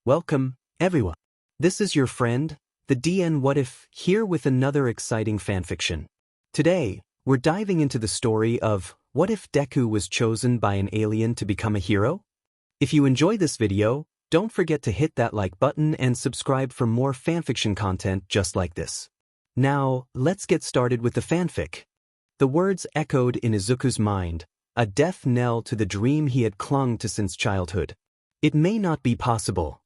Welcome, everyone. This is your friend, the DN What If, here with another exciting fanfiction. Today, we're diving into the story of what if Deku was chosen by an alien to become a hero? If you enjoy this video, don't forget to hit that like button and subscribe for more fanfiction content just like this. Now, let's get started with the fanfic. The words echoed in Izuku's mind, a death knell to the dream he had clung to since childhood. It may not be possible.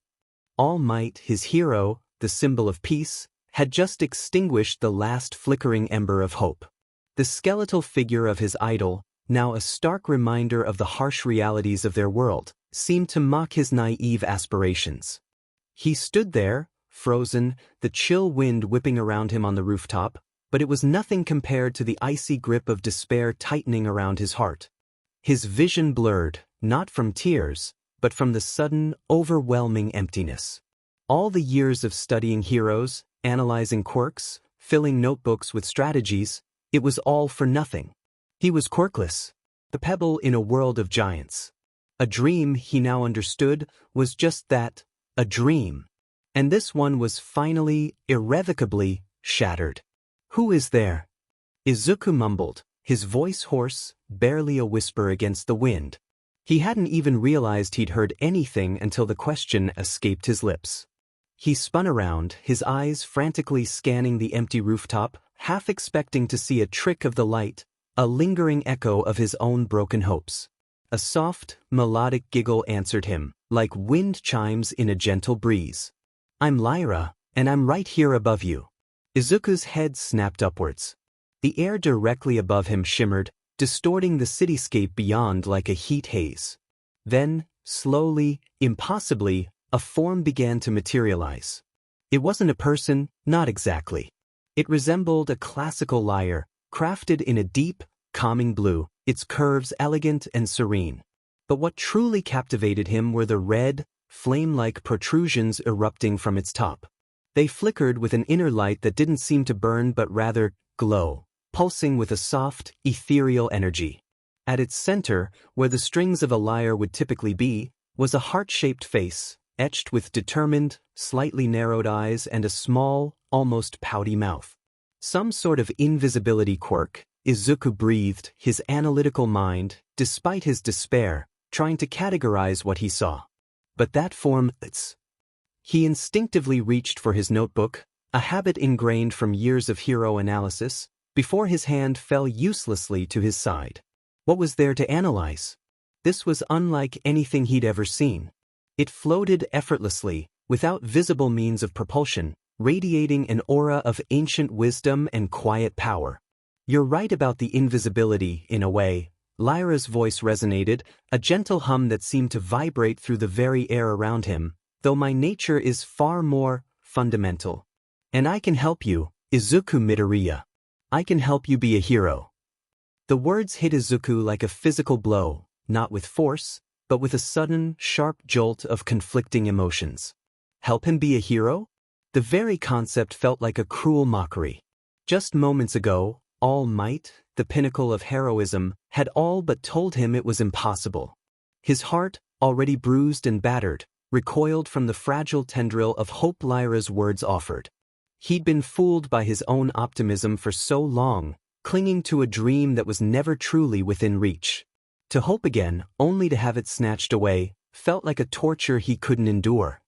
All Might, his hero, the symbol of peace, had just extinguished the last flickering ember of hope. The skeletal figure of his idol, now a stark reminder of the harsh realities of their world, seemed to mock his naive aspirations. He stood there, frozen, the chill wind whipping around him on the rooftop, but it was nothing compared to the icy grip of despair tightening around his heart. His vision blurred, not from tears, but from the sudden, overwhelming emptiness. All the years of studying heroes, analyzing quirks, filling notebooks with strategies, it was all for nothing. He was quirkless, a pebble in a world of giants. A dream, he now understood, was just that, a dream. And this one was finally, irrevocably, shattered. "Who is there?" Izuku mumbled, his voice hoarse, barely a whisper against the wind. He hadn't even realized he'd heard anything until the question escaped his lips. He spun around, his eyes frantically scanning the empty rooftop, half expecting to see a trick of the light, a lingering echo of his own broken hopes. A soft, melodic giggle answered him, like wind chimes in a gentle breeze. "I'm Lyra, and I'm right here above you." Izuku's head snapped upwards. The air directly above him shimmered, distorting the cityscape beyond like a heat haze. Then, slowly, impossibly, a form began to materialize. It wasn't a person, not exactly. It resembled a classical lyre, crafted in a deep, calming blue, its curves elegant and serene. But what truly captivated him were the red, flame-like protrusions erupting from its top. They flickered with an inner light that didn't seem to burn but rather glow, pulsing with a soft, ethereal energy. At its center, where the strings of a lyre would typically be, was a heart-shaped face, etched with determined, slightly narrowed eyes and a small, almost pouty mouth. Some sort of invisibility quirk, Izuku breathed, his analytical mind, despite his despair, trying to categorize what he saw. But that form, He instinctively reached for his notebook, a habit ingrained from years of hero analysis, before his hand fell uselessly to his side. What was there to analyze? This was unlike anything he'd ever seen. It floated effortlessly, without visible means of propulsion, radiating an aura of ancient wisdom and quiet power. "You're right about the invisibility, in a way," Lyra's voice resonated, a gentle hum that seemed to vibrate through the very air around him, "though my nature is far more fundamental. And I can help you, Izuku Midoriya. I can help you be a hero." The words hit Izuku like a physical blow, not with force, but with a sudden, sharp jolt of conflicting emotions. Help him be a hero? The very concept felt like a cruel mockery. Just moments ago, All Might, the pinnacle of heroism, had all but told him it was impossible. His heart, already bruised and battered, recoiled from the fragile tendril of hope Lyra's words offered. He'd been fooled by his own optimism for so long, clinging to a dream that was never truly within reach. To hope again, only to have it snatched away, felt like a torture he couldn't endure.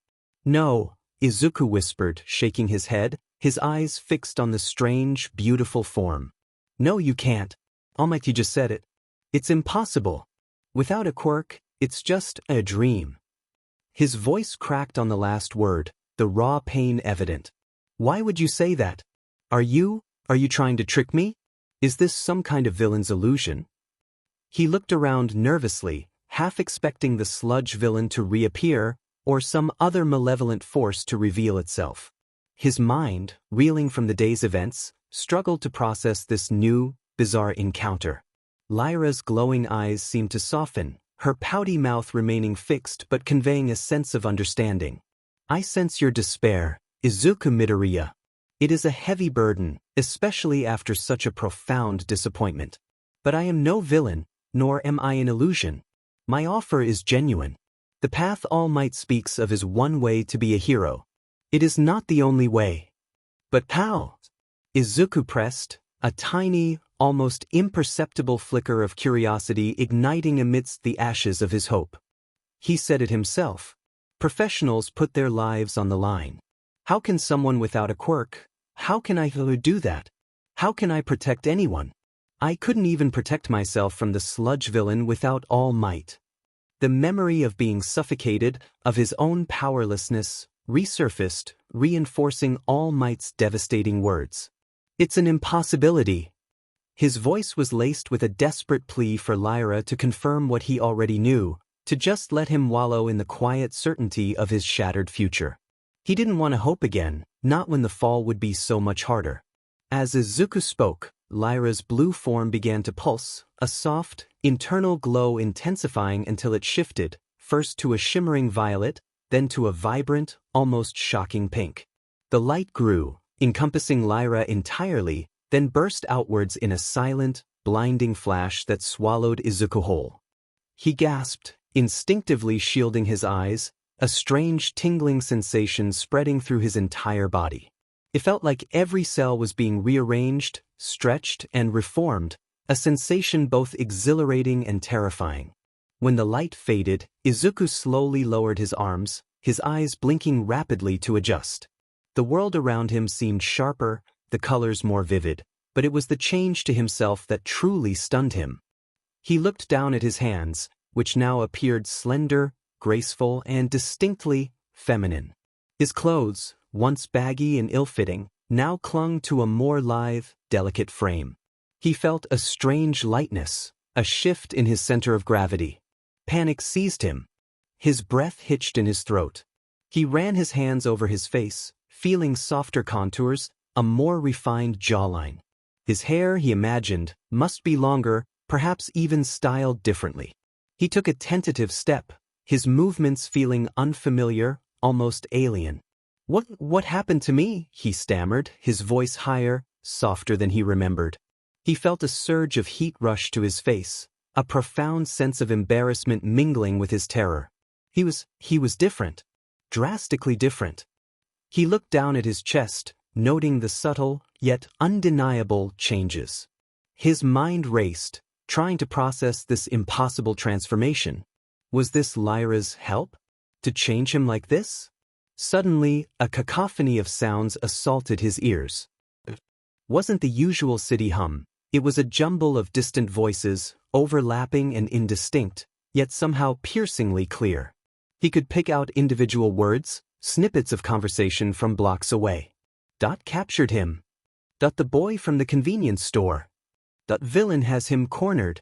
"No," Izuku whispered, shaking his head, his eyes fixed on the strange, beautiful form. "No, you can't. Almighty just said it. It's impossible. Without a quirk, it's just a dream." His voice cracked on the last word, the raw pain evident. "Why would you say that? Are you trying to trick me? Is this some kind of villain's illusion?" He looked around nervously, half expecting the sludge villain to reappear, or some other malevolent force to reveal itself. His mind, reeling from the day's events, struggled to process this new, bizarre encounter. Lyra's glowing eyes seemed to soften, her pouty mouth remaining fixed but conveying a sense of understanding. "I sense your despair, Izuku Midoriya. It is a heavy burden, especially after such a profound disappointment. But I am no villain, nor am I an illusion. My offer is genuine." The path All Might speaks of is one way to be a hero. It is not the only way. But how? Izuku pressed, a tiny, almost imperceptible flicker of curiosity igniting amidst the ashes of his hope. He said it himself. Professionals put their lives on the line. How can someone without a quirk, how can I do that? How can I protect anyone? I couldn't even protect myself from the sludge villain without All Might. The memory of being suffocated, of his own powerlessness, resurfaced, reinforcing All Might's devastating words. It's an impossibility. His voice was laced with a desperate plea for Lyra to confirm what he already knew, to just let him wallow in the quiet certainty of his shattered future. He didn't want to hope again, not when the fall would be so much harder. As Izuku spoke, Lyra's blue form began to pulse, a soft, internal glow intensifying until it shifted, first to a shimmering violet, then to a vibrant, almost shocking pink. The light grew, encompassing Lyra entirely, then burst outwards in a silent, blinding flash that swallowed Izuku whole. He gasped, instinctively shielding his eyes, a strange tingling sensation spreading through his entire body. It felt like every cell was being rearranged, stretched, and reformed, a sensation both exhilarating and terrifying. When the light faded, Izuku slowly lowered his arms, his eyes blinking rapidly to adjust. The world around him seemed sharper, the colors more vivid, but it was the change to himself that truly stunned him. He looked down at his hands, which now appeared slender, graceful, and distinctly feminine. His clothes, once baggy and ill-fitting, now clung to a more lithe, delicate frame. He felt a strange lightness, a shift in his center of gravity. Panic seized him. His breath hitched in his throat. He ran his hands over his face, feeling softer contours, a more refined jawline. His hair, he imagined, must be longer, perhaps even styled differently. He took a tentative step, his movements feeling unfamiliar, almost alien. What happened to me?" he stammered, his voice higher, softer than he remembered. He felt a surge of heat rush to his face, a profound sense of embarrassment mingling with his terror. He was different. Drastically different. He looked down at his chest, noting the subtle, yet undeniable changes. His mind raced, trying to process this impossible transformation. Was this Lyra's help? To change him like this? Suddenly, a cacophony of sounds assaulted his ears. It wasn't the usual city hum. It was a jumble of distant voices, overlapping and indistinct, yet somehow piercingly clear. He could pick out individual words, snippets of conversation from blocks away. Dot captured him. Dot the boy from the convenience store. Dot villain has him cornered.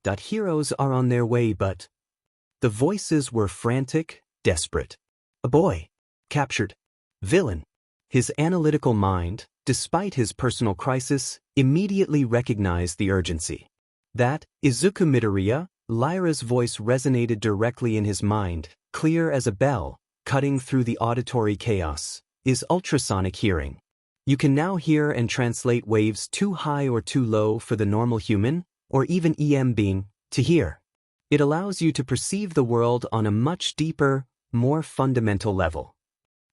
Dot heroes are on their way, but... The voices were frantic, desperate. A boy. Captured. Villain. His analytical mind, despite his personal crisis, immediately recognized the urgency. That, Izuku Midoriya, Lyra's voice resonated directly in his mind, clear as a bell, cutting through the auditory chaos, is ultrasonic hearing. You can now hear and translate waves too high or too low for the normal human, or even EM being, to hear. It allows you to perceive the world on a much deeper, more fundamental level.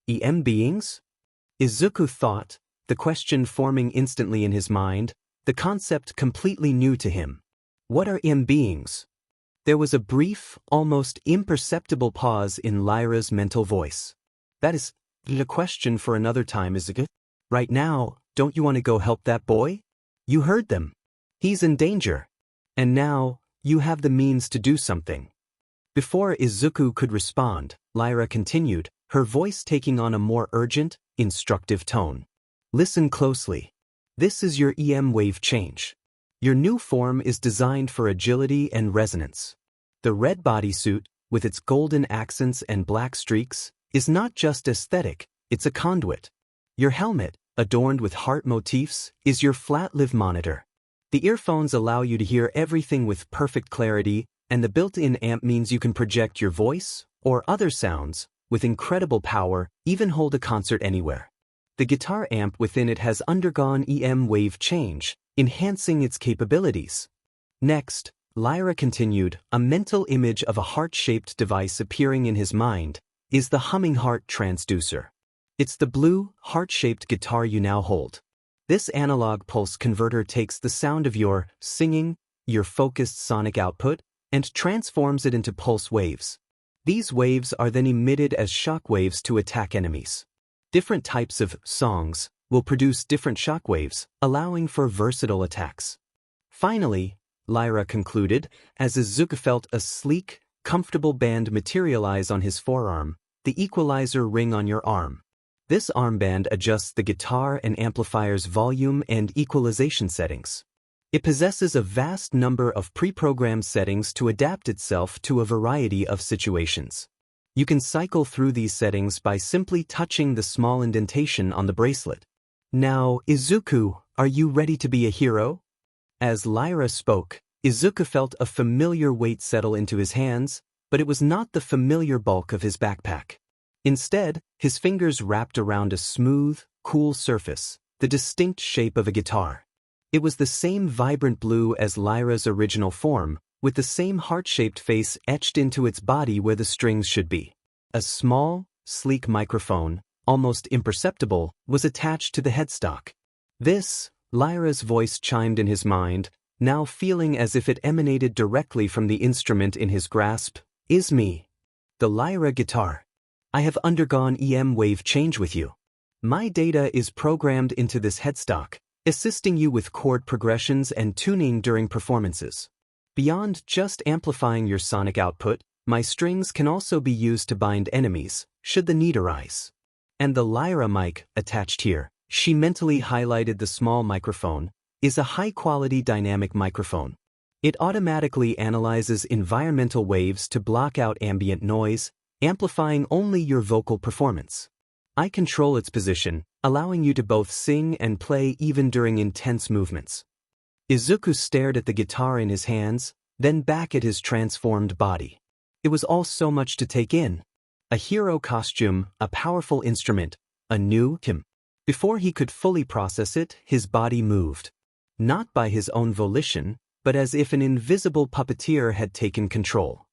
EM beings? Izuku thought, the question forming instantly in his mind, the concept completely new to him. What are EM beings? There was a brief, almost imperceptible pause in Lyra's mental voice. That is a question for another time, Izuku. Right now, don't you want to go help that boy? You heard them. He's in danger. And now, you have the means to do something. Before Izuku could respond, Lyra continued, her voice taking on a more urgent, instructive tone. Listen closely. This is your EM wave change. Your new form is designed for agility and resonance. The red bodysuit, with its golden accents and black streaks, is not just aesthetic, it's a conduit. Your helmet, adorned with heart motifs, is your flat live monitor. The earphones allow you to hear everything with perfect clarity, and the built-in amp means you can project your voice, or other sounds, with incredible power, even hold a concert anywhere. The guitar amp within it has undergone EM wave change, enhancing its capabilities. Next, Lyra continued, a mental image of a heart-shaped device appearing in his mind is the humming heart transducer. It's the blue, heart-shaped guitar you now hold. This analog pulse converter takes the sound of your singing, your focused sonic output, and transforms it into pulse waves. These waves are then emitted as shock waves to attack enemies. Different types of songs will produce different shock waves, allowing for versatile attacks. Finally, Lyra concluded, as Izuku felt a sleek, comfortable band materialize on his forearm, the equalizer ring on your arm. This armband adjusts the guitar and amplifier's volume and equalization settings. It possesses a vast number of pre-programmed settings to adapt itself to a variety of situations. You can cycle through these settings by simply touching the small indentation on the bracelet. Now, Izuku, are you ready to be a hero? As Lyra spoke, Izuku felt a familiar weight settle into his hands, but it was not the familiar bulk of his backpack. Instead, his fingers wrapped around a smooth, cool surface, the distinct shape of a guitar. It was the same vibrant blue as Lyra's original form, with the same heart-shaped face etched into its body where the strings should be. A small, sleek microphone, almost imperceptible, was attached to the headstock. This, Lyra's voice chimed in his mind, now feeling as if it emanated directly from the instrument in his grasp, is me. The Lyra guitar. I have undergone EM wave change with you. My data is programmed into this headstock, assisting you with chord progressions and tuning during performances. Beyond just amplifying your sonic output, my strings can also be used to bind enemies, should the need arise. And the Lyra mic, attached here, she mentally highlighted the small microphone, is a high-quality dynamic microphone. It automatically analyzes environmental waves to block out ambient noise, amplifying only your vocal performance. I control its position, allowing you to both sing and play even during intense movements. Izuku stared at the guitar in his hands, then back at his transformed body. It was all so much to take in. A hero costume, a powerful instrument, a new him. Before he could fully process it, his body moved. Not by his own volition, but as if an invisible puppeteer had taken control.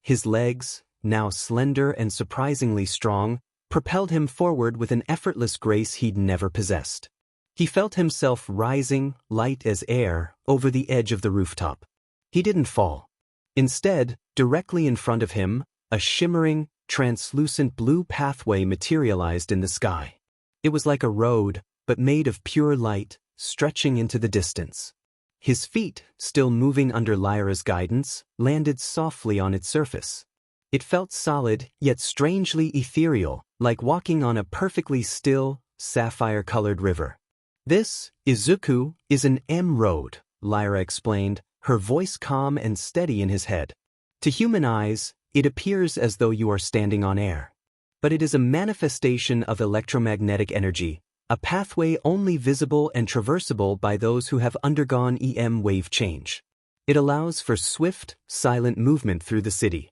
His legs, now slender and surprisingly strong, propelled him forward with an effortless grace he'd never possessed. He felt himself rising, light as air, over the edge of the rooftop. He didn't fall. Instead, directly in front of him, a shimmering, translucent blue pathway materialized in the sky. It was like a road, but made of pure light, stretching into the distance. His feet, still moving under Lyra's guidance, landed softly on its surface. It felt solid, yet strangely ethereal, like walking on a perfectly still, sapphire-colored river. This, Izuku, is an M-road, Lyra explained, her voice calm and steady in his head. To human eyes, it appears as though you are standing on air. But it is a manifestation of electromagnetic energy, a pathway only visible and traversable by those who have undergone EM wave change. It allows for swift, silent movement through the city.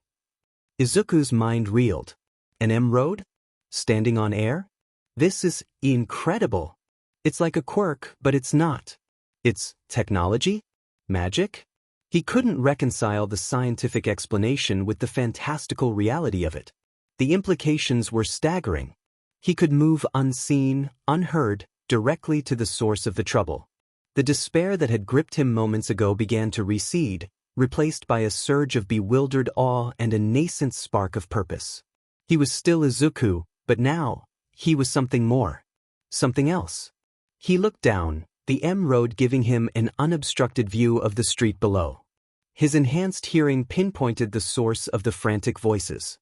Izuku's mind reeled. An M-road? Standing on air? This is incredible. It's like a quirk, but it's not. It's technology? Magic? He couldn't reconcile the scientific explanation with the fantastical reality of it. The implications were staggering. He could move unseen, unheard, directly to the source of the trouble. The despair that had gripped him moments ago began to recede, replaced by a surge of bewildered awe and a nascent spark of purpose. He was still Izuku, but now, he was something more. Something else. He looked down, the M-road giving him an unobstructed view of the street below. His enhanced hearing pinpointed the source of the frantic voices.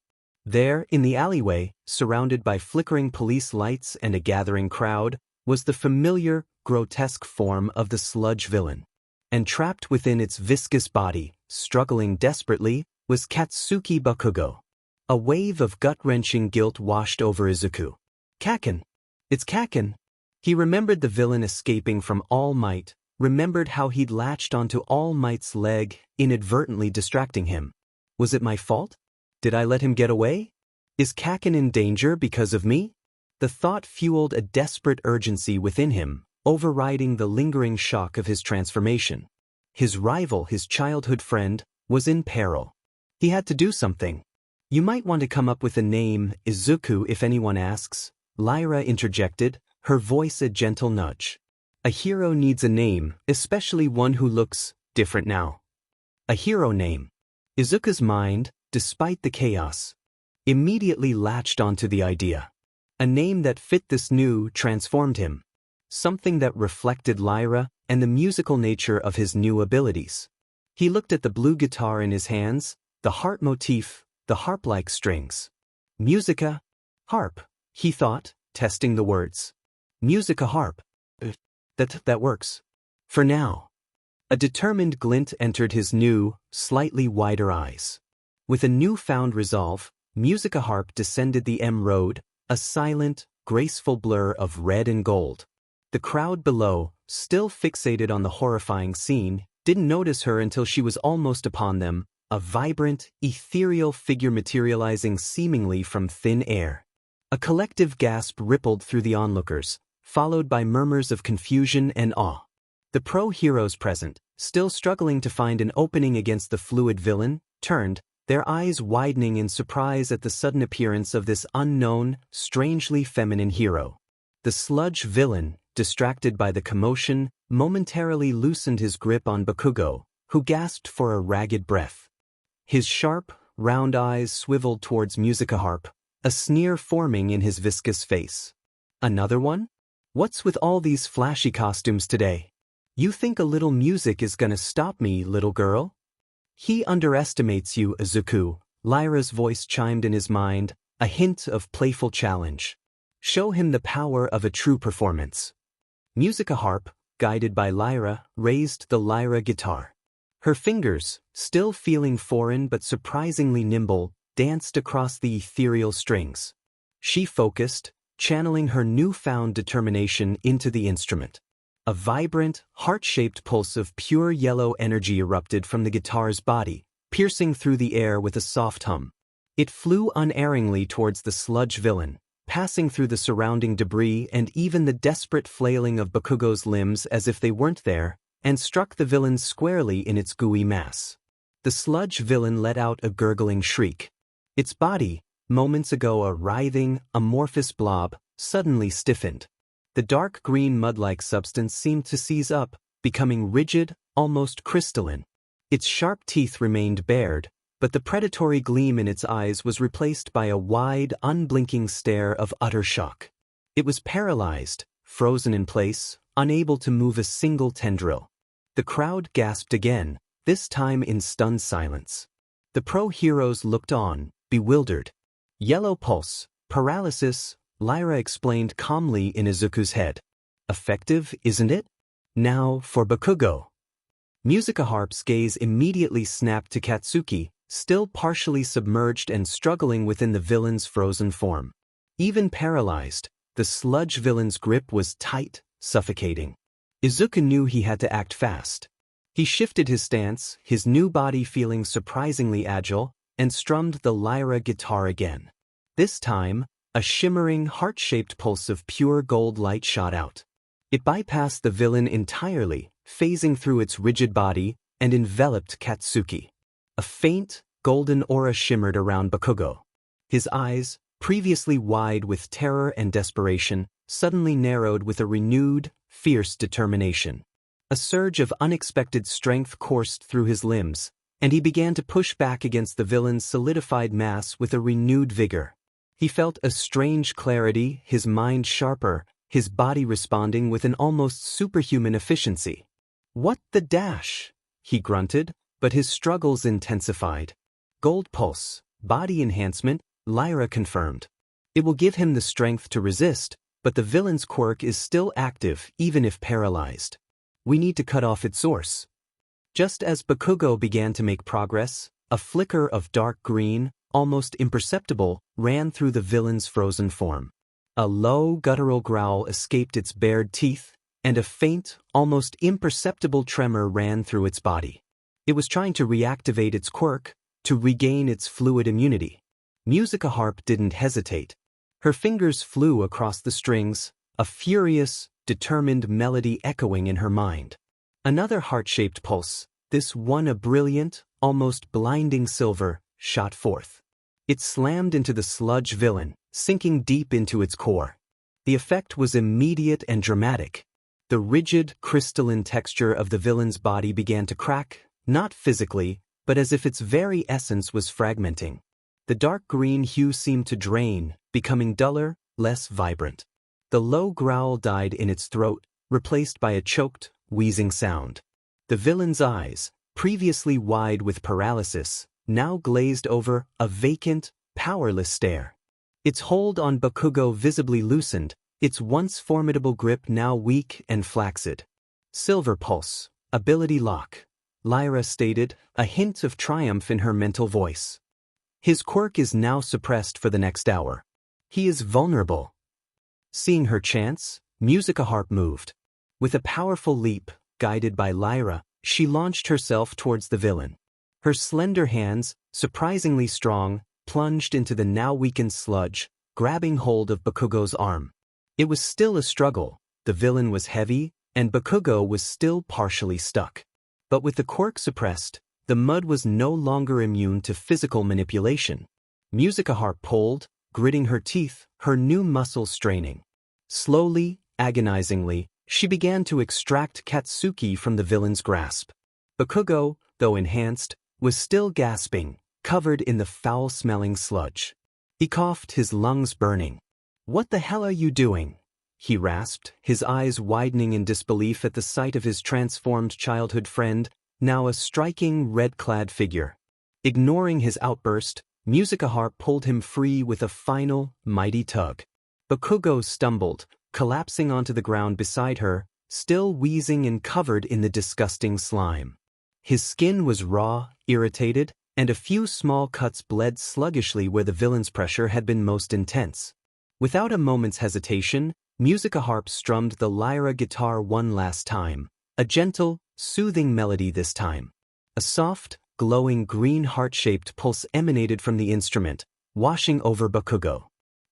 There, in the alleyway, surrounded by flickering police lights and a gathering crowd, was the familiar, grotesque form of the sludge villain. And trapped within its viscous body, struggling desperately, was Katsuki Bakugo. A wave of gut-wrenching guilt washed over Izuku. Kaken. It's Kaken. He remembered the villain escaping from All Might, remembered how he'd latched onto All Might's leg, inadvertently distracting him. Was it my fault? Did I let him get away? Is Kaken in danger because of me? The thought fueled a desperate urgency within him, overriding the lingering shock of his transformation. His rival, his childhood friend, was in peril. He had to do something. You might want to come up with a name, Izuku, if anyone asks, Lyra interjected, her voice a gentle nudge. A hero needs a name, especially one who looks different now. A hero name. Izuku's mind, despite the chaos, immediately latched onto the idea. A name that fit this new transformed him. Something that reflected Lyra and the musical nature of his new abilities. He looked at the blue guitar in his hands, the heart motif, the harp-like strings. Musica, harp, he thought, testing the words. Musica harp. That works. For now. A determined glint entered his new, slightly wider eyes. With a newfound resolve, Musica harp descended the M road, a silent, graceful blur of red and gold. The crowd below, still fixated on the horrifying scene, didn't notice her until she was almost upon them, a vibrant, ethereal figure materializing seemingly from thin air. A collective gasp rippled through the onlookers, followed by murmurs of confusion and awe. The pro-heroes present, still struggling to find an opening against the fluid villain, turned, their eyes widening in surprise at the sudden appearance of this unknown, strangely feminine hero. The sludge villain, distracted by the commotion, momentarily loosened his grip on Bakugo, who gasped for a ragged breath. His sharp, round eyes swiveled towards Musica harp, a sneer forming in his viscous face. Another one? What's with all these flashy costumes today? You think a little music is gonna stop me, little girl? He underestimates you, Izuku, Lyra's voice chimed in his mind, a hint of playful challenge. Show him the power of a true performance. Musica harp, guided by Lyra, raised the Lyra guitar. Her fingers, still feeling foreign but surprisingly nimble, danced across the ethereal strings. She focused, channeling her newfound determination into the instrument. A vibrant, heart-shaped pulse of pure yellow energy erupted from the guitar's body, piercing through the air with a soft hum. It flew unerringly towards the sludge villain, passing through the surrounding debris and even the desperate flailing of Bakugo's limbs as if they weren't there, and struck the villain squarely in its gooey mass. The sludge villain let out a gurgling shriek. Its body, moments ago a writhing, amorphous blob, suddenly stiffened. The dark green mud-like substance seemed to seize up, becoming rigid, almost crystalline. Its sharp teeth remained bared, but the predatory gleam in its eyes was replaced by a wide, unblinking stare of utter shock. It was paralyzed, frozen in place, unable to move a single tendril. The crowd gasped again, this time in stunned silence. The pro-heroes looked on, bewildered. Yellow pulse, paralysis, Lyra explained calmly in Izuku's head. Effective, isn't it? Now for Bakugo. Musica harp's gaze immediately snapped to Katsuki, still partially submerged and struggling within the villain's frozen form. Even paralyzed, the sludge villain's grip was tight, suffocating. Izuku knew he had to act fast. He shifted his stance, his new body feeling surprisingly agile, and strummed the Lyra guitar again. This time, a shimmering, heart-shaped pulse of pure gold light shot out. It bypassed the villain entirely, phasing through its rigid body, and enveloped Katsuki. A faint, golden aura shimmered around Bakugo. His eyes, previously wide with terror and desperation, suddenly narrowed with a renewed, fierce determination. A surge of unexpected strength coursed through his limbs, and he began to push back against the villain's solidified mass with a renewed vigor. He felt a strange clarity, his mind sharper, his body responding with an almost superhuman efficiency. "What the dash?" he grunted, but his struggles intensified. "Gold pulse, body enhancement," Lyra confirmed. "It will give him the strength to resist, but the villain's quirk is still active even if paralyzed. We need to cut off its source." Just as Bakugo began to make progress, a flicker of dark green, almost imperceptible, ran through the villain's frozen form. A low, guttural growl escaped its bared teeth, and a faint, almost imperceptible tremor ran through its body. It was trying to reactivate its quirk, to regain its fluid immunity. Musica harp didn't hesitate. Her fingers flew across the strings, a furious, determined melody echoing in her mind. Another heart-shaped pulse, this one a brilliant, almost blinding silver, shot forth. It slammed into the sludge villain, sinking deep into its core. The effect was immediate and dramatic. The rigid, crystalline texture of the villain's body began to crack, not physically, but as if its very essence was fragmenting. The dark green hue seemed to drain, becoming duller, less vibrant. The low growl died in its throat, replaced by a choked, wheezing sound. The villain's eyes, previously wide with paralysis, now glazed over, a vacant, powerless stare. Its hold on Bakugo visibly loosened, its once formidable grip now weak and flaccid. Silver Pulse, ability lock, Lyra stated, a hint of triumph in her mental voice. His quirk is now suppressed for the next hour. He is vulnerable. Seeing her chance, Musica Harp moved. With a powerful leap, guided by Lyra, she launched herself towards the villain. Her slender hands, surprisingly strong, plunged into the now weakened sludge, grabbing hold of Bakugo's arm. It was still a struggle. The villain was heavy, and Bakugo was still partially stuck. But with the quirk suppressed, the mud was no longer immune to physical manipulation. Musica Harp pulled, gritting her teeth, her new muscles straining. Slowly, agonizingly, she began to extract Katsuki from the villain's grasp. Bakugo, though enhanced, was still gasping, covered in the foul-smelling sludge. He coughed, his lungs burning. "What the hell are you doing?" he rasped, his eyes widening in disbelief at the sight of his transformed childhood friend, now a striking red-clad figure. Ignoring his outburst, Musica Harp pulled him free with a final, mighty tug. Bakugo stumbled, collapsing onto the ground beside her, still wheezing and covered in the disgusting slime. His skin was raw, irritated, and a few small cuts bled sluggishly where the villain's pressure had been most intense. Without a moment's hesitation, Musica Harp strummed the Lyra guitar one last time, a gentle, soothing melody this time. A soft, glowing green heart-shaped pulse emanated from the instrument, washing over Bakugo.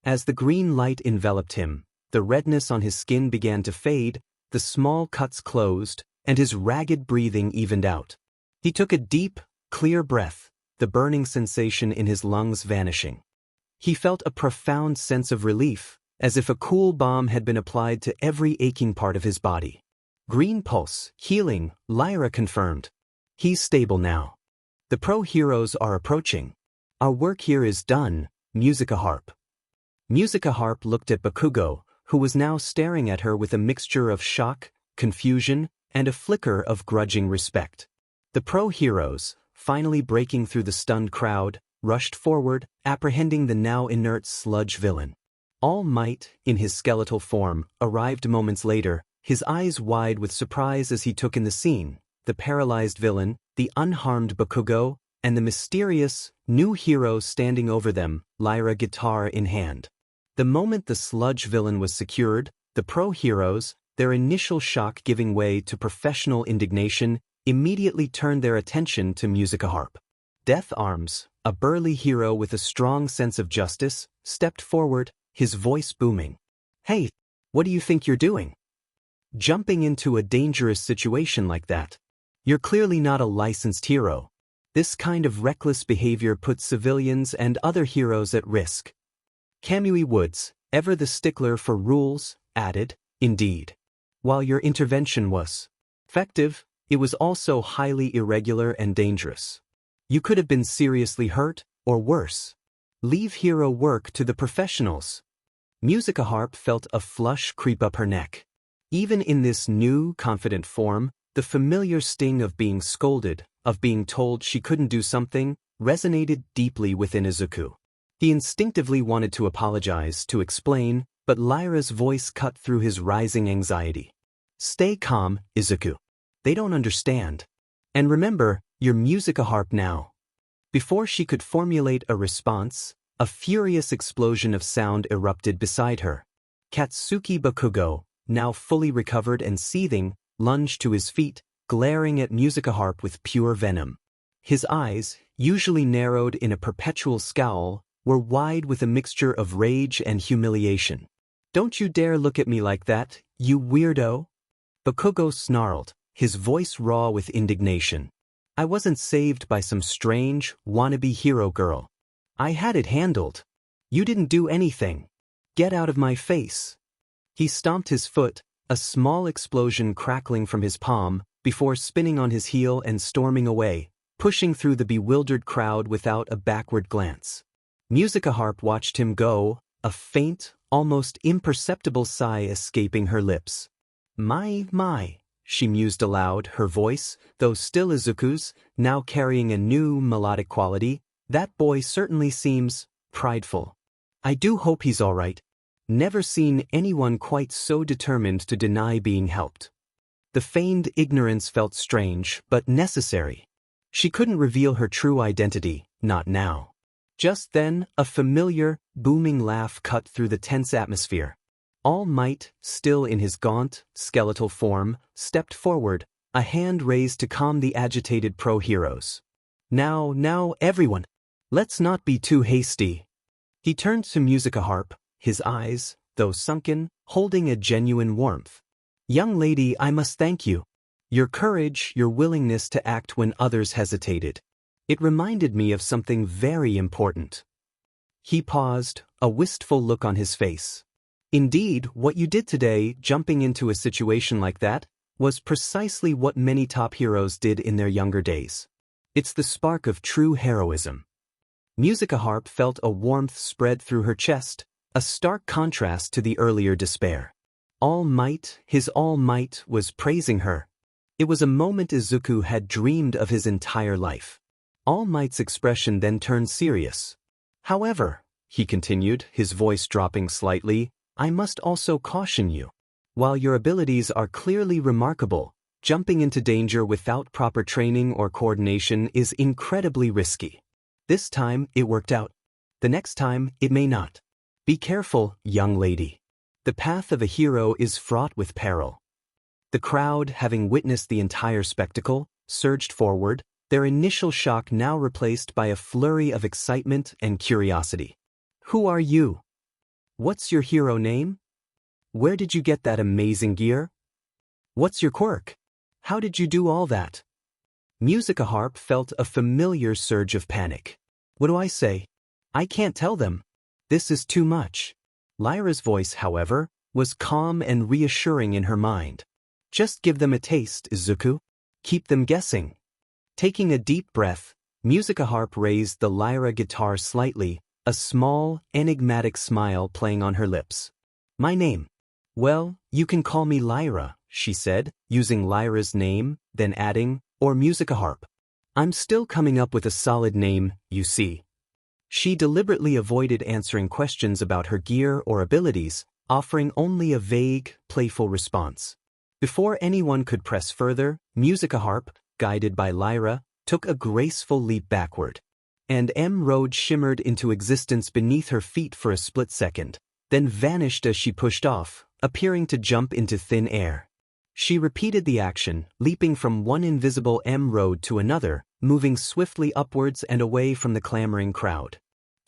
As the green light enveloped him, the redness on his skin began to fade, the small cuts closed, and his ragged breathing evened out. He took a deep, clear breath, the burning sensation in his lungs vanishing. He felt a profound sense of relief, as if a cool balm had been applied to every aching part of his body. Green pulse, healing, Lyra confirmed. He's stable now. The pro heroes are approaching. Our work here is done, Musica Harp. Musica Harp looked at Bakugo, who was now staring at her with a mixture of shock, confusion, and a flicker of grudging respect. The pro heroes, finally breaking through the stunned crowd, rushed forward, apprehending the now inert sludge villain. All Might, in his skeletal form, arrived moments later, his eyes wide with surprise as he took in the scene, the paralyzed villain, the unharmed Bakugo, and the mysterious, new hero standing over them, Lyra guitar in hand. The moment the sludge villain was secured, the pro heroes, their initial shock giving way to professional indignation, immediately turned their attention to Musica Harp. Death Arms, a burly hero with a strong sense of justice, stepped forward, his voice booming. "Hey, what do you think you're doing? Jumping into a dangerous situation like that? You're clearly not a licensed hero. This kind of reckless behavior puts civilians and other heroes at risk." Kamui Woods, ever the stickler for rules, added, "Indeed. While your intervention was effective, it was also highly irregular and dangerous. You could have been seriously hurt, or worse. Leave hero work to the professionals." Musica Harp felt a flush creep up her neck. Even in this new, confident form, the familiar sting of being scolded, of being told she couldn't do something, resonated deeply within Izuku. He instinctively wanted to apologize, to explain, but Lyra's voice cut through his rising anxiety. "Stay calm, Izuku. They don't understand. And remember, you're Musica Harp now." Before she could formulate a response, a furious explosion of sound erupted beside her. Katsuki Bakugo, now fully recovered and seething, lunged to his feet, glaring at Musica Harp with pure venom. His eyes, usually narrowed in a perpetual scowl, were wide with a mixture of rage and humiliation. "Don't you dare look at me like that, you weirdo!" Bakugo snarled, his voice raw with indignation. I wasn't saved by some strange, wannabe hero girl. I had it handled. You didn't do anything. Get out of my face. He stomped his foot, a small explosion crackling from his palm, before spinning on his heel and storming away, pushing through the bewildered crowd without a backward glance. Musica Harp watched him go, a faint, almost imperceptible sigh escaping her lips. My, she mused aloud, her voice, though still Izuku's, now carrying a new melodic quality. That boy certainly seems prideful. I do hope he's all right. Never seen anyone quite so determined to deny being helped. The feigned ignorance felt strange, but necessary. She couldn't reveal her true identity, not now. Just then, a familiar, booming laugh cut through the tense atmosphere. All Might, still in his gaunt, skeletal form, stepped forward, a hand raised to calm the agitated pro-heroes. Now, everyone. Let's not be too hasty. He turned to Musica Harp, his eyes, though sunken, holding a genuine warmth. Young lady, I must thank you. Your courage, your willingness to act when others hesitated. It reminded me of something very important. He paused, a wistful look on his face. Indeed, what you did today, jumping into a situation like that, was precisely what many top heroes did in their younger days. It's the spark of true heroism. Musica Harp felt a warmth spread through her chest, a stark contrast to the earlier despair. All Might, his All Might, was praising her. It was a moment Izuku had dreamed of his entire life. All Might's expression then turned serious. However, he continued, his voice dropping slightly, I must also caution you. While your abilities are clearly remarkable, jumping into danger without proper training or coordination is incredibly risky. This time, it worked out. The next time, it may not. Be careful, young lady. The path of a hero is fraught with peril. The crowd, having witnessed the entire spectacle, surged forward, their initial shock now replaced by a flurry of excitement and curiosity. Who are you? What's your hero name? Where did you get that amazing gear? What's your quirk? How did you do all that? Musica Harp felt a familiar surge of panic. What do I say? I can't tell them. This is too much. Lyra's voice, however, was calm and reassuring in her mind. Just give them a taste, Izuku. Keep them guessing. Taking a deep breath, Musica Harp raised the lyra guitar slightly, a small, enigmatic smile playing on her lips. My name. Well, you can call me Lyra, she said, using Lyra's name, then adding, or Musica Harp. I'm still coming up with a solid name, you see. She deliberately avoided answering questions about her gear or abilities, offering only a vague, playful response. Before anyone could press further, Musica Harp, guided by Lyra, took a graceful leap backward. And Road shimmered into existence beneath her feet for a split second, then vanished as she pushed off, appearing to jump into thin air. She repeated the action, leaping from one invisible Road to another, moving swiftly upwards and away from the clamoring crowd.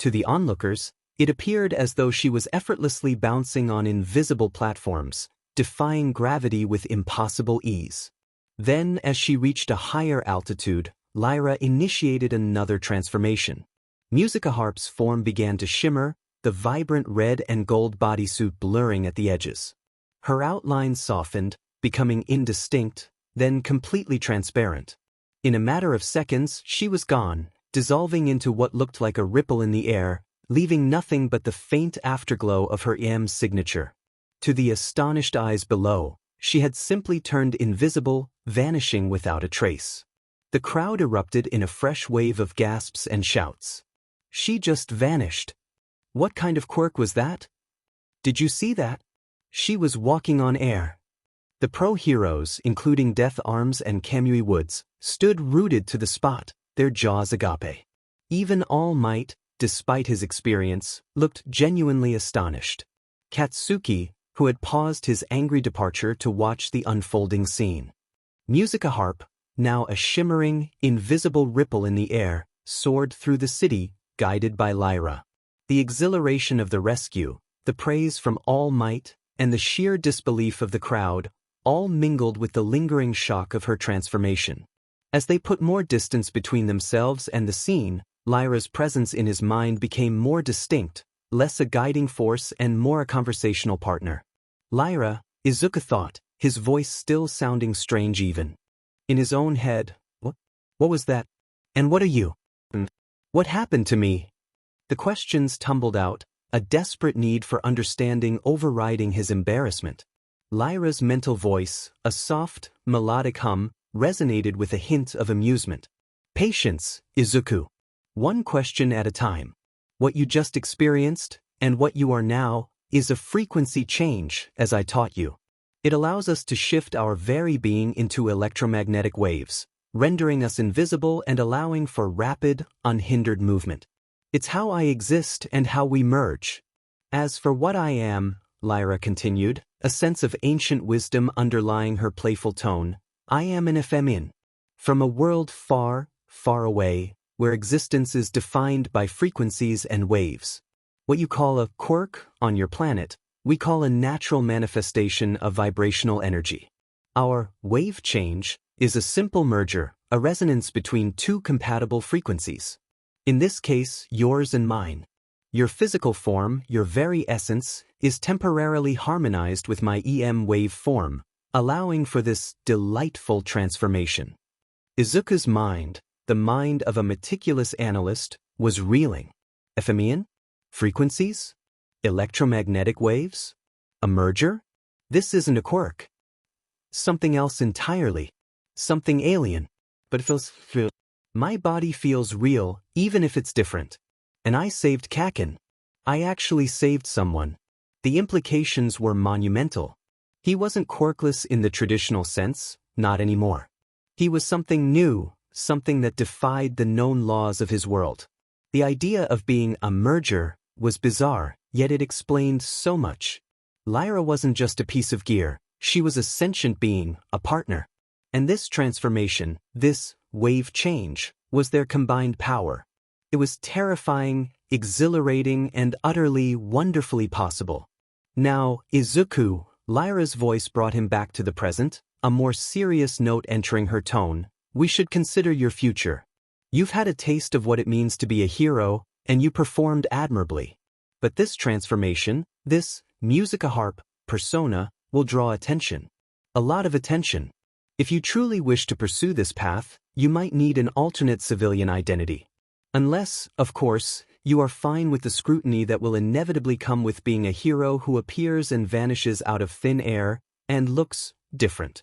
To the onlookers, it appeared as though she was effortlessly bouncing on invisible platforms, defying gravity with impossible ease. Then, as she reached a higher altitude, Lyra initiated another transformation. Musica Harp's form began to shimmer, the vibrant red and gold bodysuit blurring at the edges. Her outline softened, becoming indistinct, then completely transparent. In a matter of seconds, she was gone, dissolving into what looked like a ripple in the air, leaving nothing but the faint afterglow of her signature. To the astonished eyes below, she had simply turned invisible, vanishing without a trace. The crowd erupted in a fresh wave of gasps and shouts. She just vanished. What kind of quirk was that? Did you see that? She was walking on air. The pro-heroes, including Death Arms and Kamui Woods, stood rooted to the spot, their jaws agape. Even All Might, despite his experience, looked genuinely astonished. Katsuki, who had paused his angry departure to watch the unfolding scene. Musica Harp, now a shimmering, invisible ripple in the air, soared through the city, guided by Lyra. The exhilaration of the rescue, the praise from All Might, and the sheer disbelief of the crowd, all mingled with the lingering shock of her transformation. As they put more distance between themselves and the scene, Lyra's presence in his mind became more distinct, less a guiding force and more a conversational partner. Lyra, Izuku thought, his voice still sounding strange even. In his own head, What was that? And what are you? What happened to me? The questions tumbled out, a desperate need for understanding overriding his embarrassment. Lyra's mental voice, a soft, melodic hum, resonated with a hint of amusement. Patience, Izuku. One question at a time. What you just experienced, and what you are now, is a frequency change, as I taught you. It allows us to shift our very being into electromagnetic waves, rendering us invisible and allowing for rapid, unhindered movement. It's how I exist and how we merge. As for what I am, Lyra continued, a sense of ancient wisdom underlying her playful tone, I am an ephemeron. From a world far, far away, where existence is defined by frequencies and waves. What you call a quirk on your planet, we call a natural manifestation of vibrational energy. Our wave change is a simple merger, a resonance between two compatible frequencies. In this case, yours and mine. Your physical form, your very essence, is temporarily harmonized with my EM wave form, allowing for this delightful transformation. Izuku's mind, the mind of a meticulous analyst, was reeling. Ephemeron? Frequencies? Electromagnetic waves? A merger? This isn't a quirk. Something else entirely. Something alien. But it feels real. My body feels real, even if it's different. And I saved Kakin. I actually saved someone. The implications were monumental. He wasn't quirkless in the traditional sense, not anymore. He was something new, something that defied the known laws of his world. The idea of being a merger was bizarre, yet it explained so much. Lyra wasn't just a piece of gear, she was a sentient being, a partner. And this transformation, this wave change, was their combined power. It was terrifying, exhilarating, and utterly, wonderfully possible. Now, Izuku, Lyra's voice brought him back to the present, a more serious note entering her tone. We should consider your future. You've had a taste of what it means to be a hero, and you performed admirably. But this transformation, this musica harp persona, will draw attention. A lot of attention. If you truly wish to pursue this path, you might need an alternate civilian identity. Unless, of course, you are fine with the scrutiny that will inevitably come with being a hero who appears and vanishes out of thin air and looks different.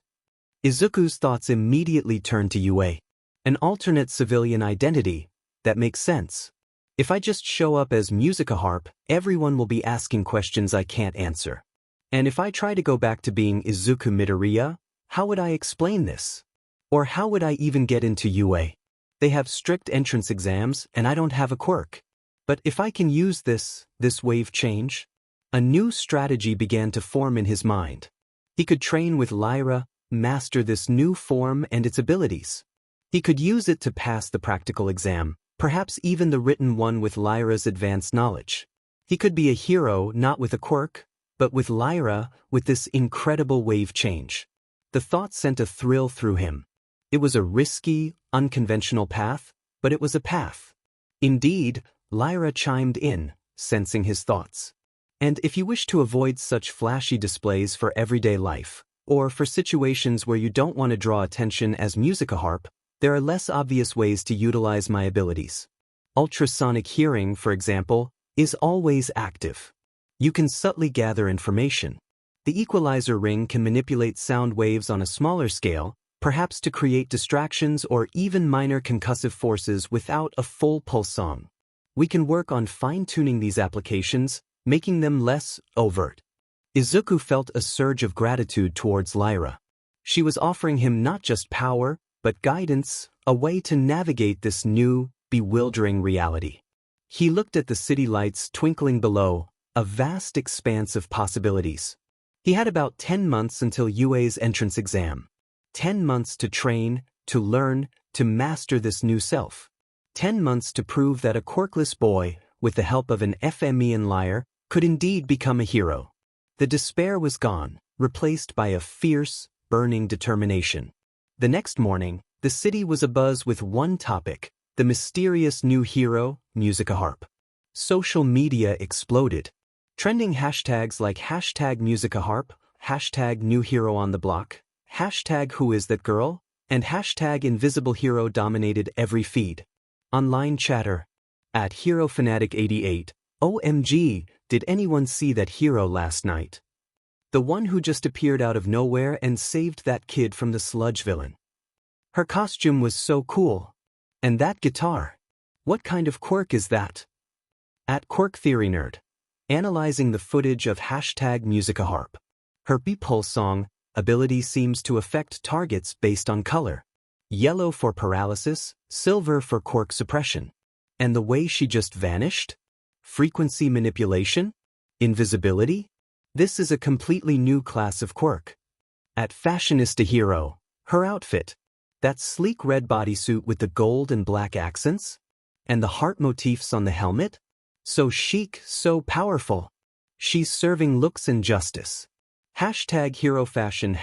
Izuku's thoughts immediately turned to Yue. An alternate civilian identity, that makes sense. If I just show up as musica harp, everyone will be asking questions I can't answer. And if I try to go back to being Izuku Midoriya, how would I explain this? Or how would I even get into Yue? They have strict entrance exams and I don't have a quirk. But if I can use this wave change, a new strategy began to form in his mind. He could train with Lyra, master this new form and its abilities. He could use it to pass the practical exam, perhaps even the written one with Lyra's advanced knowledge. He could be a hero not with a quirk, but with Lyra, with this incredible wave change. The thought sent a thrill through him. It was a risky, unconventional path, but it was a path. Indeed, Lyra chimed in, sensing his thoughts. And if you wish to avoid such flashy displays for everyday life, or for situations where you don't want to draw attention as musica harp, there are less obvious ways to utilize my abilities. Ultrasonic hearing, for example, is always active. You can subtly gather information. The equalizer ring can manipulate sound waves on a smaller scale, perhaps to create distractions or even minor concussive forces without a full pulse song. We can work on fine-tuning these applications, making them less overt. Izuku felt a surge of gratitude towards Lyra. She was offering him not just power, but guidance, a way to navigate this new, bewildering reality. He looked at the city lights twinkling below, a vast expanse of possibilities. He had about 10 months until Yue's entrance exam. 10 months to train, to learn, to master this new self. 10 months to prove that a quirkless boy, with the help of an FME and liar, could indeed become a hero. The despair was gone, replaced by a fierce, burning determination. The next morning, the city was abuzz with one topic: the mysterious new hero, Musicaharp. Social media exploded. Trending hashtags like #Musicaharp, #NewHeroOnTheBlock, #WhoIsThatGirl, and #InvisibleHero dominated every feed. Online chatter. At HeroFanatic88, OMG, did anyone see that hero last night? The one who just appeared out of nowhere and saved that kid from the sludge villain. Her costume was so cool. And that guitar. What kind of quirk is that? At QuirkTheoryNerd. Analyzing the footage of #Musicaharp. Her B-Pulse song, ability seems to affect targets based on color. Yellow for paralysis, silver for quirk suppression. And the way she just vanished? Frequency manipulation? Invisibility? This is a completely new class of quirk. At Fashionista Hero, her outfit. That sleek red bodysuit with the gold and black accents? And the heart motifs on the helmet? So chic, so powerful. She's serving looks and justice. #HeroFashion,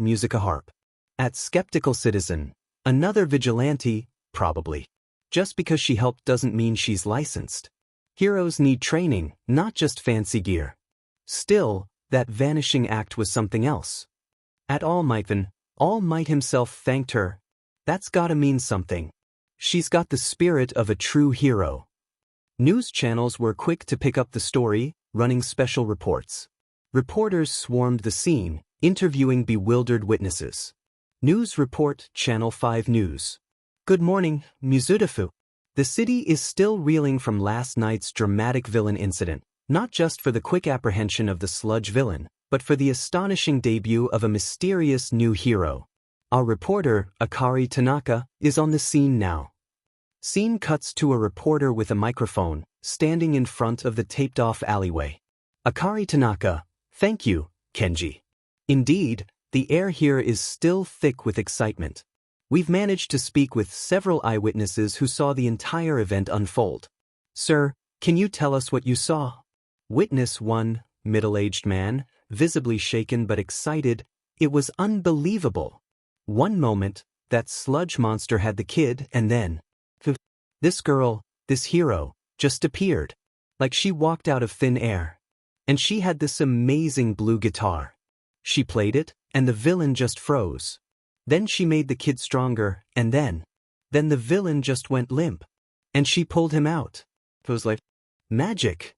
#Musicaharp. At Skeptical Citizen, another vigilante, probably. Just because she helped doesn't mean she's licensed. Heroes need training, not just fancy gear. Still, that vanishing act was something else. At All Might himself thanked her. That's gotta mean something. She's got the spirit of a true hero. News channels were quick to pick up the story, running special reports. Reporters swarmed the scene, interviewing bewildered witnesses. News report, Channel 5 News. Good morning, Muzutafu. The city is still reeling from last night's dramatic villain incident, not just for the quick apprehension of the sludge villain, but for the astonishing debut of a mysterious new hero. Our reporter, Akari Tanaka, is on the scene now. Scene cuts to a reporter with a microphone, standing in front of the taped-off alleyway. Akari Tanaka, thank you, Kenji. Indeed, the air here is still thick with excitement. We've managed to speak with several eyewitnesses who saw the entire event unfold. Sir, can you tell us what you saw? Witness 1, middle-aged man, visibly shaken but excited. It was unbelievable. One moment, that sludge monster had the kid, and then this girl, this hero, just appeared. Like she walked out of thin air. And she had this amazing blue guitar. She played it, and the villain just froze. Then she made the kid stronger, and then the villain just went limp. And she pulled him out. It was like magic.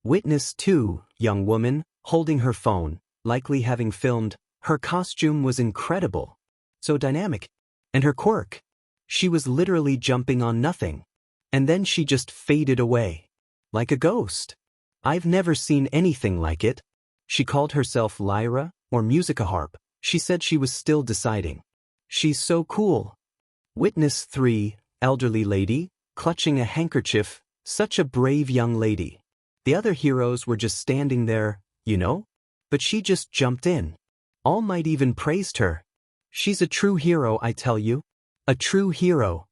Witness 2, young woman, holding her phone, likely having filmed. Her costume was incredible. So dynamic. And her quirk. She was literally jumping on nothing. And then she just faded away. Like a ghost. I've never seen anything like it. She called herself Lyra, or Musicaharp. She said she was still deciding. She's so cool. Witness 3, elderly lady, clutching a handkerchief, such a brave young lady. The other heroes were just standing there, you know? But she just jumped in. All Might even praised her. She's a true hero, I tell you. A true hero.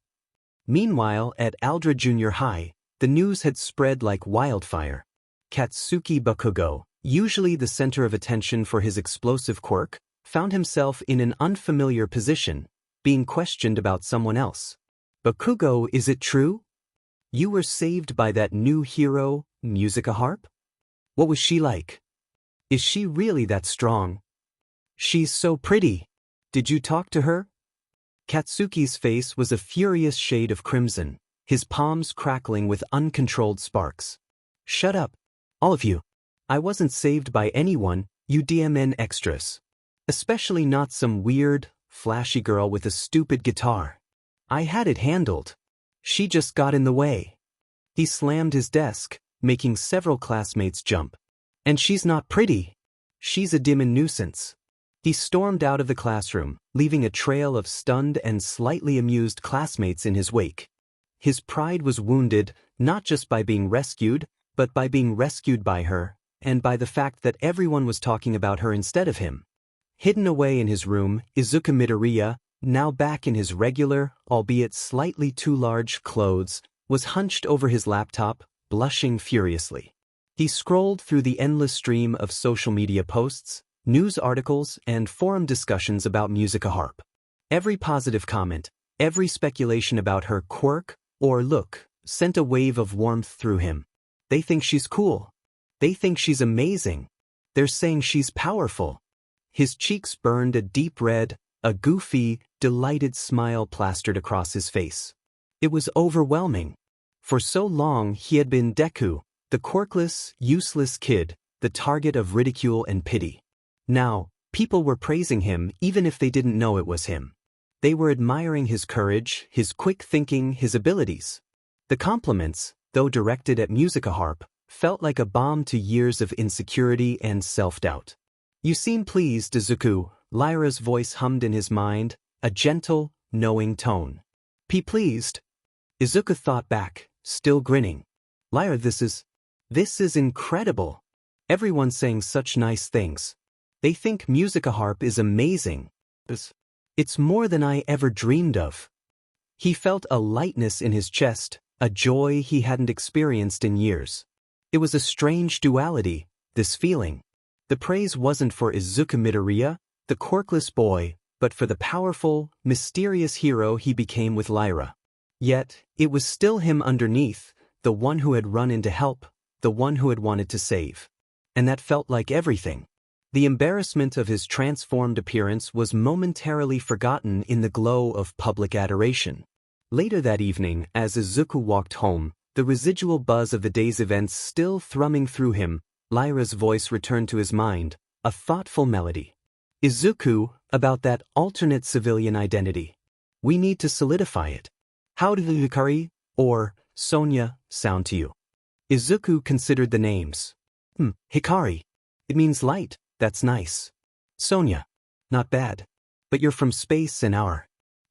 Meanwhile, at Aldra Junior High, the news had spread like wildfire. Katsuki Bakugo, usually the center of attention for his explosive quirk, found himself in an unfamiliar position, being questioned about someone else. Bakugo, is it true? You were saved by that new hero, Musicaharp? What was she like? Is she really that strong? She's so pretty. Did you talk to her? Katsuki's face was a furious shade of crimson, his palms crackling with uncontrolled sparks. Shut up, all of you. I wasn't saved by anyone, you DMN extras. Especially not some weird, flashy girl with a stupid guitar. I had it handled. She just got in the way. He slammed his desk, making several classmates jump. And she's not pretty. She's a demon nuisance. He stormed out of the classroom, leaving a trail of stunned and slightly amused classmates in his wake. His pride was wounded, not just by being rescued, but by being rescued by her, and by the fact that everyone was talking about her instead of him. Hidden away in his room, Izuka Midoriya, now back in his regular, albeit slightly too large, clothes, was hunched over his laptop, blushing furiously. He scrolled through the endless stream of social media posts, news articles, and forum discussions about Musica Harp. Every positive comment, every speculation about her quirk or look sent a wave of warmth through him. They think she's cool. They think she's amazing. They're saying she's powerful. His cheeks burned a deep red, a goofy, delighted smile plastered across his face. It was overwhelming. For so long he had been Deku, the quirkless, useless kid, the target of ridicule and pity. Now, people were praising him even if they didn't know it was him. They were admiring his courage, his quick thinking, his abilities. The compliments, though directed at Musica Harp, felt like a balm to years of insecurity and self-doubt. "You seem pleased, Izuku," Lyra's voice hummed in his mind, a gentle, knowing tone. "Be pleased?" Izuku thought back, still grinning. "Lyra, this is incredible. Everyone's saying such nice things. They think Musica Harp is amazing. It's more than I ever dreamed of." He felt a lightness in his chest, a joy he hadn't experienced in years. It was a strange duality, this feeling. The praise wasn't for Izuku Midoriya, the quirkless boy, but for the powerful, mysterious hero he became with Lyra. Yet, it was still him underneath, the one who had run in to help, the one who had wanted to save. And that felt like everything. The embarrassment of his transformed appearance was momentarily forgotten in the glow of public adoration. Later that evening, as Izuku walked home, the residual buzz of the day's events still thrumming through him, Lyra's voice returned to his mind, a thoughtful melody. "Izuku, about that alternate civilian identity. We need to solidify it. How do Hikari or Sonia sound to you?" Izuku considered the names. Hikari. It means light, that's nice. Sonia. Not bad. But you're from space and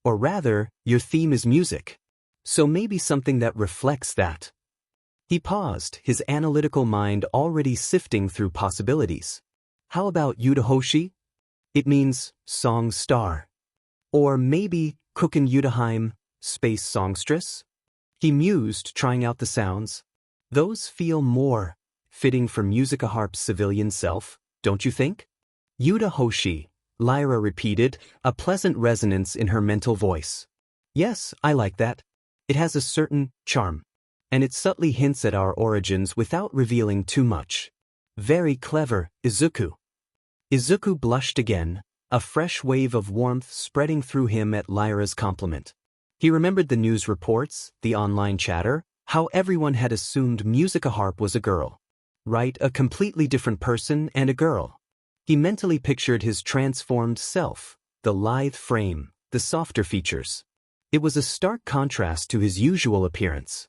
or rather, your theme is music. So maybe something that reflects that. He paused, his analytical mind already sifting through possibilities. How about Yudahoshi? It means song star. Or maybe Kuken Yudaheim, space songstress? He mused, trying out the sounds. Those feel more fitting for Musica Harp's civilian self, don't you think? Yudahoshi, Lyra repeated, a pleasant resonance in her mental voice. Yes, I like that. It has a certain charm. And it subtly hints at our origins without revealing too much. Very clever, Izuku. Izuku blushed again, a fresh wave of warmth spreading through him at Lyra's compliment. He remembered the news reports, the online chatter, how everyone had assumed Musica Harp was a girl. Right, a completely different person and a girl. He mentally pictured his transformed self, the lithe frame, the softer features. It was a stark contrast to his usual appearance.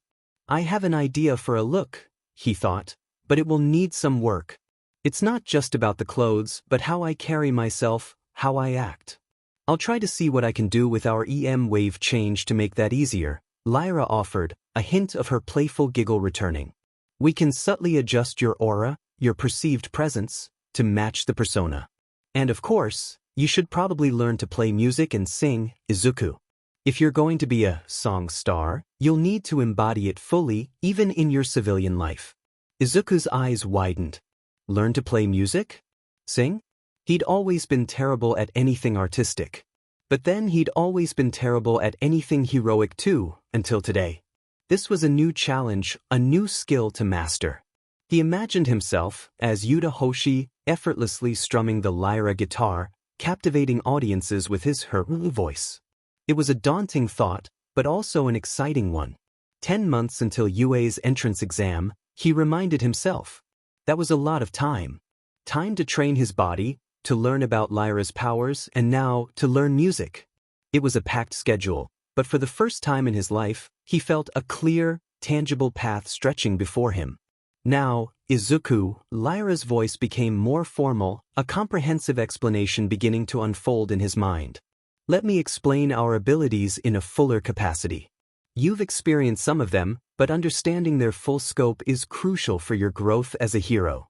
I have an idea for a look, he thought, but it will need some work. It's not just about the clothes, but how I carry myself, how I act. I'll try to see what I can do with our EM wave change to make that easier, Lyra offered, a hint of her playful giggle returning. We can subtly adjust your aura, your perceived presence, to match the persona. And of course, you should probably learn to play music and sing, Izuku. If you're going to be a song star, you'll need to embody it fully, even in your civilian life. Izuku's eyes widened. Learn to play music? Sing? He'd always been terrible at anything artistic. But then he'd always been terrible at anything heroic too, until today. This was a new challenge, a new skill to master. He imagined himself, as Yudahoshi, effortlessly strumming the Lyra guitar, captivating audiences with her voice. It was a daunting thought, but also an exciting one. 10 months until UA's entrance exam, he reminded himself. That was a lot of time. Time to train his body, to learn about Lyra's powers, and now to learn music. It was a packed schedule, but for the first time in his life, he felt a clear, tangible path stretching before him. Now, Izuku, Lyra's voice became more formal, a comprehensive explanation beginning to unfold in his mind. Let me explain our abilities in a fuller capacity. You've experienced some of them, but understanding their full scope is crucial for your growth as a hero.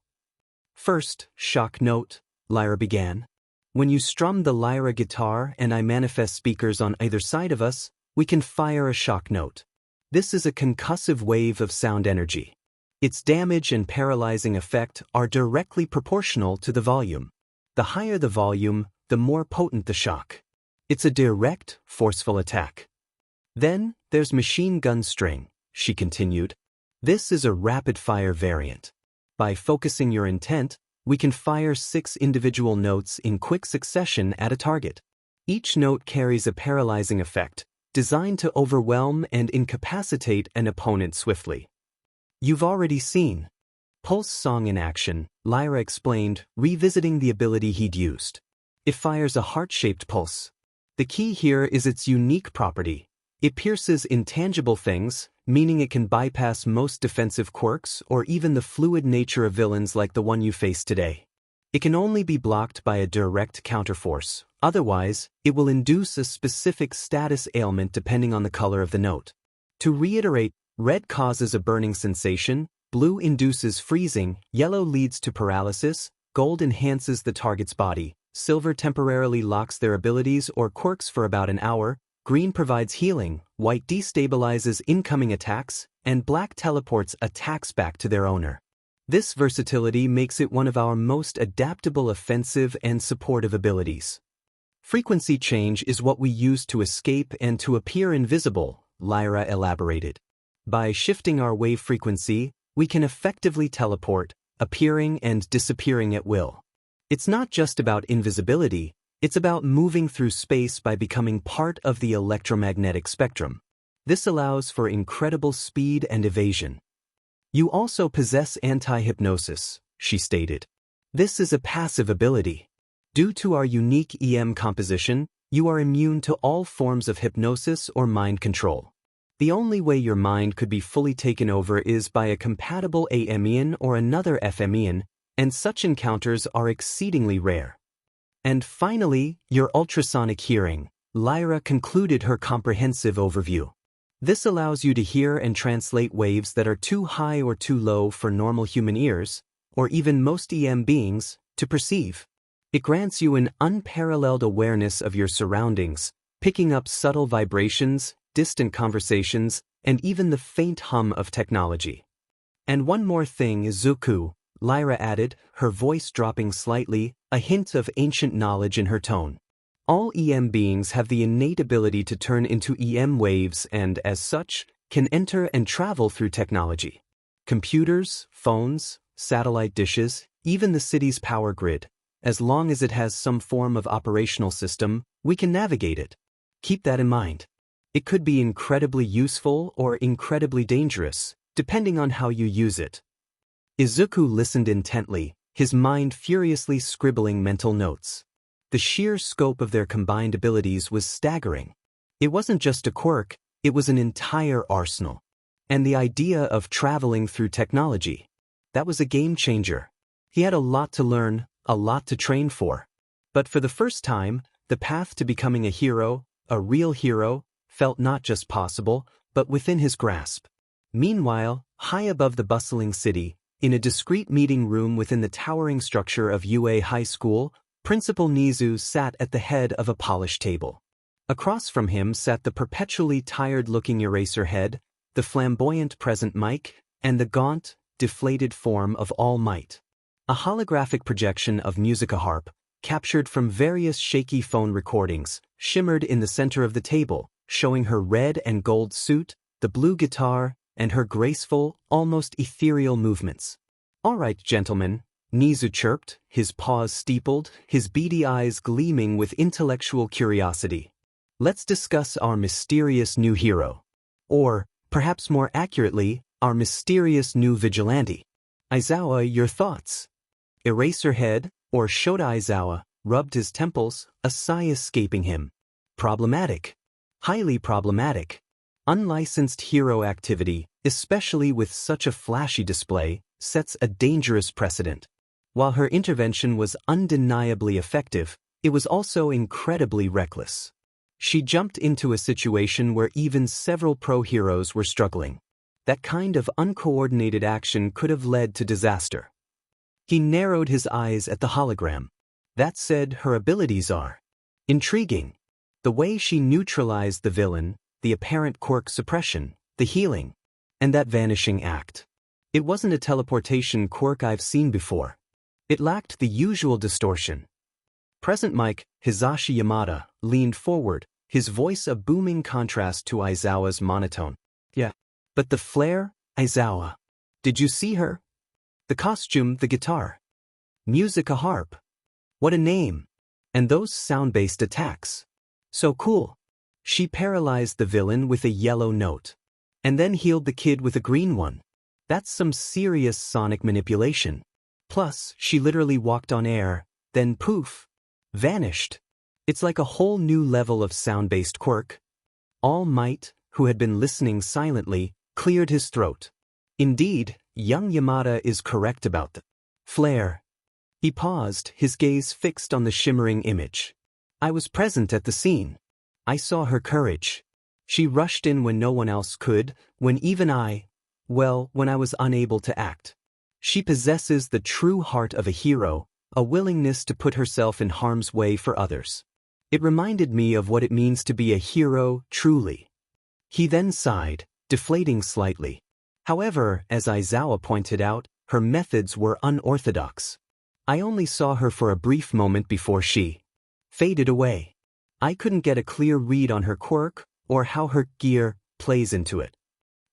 First, shock note, Lyra began. When you strum the Lyra guitar and I manifest speakers on either side of us, we can fire a shock note. This is a concussive wave of sound energy. Its damage and paralyzing effect are directly proportional to the volume. The higher the volume, the more potent the shock. It's a direct, forceful attack. Then, there's machine gun string, she continued. This is a rapid-fire variant. By focusing your intent, we can fire 6 individual notes in quick succession at a target. Each note carries a paralyzing effect, designed to overwhelm and incapacitate an opponent swiftly. You've already seen Pulse Song in action, Lyra explained, revisiting the ability he'd used. It fires a heart-shaped pulse. The key here is its unique property. It pierces intangible things, meaning it can bypass most defensive quirks or even the fluid nature of villains like the one you face today. It can only be blocked by a direct counterforce, otherwise, it will induce a specific status ailment depending on the color of the note. To reiterate, red causes a burning sensation, blue induces freezing, yellow leads to paralysis, gold enhances the target's body, silver temporarily locks their abilities or quirks for about an hour, green provides healing, white destabilizes incoming attacks, and black teleports attacks back to their owner. This versatility makes it one of our most adaptable offensive and supportive abilities. Frequency change is what we use to escape and to appear invisible, Lyra elaborated. By shifting our wave frequency, we can effectively teleport, appearing and disappearing at will. It's not just about invisibility, it's about moving through space by becoming part of the electromagnetic spectrum. This allows for incredible speed and evasion. You also possess anti-hypnosis, she stated. This is a passive ability. Due to our unique EM composition, you are immune to all forms of hypnosis or mind control. The only way your mind could be fully taken over is by a compatible AMian or another FMian, and such encounters are exceedingly rare. And finally, your ultrasonic hearing, Lyra concluded her comprehensive overview. This allows you to hear and translate waves that are too high or too low for normal human ears, or even most EM beings, to perceive. It grants you an unparalleled awareness of your surroundings, picking up subtle vibrations, distant conversations, and even the faint hum of technology. And one more thing, Deku, Lyra added, her voice dropping slightly, a hint of ancient knowledge in her tone. All EM beings have the innate ability to turn into EM waves and, as such, can enter and travel through technology. Computers, phones, satellite dishes, even the city's power grid. As long as it has some form of operational system, we can navigate it. Keep that in mind. It could be incredibly useful or incredibly dangerous, depending on how you use it. Izuku listened intently, his mind furiously scribbling mental notes. The sheer scope of their combined abilities was staggering. It wasn't just a quirk, it was an entire arsenal. And the idea of traveling through technology. That was a game changer. He had a lot to learn, a lot to train for. But for the first time, the path to becoming a hero, a real hero, felt not just possible, but within his grasp. Meanwhile, high above the bustling city, in a discreet meeting room within the towering structure of UA High School, Principal Nizu sat at the head of a polished table. Across from him sat the perpetually tired-looking Eraserhead, the flamboyant Present Mike, and the gaunt, deflated form of All Might. A holographic projection of Musica Harp, captured from various shaky phone recordings, shimmered in the center of the table, showing her red and gold suit, the blue guitar, and her graceful, almost ethereal movements. "All right, gentlemen," Nizu chirped, his paws steepled, his beady eyes gleaming with intellectual curiosity. "Let's discuss our mysterious new hero. Or, perhaps more accurately, our mysterious new vigilante. Aizawa, your thoughts?" Eraserhead, or Shota Aizawa, rubbed his temples, a sigh escaping him. Problematic. Highly problematic. Unlicensed hero activity, especially with such a flashy display, sets a dangerous precedent. While her intervention was undeniably effective, it was also incredibly reckless. She jumped into a situation where even several pro heroes were struggling. That kind of uncoordinated action could have led to disaster. He narrowed his eyes at the hologram. That said, her abilities are intriguing. The way she neutralized the villain, the apparent quirk suppression, the healing, and that vanishing act. It wasn't a teleportation quirk I've seen before. It lacked the usual distortion. Present mic, Hisashi Yamada, leaned forward, his voice a booming contrast to Aizawa's monotone. Yeah. But the flair, Aizawa. Did you see her? The costume, the guitar. Music a harp. What a name. And those sound-based attacks. So cool. She paralyzed the villain with a yellow note. And then healed the kid with a green one. That's some serious sonic manipulation. Plus, she literally walked on air, then poof. Vanished. It's like a whole new level of sound-based quirk. All Might, who had been listening silently, cleared his throat. Indeed, young Yamada is correct about the flair. He paused, his gaze fixed on the shimmering image. I was present at the scene. I saw her courage. She rushed in when no one else could, when even when I was unable to act. She possesses the true heart of a hero, a willingness to put herself in harm's way for others. It reminded me of what it means to be a hero, truly. He then sighed, deflating slightly. However, as Aizawa pointed out, her methods were unorthodox. I only saw her for a brief moment before she faded away. I couldn't get a clear read on her quirk, or how her gear plays into it.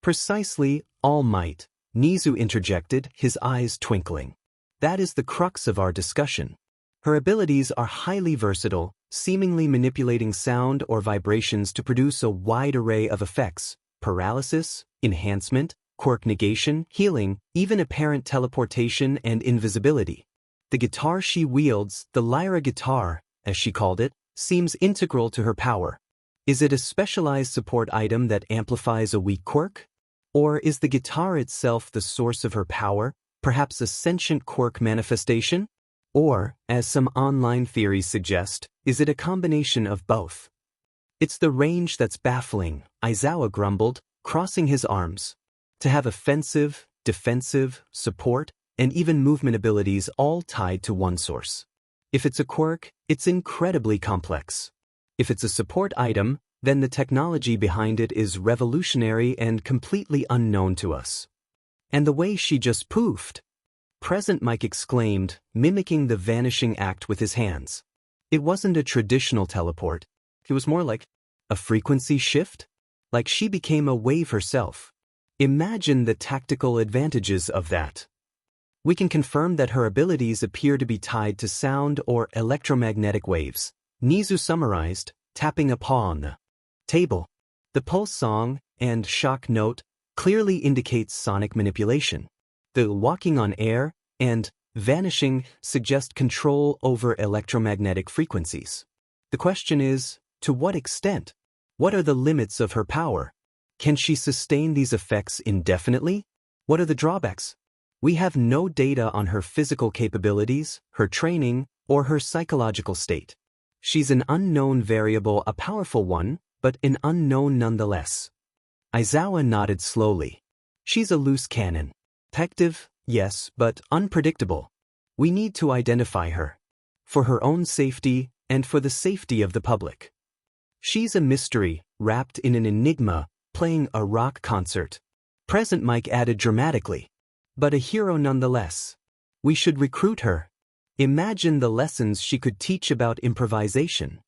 Precisely, All Might, Nizu interjected, his eyes twinkling. That is the crux of our discussion. Her abilities are highly versatile, seemingly manipulating sound or vibrations to produce a wide array of effects: paralysis, enhancement, quirk negation, healing, even apparent teleportation and invisibility. The guitar she wields, the lyra guitar, as she called it, seems integral to her power. Is it a specialized support item that amplifies a weak quirk? Or is the guitar itself the source of her power, perhaps a sentient quirk manifestation? Or, as some online theories suggest, is it a combination of both? It's the range that's baffling, Aizawa grumbled, crossing his arms. To have offensive, defensive, support, and even movement abilities all tied to one source. If it's a quirk, it's incredibly complex. If it's a support item, then the technology behind it is revolutionary and completely unknown to us. And the way she just poofed. Present Mike exclaimed, mimicking the vanishing act with his hands. It wasn't a traditional teleport. It was more like a frequency shift? Like she became a wave herself. Imagine the tactical advantages of that. We can confirm that her abilities appear to be tied to sound or electromagnetic waves. Nizu summarized, tapping a paw on the table. The pulse song and shock note clearly indicates sonic manipulation. The walking on air and vanishing suggest control over electromagnetic frequencies. The question is, to what extent? What are the limits of her power? Can she sustain these effects indefinitely? What are the drawbacks? We have no data on her physical capabilities, her training, or her psychological state. She's an unknown variable, a powerful one, but an unknown nonetheless. Aizawa nodded slowly. She's a loose cannon. Effective, yes, but unpredictable. We need to identify her. For her own safety, and for the safety of the public. She's a mystery, wrapped in an enigma, playing a rock concert. Present Mike added dramatically. But a hero nonetheless. We should recruit her. Imagine the lessons she could teach about improvisation.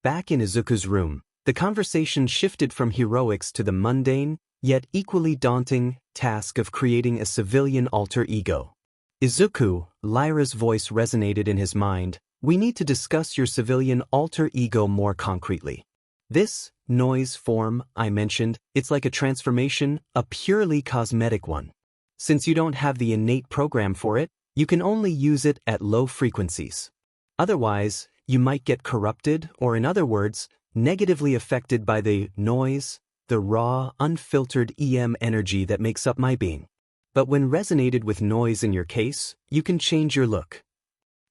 Back in Izuku's room, the conversation shifted from heroics to the mundane, yet equally daunting, task of creating a civilian alter ego. Izuku, Lyra's voice resonated in his mind. We need to discuss your civilian alter ego more concretely. This noise form I mentioned, it's like a transformation, a purely cosmetic one. Since you don't have the innate program for it, you can only use it at low frequencies. Otherwise, you might get corrupted, or in other words, negatively affected by the noise, the raw, unfiltered EM energy that makes up my being. But when resonated with noise in your case, you can change your look.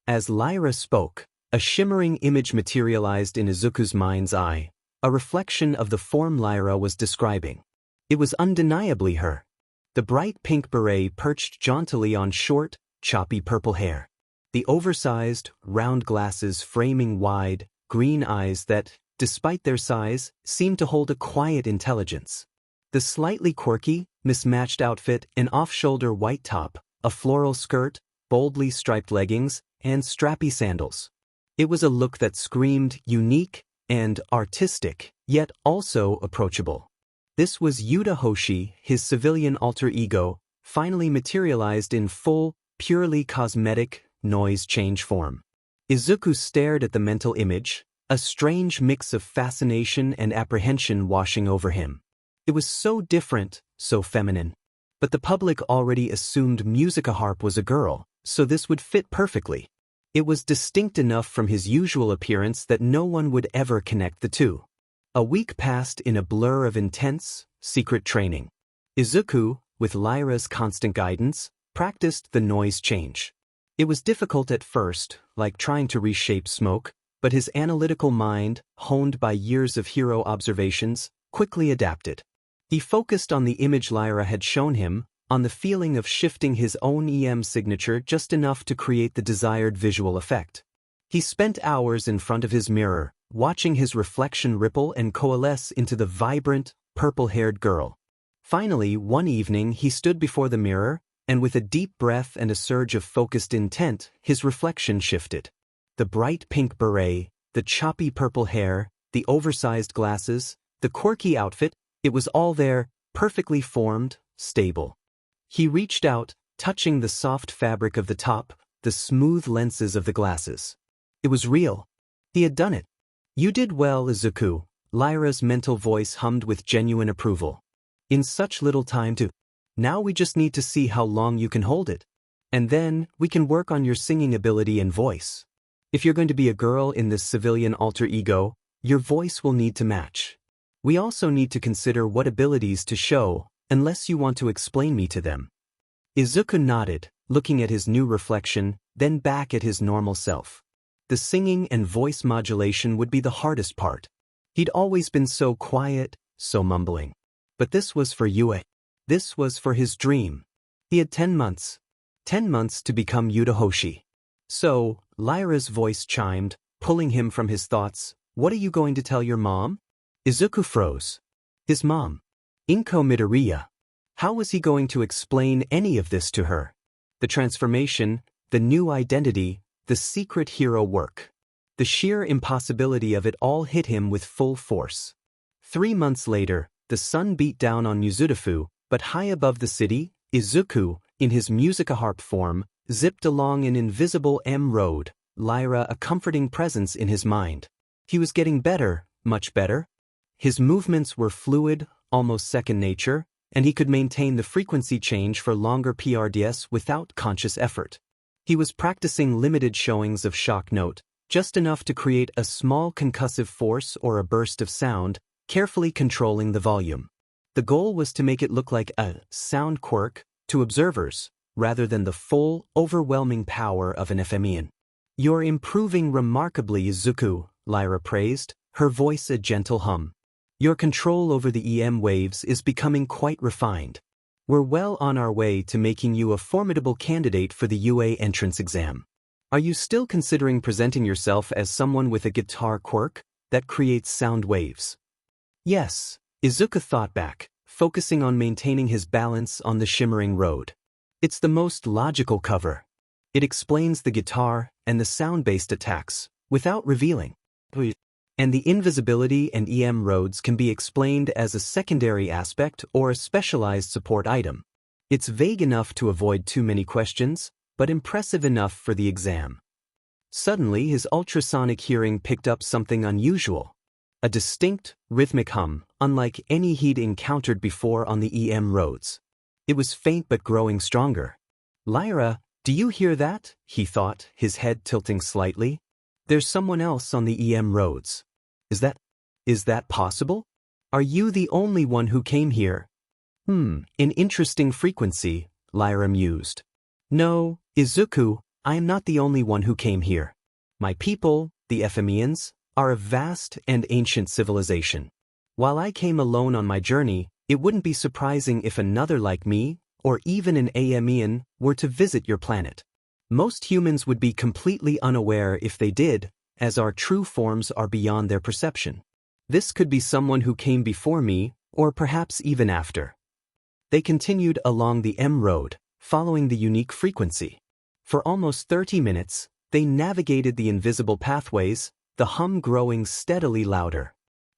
As Lyra spoke, a shimmering image materialized in Izuku's mind's eye, a reflection of the form Lyra was describing. It was undeniably her. The bright pink beret perched jauntily on short, choppy purple hair. The oversized, round glasses framing wide, green eyes that, despite their size, seemed to hold a quiet intelligence. The slightly quirky, mismatched outfit, an off-shoulder white top, a floral skirt, boldly striped leggings, and strappy sandals. It was a look that screamed unique and artistic, yet also approachable. This was Yuta Hoshi, his civilian alter ego, finally materialized in full, purely cosmetic, noise change form. Izuku stared at the mental image, a strange mix of fascination and apprehension washing over him. It was so different, so feminine. But the public already assumed Musica Harp was a girl, so this would fit perfectly. It was distinct enough from his usual appearance that no one would ever connect the two. A week passed in a blur of intense, secret training. Izuku, with Lyra's constant guidance, practiced the noise change. It was difficult at first, like trying to reshape smoke, but his analytical mind, honed by years of hero observations, quickly adapted. He focused on the image Lyra had shown him, on the feeling of shifting his own EM signature just enough to create the desired visual effect. He spent hours in front of his mirror, watching his reflection ripple and coalesce into the vibrant, purple-haired girl. Finally, one evening he stood before the mirror, and with a deep breath and a surge of focused intent, his reflection shifted. The bright pink beret, the choppy purple hair, the oversized glasses, the quirky outfit, it was all there, perfectly formed, stable. He reached out, touching the soft fabric of the top, the smooth lenses of the glasses. It was real. He had done it. "You did well, Izuku," Lyra's mental voice hummed with genuine approval. "In such little time too. Now we just need to see how long you can hold it. And then, we can work on your singing ability and voice. If you're going to be a girl in this civilian alter ego, your voice will need to match. We also need to consider what abilities to show, unless you want to explain me to them." Izuku nodded, looking at his new reflection, then back at his normal self. The singing and voice modulation would be the hardest part. He'd always been so quiet, so mumbling. But this was for Yue. This was for his dream. He had 10 months. 10 months to become Yuta Hoshi. So, Lyra's voice chimed, pulling him from his thoughts. "What are you going to tell your mom?" Izuku froze. His mom. Inko Midoriya. How was he going to explain any of this to her? The transformation, the new identity, the secret hero work. The sheer impossibility of it all hit him with full force. 3 months later, the sun beat down on Mizudafu, but high above the city, Izuku, in his Musica Harp form, zipped along an invisible M road, Lyra a comforting presence in his mind. He was getting better, much better. His movements were fluid, almost second nature, and he could maintain the frequency change for longer PRDS without conscious effort. He was practicing limited showings of shock note, just enough to create a small concussive force or a burst of sound, carefully controlling the volume. The goal was to make it look like a sound quirk to observers, rather than the full, overwhelming power of an FMEan. "You're improving remarkably, Izuku," Lyra praised, her voice a gentle hum. "Your control over the EM waves is becoming quite refined. We're well on our way to making you a formidable candidate for the UA entrance exam. Are you still considering presenting yourself as someone with a guitar quirk that creates sound waves?" "Yes," Izuku thought back, focusing on maintaining his balance on the shimmering road. "It's the most logical cover. It explains the guitar and the sound-based attacks, without revealing. And the invisibility and EM roads can be explained as a secondary aspect or a specialized support item. It's vague enough to avoid too many questions, but impressive enough for the exam." Suddenly his ultrasonic hearing picked up something unusual. A distinct, rhythmic hum, unlike any he'd encountered before on the EM roads. It was faint but growing stronger. "Lyra, do you hear that?" he thought, his head tilting slightly. "There's someone else on the EM roads. Is that possible? Are you the only one who came here?" An interesting frequency," Lyra mused. "No, Izuku, I am not the only one who came here. My people, the Ephemians, are a vast and ancient civilization. While I came alone on my journey, it wouldn't be surprising if another like me, or even an Aemian, were to visit your planet. Most humans would be completely unaware if they did, as our true forms are beyond their perception. This could be someone who came before me, or perhaps even after." They continued along the M road, following the unique frequency. For almost 30 minutes, They navigated the invisible pathways, the hum growing steadily louder.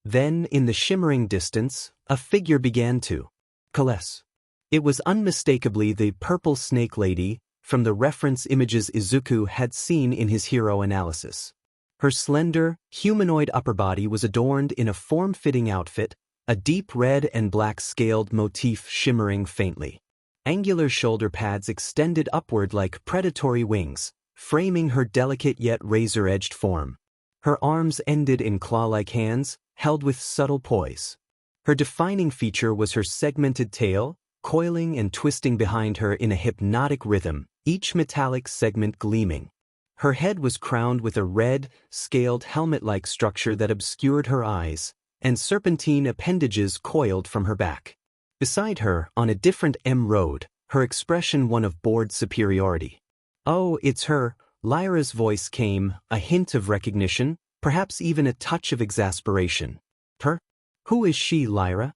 Then, in the shimmering distance, a figure began to coalesce. It was unmistakably the purple snake lady from the reference images Izuku had seen in his hero analysis. Her slender, humanoid upper body was adorned in a form-fitting outfit, a deep red and black scaled motif shimmering faintly. Angular shoulder pads extended upward like predatory wings, framing her delicate yet razor-edged form. Her arms ended in claw-like hands, held with subtle poise. Her defining feature was her segmented tail, coiling and twisting behind her in a hypnotic rhythm, each metallic segment gleaming. Her head was crowned with a red, scaled helmet-like structure that obscured her eyes, and serpentine appendages coiled from her back. Beside her, on a different road, her expression one of bored superiority. "Oh, it's her," Lyra's voice came, a hint of recognition, perhaps even a touch of exasperation. "Her? Who is she, Lyra?"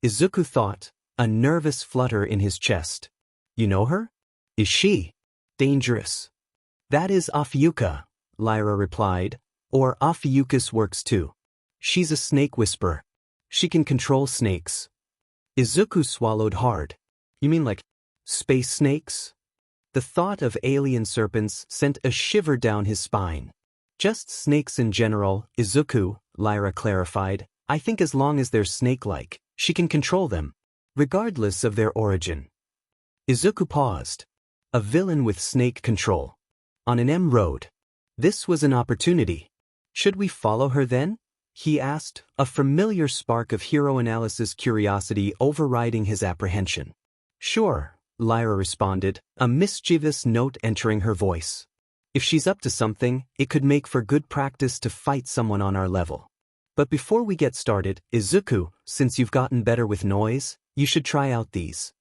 Izuku thought, a nervous flutter in his chest. "You know her? Is she dangerous?" "That is Afiyuka," Lyra replied, "or Afiyukus works too. She's a snake whisperer. She can control snakes." Izuku swallowed hard. "You mean like space snakes?" The thought of alien serpents sent a shiver down his spine. "Just snakes in general, Izuku," Lyra clarified. "I think as long as they're snake-like, she can control them, regardless of their origin." Izuku paused. A villain with snake control. On an road. This was an opportunity. "Should we follow her then?" he asked, a familiar spark of hero analysis curiosity overriding his apprehension. "Sure," Lyra responded, a mischievous note entering her voice. "If she's up to something, it could make for good practice to fight someone on our level. But before we get started, Izuku, since you've gotten better with noise, you should try out these."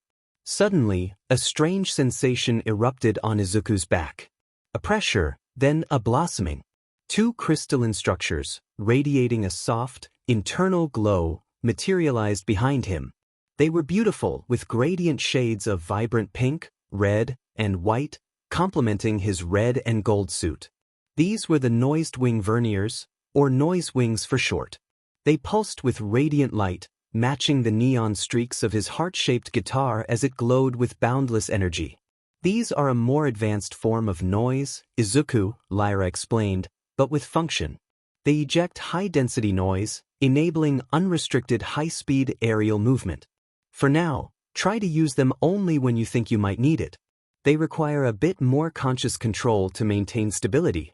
Suddenly, a strange sensation erupted on Izuku's back. A pressure, then a blossoming. Two crystalline structures, radiating a soft, internal glow, materialized behind him. They were beautiful, with gradient shades of vibrant pink, red, and white, complementing his red and gold suit. These were the noised wing verniers, or noise wings for short. They pulsed with radiant light, matching the neon streaks of his heart-shaped guitar as it glowed with boundless energy. "These are a more advanced form of noise," Izuku, Lyra explained, "but with function. They eject high-density noise, enabling unrestricted high-speed aerial movement. For now, try to use them only when you think you might need it. They require a bit more conscious control to maintain stability."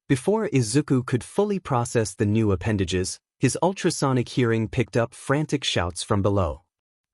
Before Izuku could fully process the new appendages, his ultrasonic hearing picked up frantic shouts from below.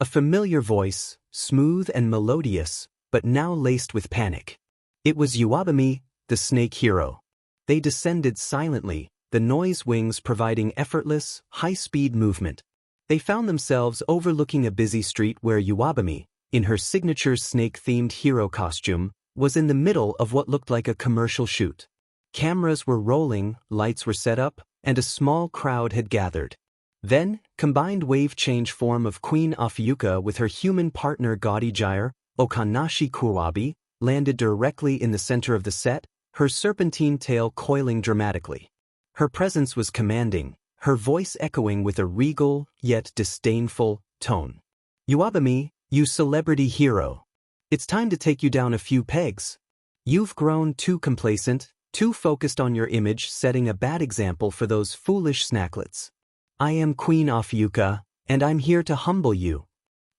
A familiar voice, smooth and melodious, but now laced with panic. It was Uwabami, the snake hero. They descended silently, the noise wings providing effortless, high-speed movement. They found themselves overlooking a busy street where Uwabami, in her signature snake-themed hero costume, was in the middle of what looked like a commercial shoot. Cameras were rolling, lights were set up, and a small crowd had gathered. Then, combined wave-change form of Queen Afiyuka with her human partner Gaudy Gyre, Okanashi Kuwabi, landed directly in the center of the set, her serpentine tail coiling dramatically. Her presence was commanding, her voice echoing with a regal, yet disdainful, tone. "Uwabami, you celebrity hero. It's time to take you down a few pegs. You've grown too complacent, too focused on your image, setting a bad example for those foolish snacklets. I am Queen Afiyuka, and I'm here to humble you."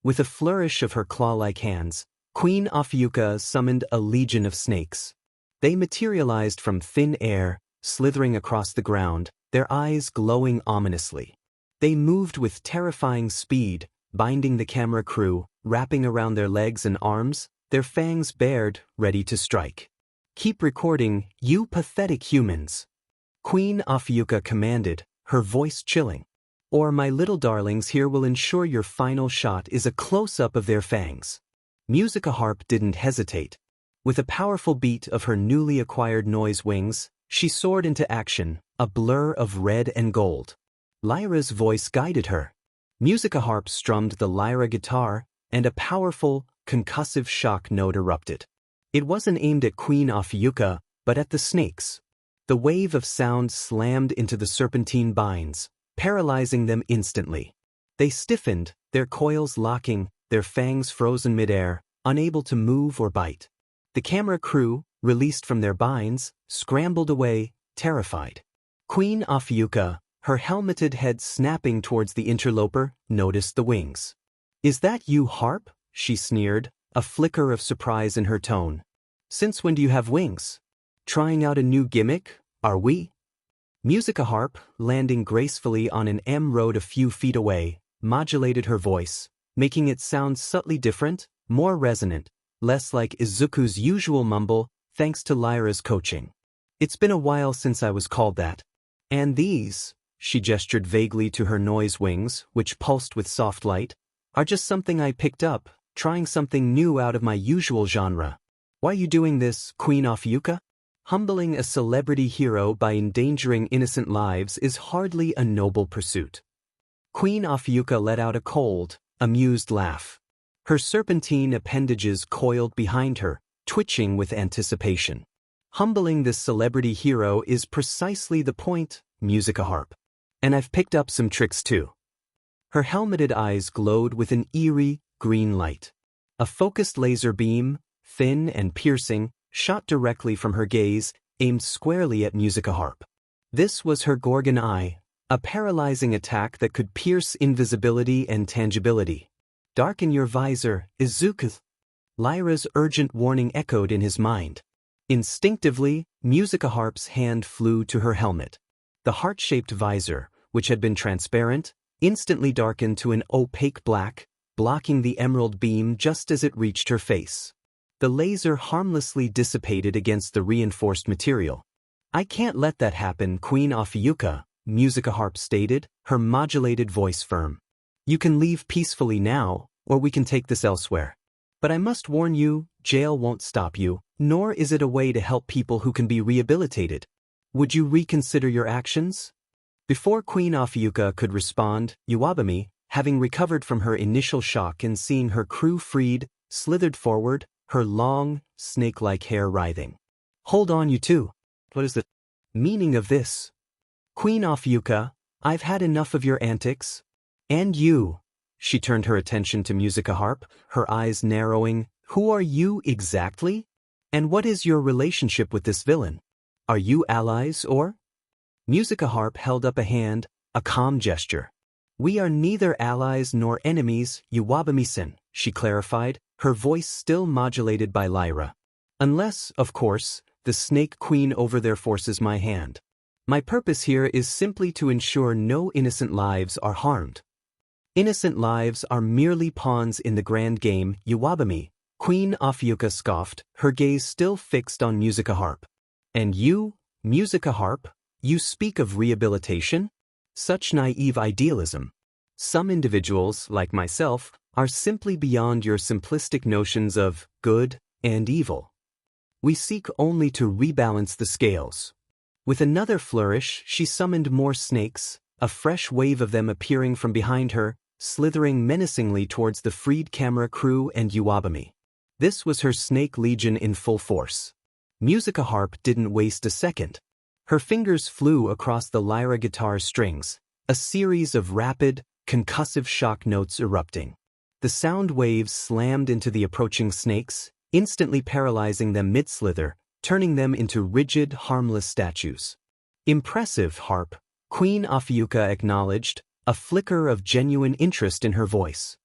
With a flourish of her claw-like hands, Queen Afiyuka summoned a legion of snakes. They materialized from thin air, slithering across the ground, their eyes glowing ominously. They moved with terrifying speed, binding the camera crew, wrapping around their legs and arms, their fangs bared, ready to strike. "Keep recording, you pathetic humans," Queen Afiyuka commanded, her voice chilling. "Or my little darlings here will ensure your final shot is a close-up of their fangs." Musica Harp didn't hesitate. With a powerful beat of her newly acquired noise wings, she soared into action, a blur of red and gold. Lyra's voice guided her. Musica Harp strummed the lyra guitar, and a powerful, concussive shock note erupted. It wasn't aimed at Queen Afiyuka, but at the snakes. The wave of sound slammed into the serpentine binds, paralyzing them instantly. They stiffened, their coils locking, their fangs frozen midair, unable to move or bite. The camera crew, released from their binds, scrambled away, terrified. Queen Ophiucha, her helmeted head snapping towards the interloper, noticed the wings. "Is that you, Harp?" she sneered, a flicker of surprise in her tone. "Since when do you have wings? Trying out a new gimmick, are we?" Musica Harp, landing gracefully on an M-road a few feet away, modulated her voice, making it sound subtly different, more resonant, less like Izuku's usual mumble, thanks to Lyra's coaching. "It's been a while since I was called that. And these," she gestured vaguely to her noise wings, which pulsed with soft light, "are just something I picked up, trying something new out of my usual genre. Why are you doing this, Queen Ophiucha? Humbling a celebrity hero by endangering innocent lives is hardly a noble pursuit." Queen Ophiucha let out a cold, amused laugh. Her serpentine appendages coiled behind her, twitching with anticipation. "Humbling this celebrity hero is precisely the point, Musica Harp. And I've picked up some tricks too." Her helmeted eyes glowed with an eerie, green light. A focused laser beam, thin and piercing, shot directly from her gaze, aimed squarely at Musica Harp. This was her Gorgon Eye, a paralyzing attack that could pierce invisibility and tangibility. "Darken your visor, Izuku." Lyra's urgent warning echoed in his mind. Instinctively, Musica Harp's hand flew to her helmet. The heart-shaped visor, which had been transparent, instantly darkened to an opaque black, blocking the emerald beam just as it reached her face. The laser harmlessly dissipated against the reinforced material. "I can't let that happen, Queen Ophiucha," Musica Harp stated, her modulated voice firm. "You can leave peacefully now, or we can take this elsewhere. But I must warn you, jail won't stop you, nor is it a way to help people who can be rehabilitated. Would you reconsider your actions?" Before Queen Ophiucha could respond, Iwabami, having recovered from her initial shock and seeing her crew freed, slithered forward, her long, snake-like hair writhing. "Hold on, you two. What is the meaning of this? Queen Ophiucha, I've had enough of your antics. And you." She turned her attention to Musica Harp, her eyes narrowing. "Who are you exactly? And what is your relationship with this villain? Are you allies or?" Musica Harp held up a hand, a calm gesture. "We are neither allies nor enemies, Iwabami-sen," she clarified, her voice still modulated by Lyra. "Unless, of course, the Snake Queen over there forces my hand. My purpose here is simply to ensure no innocent lives are harmed." "Innocent lives are merely pawns in the grand game, Iwabami," Queen Ophiucha scoffed, her gaze still fixed on Musica Harp. "And you, Musica Harp, you speak of rehabilitation? Such naive idealism. Some individuals, like myself, are simply beyond your simplistic notions of good and evil. We seek only to rebalance the scales." With another flourish, she summoned more snakes, a fresh wave of them appearing from behind her, slithering menacingly towards the freed camera crew and Iwabami. This was her snake legion in full force. Musica Harp didn't waste a second. Her fingers flew across the lyra guitar strings, a series of rapid, concussive shock notes erupting. The sound waves slammed into the approaching snakes, instantly paralyzing them mid-slither, turning them into rigid, harmless statues. "Impressive, Harp," Queen Ophiucha acknowledged, a flicker of genuine interest in her voice.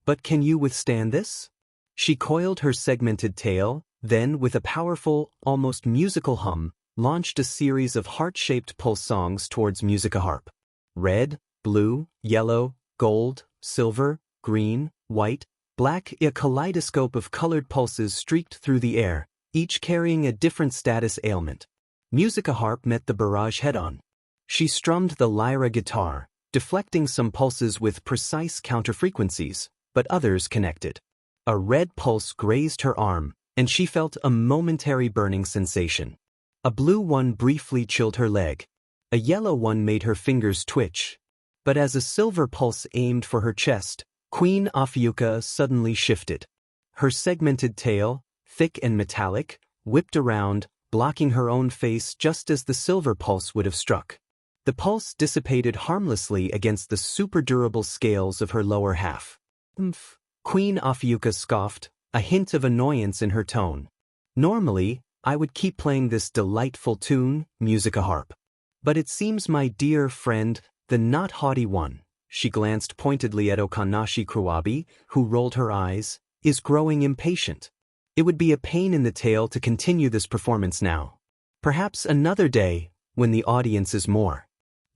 "But can you withstand this?" She coiled her segmented tail, then, with a powerful, almost musical hum, launched a series of heart-shaped pulse songs towards Musica Harp. Red, blue, yellow, gold, silver, green, white, black, a kaleidoscope of colored pulses streaked through the air, each carrying a different status ailment. Musica Harp met the barrage head-on. She strummed the lyra guitar, deflecting some pulses with precise counterfrequencies, but others connected. A red pulse grazed her arm, and she felt a momentary burning sensation. A blue one briefly chilled her leg. A yellow one made her fingers twitch. But as a silver pulse aimed for her chest, Queen Ophiucha suddenly shifted. Her segmented tail, thick and metallic, whipped around, blocking her own face just as the silver pulse would have struck. The pulse dissipated harmlessly against the super-durable scales of her lower half. "Umph," Queen Afiyuka scoffed, a hint of annoyance in her tone. "Normally, I would keep playing this delightful tune, musica harp. But it seems my dear friend, the not haughty one," she glanced pointedly at Okanashi Kuwabi, who rolled her eyes, "is growing impatient. It would be a pain in the tail to continue this performance now. Perhaps another day, when the audience is more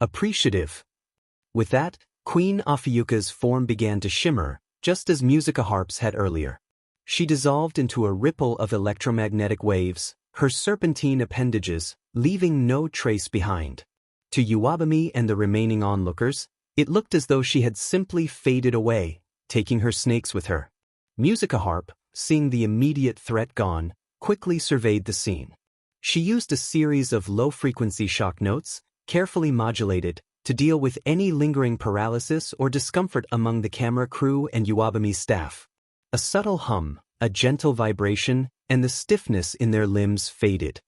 appreciative." With that, Queen Afiyuka's form began to shimmer, just as musica harps had earlier. She dissolved into a ripple of electromagnetic waves, her serpentine appendages, leaving no trace behind. To Iwabumi and the remaining onlookers, it looked as though she had simply faded away, taking her snakes with her. Musica harp, seeing the immediate threat gone, quickly surveyed the scene. She used a series of low-frequency shock notes, carefully modulated, to deal with any lingering paralysis or discomfort among the camera crew and Iwabumi's staff. A subtle hum, a gentle vibration, and the stiffness in their limbs faded.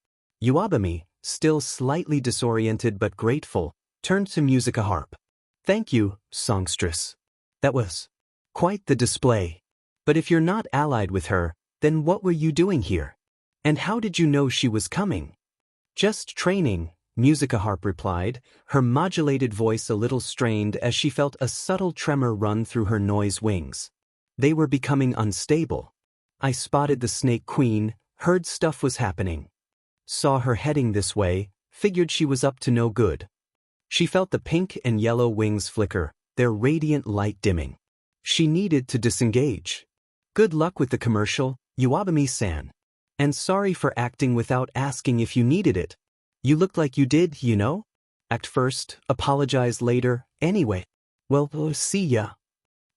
Iwabumi, still slightly disoriented but grateful, turned to musica harp. "Thank you, songstress. That was quite the display. But if you're not allied with her, then what were you doing here? And how did you know she was coming?" "Just training," musica harp replied, her modulated voice a little strained as she felt a subtle tremor run through her noise wings. They were becoming unstable. "I spotted the Snake Queen, heard stuff was happening. Saw her heading this way, figured she was up to no good." She felt the pink and yellow wings flicker, their radiant light dimming. She needed to disengage. "Good luck with the commercial, Iwabumi-san. And sorry for acting without asking if you needed it. You looked like you did, you know? Act first, apologize later, anyway. Well, see ya."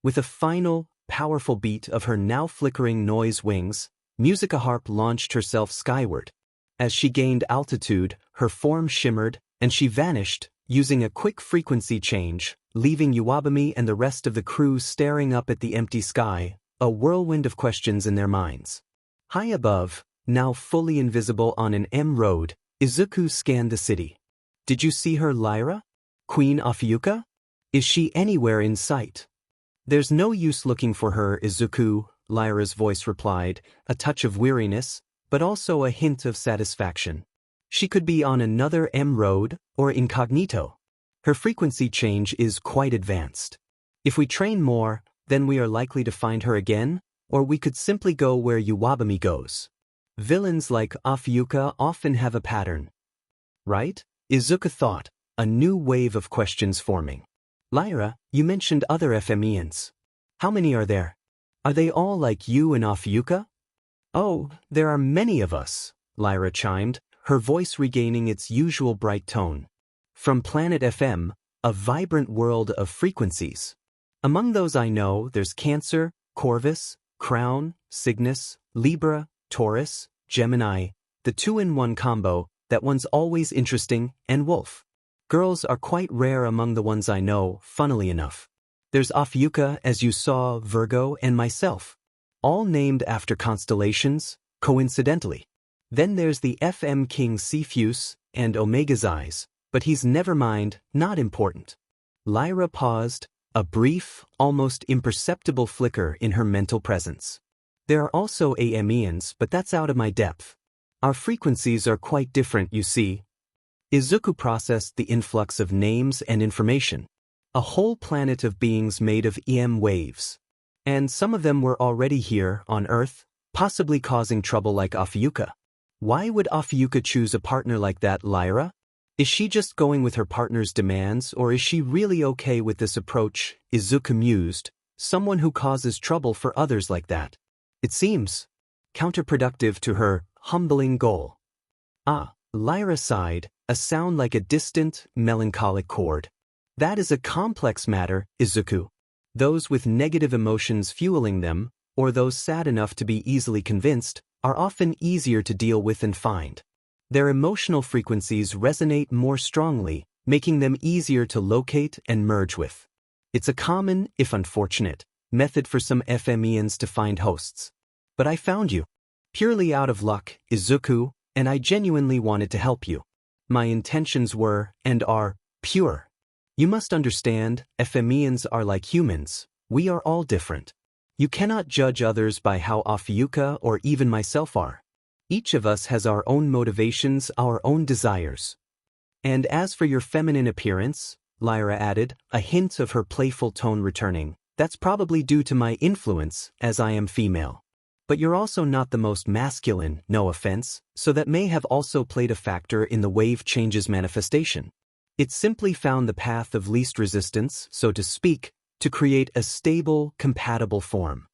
With a final, powerful beat of her now flickering noise wings, musica harp launched herself skyward. As she gained altitude, her form shimmered, and she vanished, using a quick frequency change, leaving Iwabumi and the rest of the crew staring up at the empty sky, a whirlwind of questions in their minds. High above, now fully invisible on an M road, Izuku scanned the city. "Did you see her, Lyra? Queen Afiyuka? Is she anywhere in sight?" "There's no use looking for her, Izuku," Lyra's voice replied, a touch of weariness, but also a hint of satisfaction. "She could be on another M road, or incognito. Her frequency change is quite advanced. If we train more, then we are likely to find her again, or we could simply go where Iwabumi goes. Villains like Afiyuka often have a pattern. Right?" Izuku thought, a new wave of questions forming. "Lyra, you mentioned other FMEans. How many are there? Are they all like you and Afiyuka?" "Oh, there are many of us," Lyra chimed, her voice regaining its usual bright tone. "From Planet FM, a vibrant world of frequencies. Among those I know, there's Cancer, Corvus, Crown, Cygnus, Libra, Taurus, Gemini, the two-in-one combo, that one's always interesting, and Wolf. Girls are quite rare among the ones I know, funnily enough. There's Afiyuka, as you saw, Virgo, and myself. All named after constellations, coincidentally. Then there's the FM King Cepheus and Omega's Eyes, but he's never mind, not important." Lyra paused, a brief, almost imperceptible flicker in her mental presence. "There are also AMEans, but that's out of my depth. Our frequencies are quite different, you see." Izuku processed the influx of names and information. A whole planet of beings made of EM waves. And some of them were already here, on Earth, possibly causing trouble like Afiyuka. Why would Afiyuka choose a partner like that, Lyra? Is she just going with her partner's demands, or is she really okay with this approach? Izuku mused, someone who causes trouble for others like that. It seems counterproductive to her humbling goal. "Ah," Lyra sighed, a sound like a distant, melancholic chord. "That is a complex matter, Izuku. Those with negative emotions fueling them, or those sad enough to be easily convinced, are often easier to deal with and find. Their emotional frequencies resonate more strongly, making them easier to locate and merge with. It's a common, if unfortunate, method for some FMEans to find hosts. But I found you. Purely out of luck, Izuku, and I genuinely wanted to help you. My intentions were, and are, pure. You must understand, Ephemians are like humans. We are all different. You cannot judge others by how Afiyuka or even myself are. Each of us has our own motivations, our own desires. And as for your feminine appearance, Lyra added, a hint of her playful tone returning, that's probably due to my influence, as I am female. But you're also not the most masculine, no offense, so that may have also played a factor in the wave change's manifestation. It simply found the path of least resistance, so to speak, to create a stable, compatible form.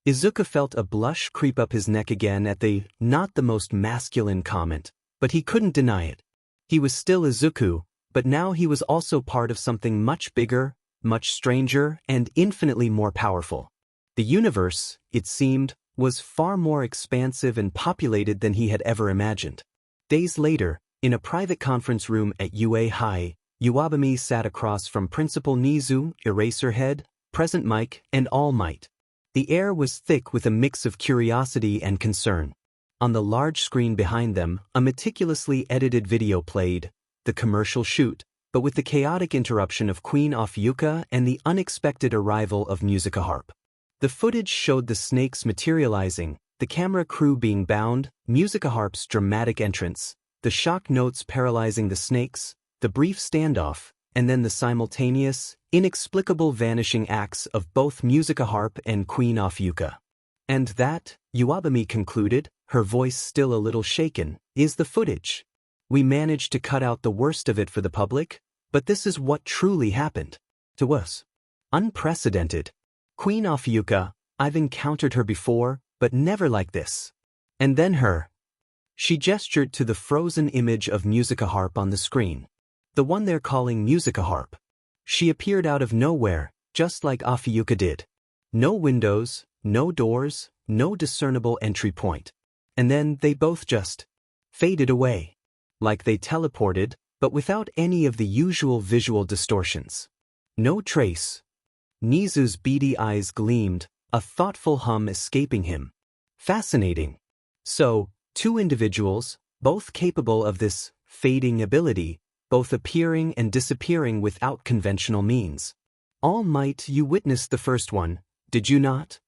Izuka felt a blush creep up his neck again at the not the most masculine comment, but he couldn't deny it. He was still Izuku, but now he was also part of something much bigger, much stranger, and infinitely more powerful. The universe, it seemed, was far more expansive and populated than he had ever imagined. Days later, in a private conference room at UA High, Iwabami sat across from Principal Nizu, Eraserhead, Present Mike, and All Might. The air was thick with a mix of curiosity and concern. On the large screen behind them, a meticulously edited video played, the commercial shoot, but with the chaotic interruption of Queen Afiyuka and the unexpected arrival of Musica Harp. The footage showed the snakes materializing, the camera crew being bound, Musica Harp's dramatic entrance, the shock notes paralyzing the snakes, the brief standoff, and then the simultaneous, inexplicable vanishing acts of both Musica Harp and Queen Afiyuka. And that, Iwabami concluded, her voice still a little shaken, is the footage. We managed to cut out the worst of it for the public, but this is what truly happened. To us. Unprecedented. Queen Afiyuka, I've encountered her before, but never like this. And then her. She gestured to the frozen image of Musica Harp on the screen. The one they're calling Musica Harp. She appeared out of nowhere, just like Afiyuka did. No windows, no doors, no discernible entry point. And then they both just faded away. Like they teleported, but without any of the usual visual distortions. No trace. Nizu's beady eyes gleamed, a thoughtful hum escaping him. Fascinating. So, two individuals, both capable of this fading ability, both appearing and disappearing without conventional means. All Might, you witnessed the first one, did you not?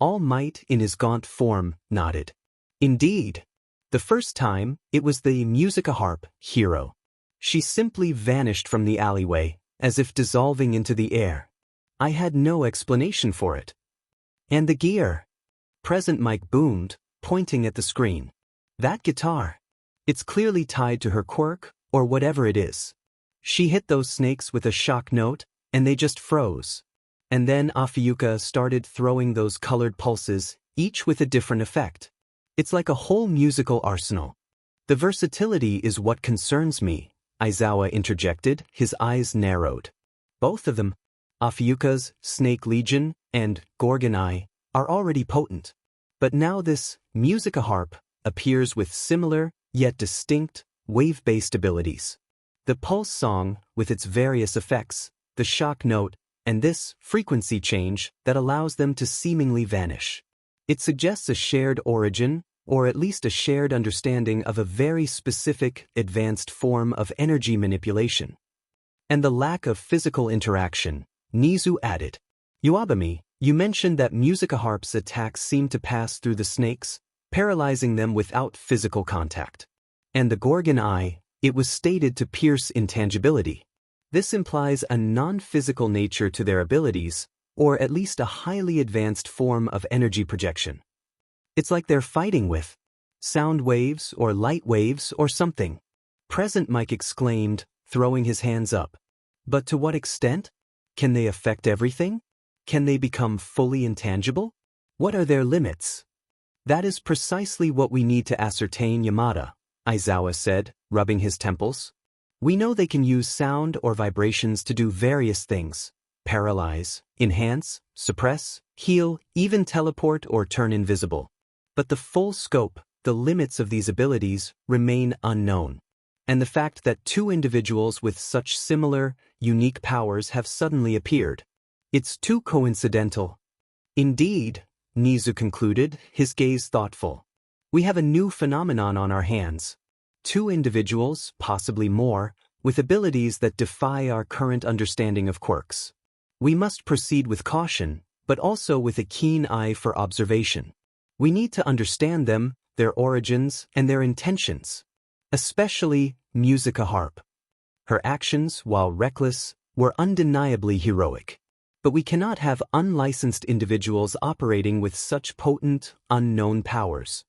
All Might, in his gaunt form, nodded. Indeed. The first time, it was the Musica Harp hero. She simply vanished from the alleyway, as if dissolving into the air. I had no explanation for it. And the gear? Present Mike boomed, pointing at the screen. That guitar. It's clearly tied to her quirk, or whatever it is. She hit those snakes with a shock note, and they just froze. And then Afiyuka started throwing those colored pulses, each with a different effect. It's like a whole musical arsenal. The versatility is what concerns me, Aizawa interjected, his eyes narrowed. Both of them, Afiyuka's Snake Legion and Gorgon Eye, are already potent. But now this Musica Harp appears with similar, yet distinct, wave-based abilities. The pulse song, with its various effects, the shock note, and this frequency change that allows them to seemingly vanish. It suggests a shared origin, or at least a shared understanding of a very specific, advanced form of energy manipulation. And the lack of physical interaction, Nizu added. Iwabami, you mentioned that Musica Harp's attacks seem to pass through the snakes, paralyzing them without physical contact. And the Gorgon Eye, it was stated to pierce intangibility. This implies a non-physical nature to their abilities, or at least a highly advanced form of energy projection. It's like they're fighting with sound waves or light waves or something. Present Mike exclaimed, throwing his hands up. But to what extent? Can they affect everything? Can they become fully intangible? What are their limits? That is precisely what we need to ascertain, Yamada, Aizawa said, rubbing his temples. We know they can use sound or vibrations to do various things. Paralyze, enhance, suppress, heal, even teleport or turn invisible. But the full scope, the limits of these abilities, remain unknown. And the fact that two individuals with such similar, unique powers have suddenly appeared. It's too coincidental. Indeed, Nizu concluded, his gaze thoughtful. We have a new phenomenon on our hands. Two individuals, possibly more, with abilities that defy our current understanding of quirks. We must proceed with caution, but also with a keen eye for observation. We need to understand them, their origins, and their intentions. Especially Musica Harp. Her actions, while reckless, were undeniably heroic. But we cannot have unlicensed individuals operating with such potent, unknown powers.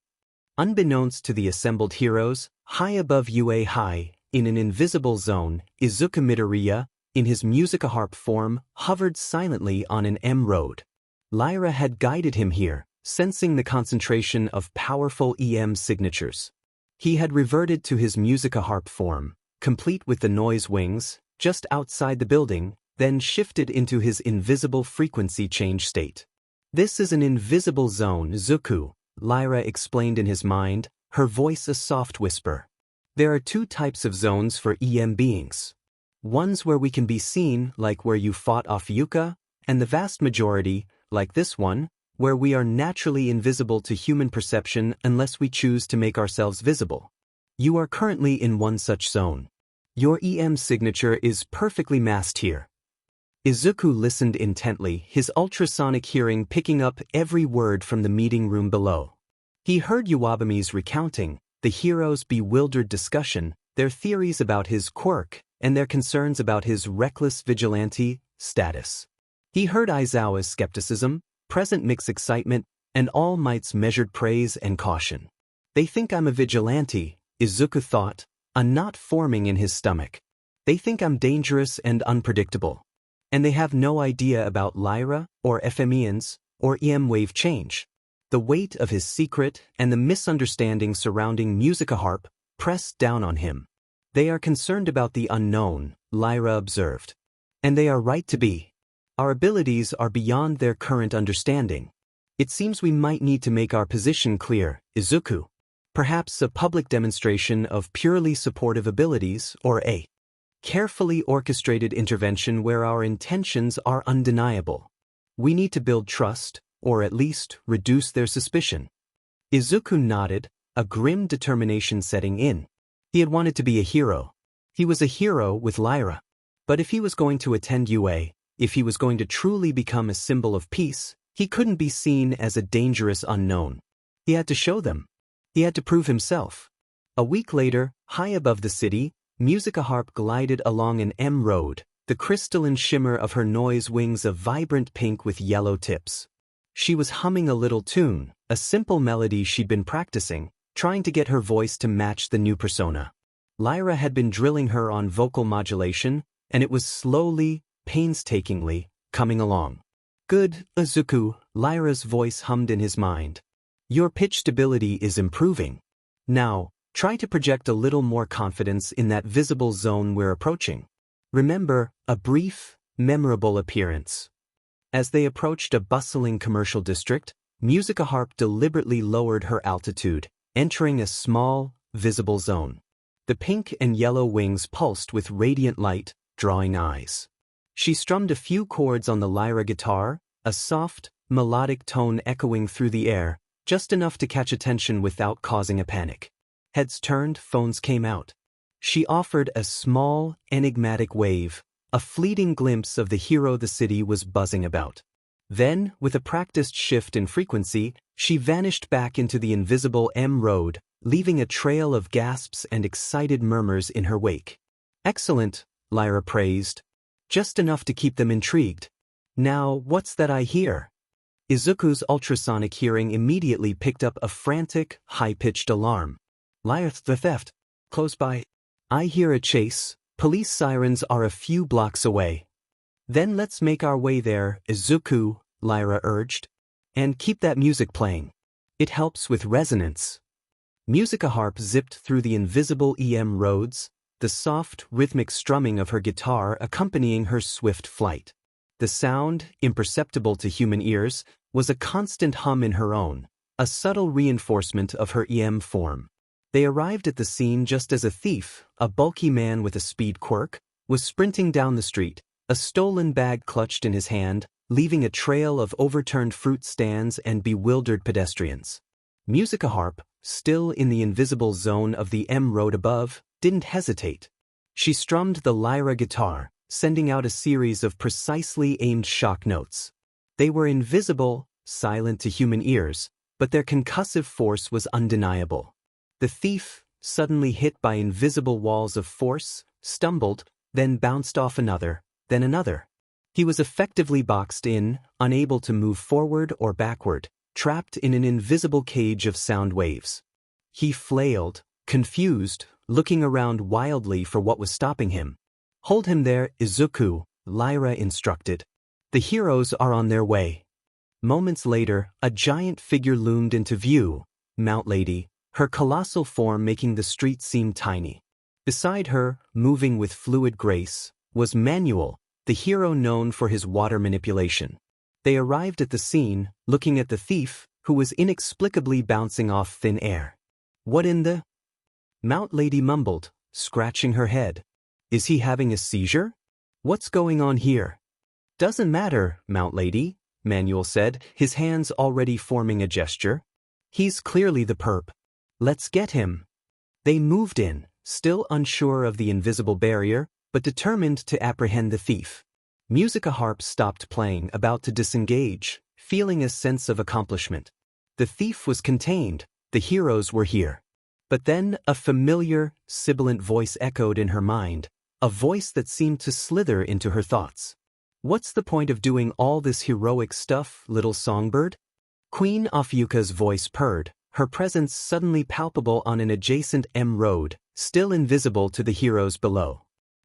Unbeknownst to the assembled heroes, high above UA High, in an invisible zone, Izuku Midoriya, in his Musica Harp form, hovered silently on an M road. Lyra had guided him here, sensing the concentration of powerful EM signatures. He had reverted to his Musica Harp form, complete with the noise wings, just outside the building, then shifted into his invisible frequency change state. This is an invisible zone, Izuku, Lyra explained in his mind, her voice a soft whisper. There are two types of zones for EM beings. Ones where we can be seen, like where you fought off Yuka, and the vast majority, like this one, where we are naturally invisible to human perception unless we choose to make ourselves visible. You are currently in one such zone. Your EM signature is perfectly masked here. Izuku listened intently, his ultrasonic hearing picking up every word from the meeting room below. He heard Iwabumi's recounting, the heroes' bewildered discussion, their theories about his quirk, and their concerns about his reckless vigilante status. He heard Aizawa's skepticism, present mixed excitement, and All Might's measured praise and caution. They think I'm a vigilante, Izuku thought, a knot forming in his stomach. They think I'm dangerous and unpredictable. And they have no idea about Lyra, or FMEans, or EM wave change. The weight of his secret and the misunderstanding surrounding Musica Harp pressed down on him. They are concerned about the unknown, Lyra observed. And they are right to be. Our abilities are beyond their current understanding. It seems we might need to make our position clear, Izuku. Perhaps a public demonstration of purely supportive abilities or a carefully orchestrated intervention where our intentions are undeniable. We need to build trust, or at least reduce their suspicion. Izuku nodded, a grim determination setting in. He had wanted to be a hero. He was a hero with Lyra. But if he was going to attend UA, if he was going to truly become a symbol of peace, he couldn't be seen as a dangerous unknown. He had to show them. He had to prove himself. A week later, high above the city, Musica Harp glided along an M road, the crystalline shimmer of her noise wings a vibrant pink with yellow tips. She was humming a little tune, a simple melody she'd been practicing, trying to get her voice to match the new persona. Lyra had been drilling her on vocal modulation, and it was slowly, painstakingly, coming along. Good, Izuku, Lyra's voice hummed in his mind. Your pitch stability is improving. Now, try to project a little more confidence in that visible zone we're approaching. Remember, a brief, memorable appearance. As they approached a bustling commercial district, Musica Harp deliberately lowered her altitude, entering a small, visible zone. The pink and yellow wings pulsed with radiant light, drawing eyes. She strummed a few chords on the lyra guitar, a soft, melodic tone echoing through the air, just enough to catch attention without causing a panic. Heads turned, phones came out. She offered a small, enigmatic wave, a fleeting glimpse of the hero the city was buzzing about. Then, with a practiced shift in frequency, she vanished back into the invisible M road, leaving a trail of gasps and excited murmurs in her wake. Excellent, Lyra praised. Just enough to keep them intrigued. Now, what's that I hear? Izuku's ultrasonic hearing immediately picked up a frantic, high-pitched alarm. Lyra, the theft. Close by. I hear a chase. Police sirens are a few blocks away. Then let's make our way there, Izuku, Lyra urged. And keep that music playing. It helps with resonance. Musica Harp zipped through the invisible EM roads, the soft, rhythmic strumming of her guitar accompanying her swift flight. The sound, imperceptible to human ears, was a constant hum in her own, a subtle reinforcement of her EM form. They arrived at the scene just as a thief, a bulky man with a speed quirk, was sprinting down the street, a stolen bag clutched in his hand, leaving a trail of overturned fruit stands and bewildered pedestrians. Musica Harp, still in the invisible zone of the M road above, didn't hesitate. She strummed the lyra guitar, sending out a series of precisely aimed shock notes. They were invisible, silent to human ears, but their concussive force was undeniable. The thief, suddenly hit by invisible walls of force, stumbled, then bounced off another, then another. He was effectively boxed in, unable to move forward or backward, trapped in an invisible cage of sound waves. He flailed, confused, looking around wildly for what was stopping him. "Hold him there, Izuku," Lyra instructed. "The heroes are on their way." Moments later, a giant figure loomed into view, Mount Lady, her colossal form making the street seem tiny. Beside her, moving with fluid grace, was Manuel, the hero known for his water manipulation. They arrived at the scene, looking at the thief, who was inexplicably bouncing off thin air. "What in the—" Mount Lady mumbled, scratching her head. "Is he having a seizure? What's going on here?" "Doesn't matter, Mount Lady," Manuel said, his hands already forming a gesture. "He's clearly the perp. Let's get him." They moved in, still unsure of the invisible barrier, but determined to apprehend the thief. Musica Harp stopped playing, about to disengage, feeling a sense of accomplishment. The thief was contained, the heroes were here. But then a familiar, sibilant voice echoed in her mind, a voice that seemed to slither into her thoughts. "What's the point of doing all this heroic stuff, little songbird?" Queen Ophiuka's voice purred, her presence suddenly palpable on an adjacent M road, still invisible to the heroes below.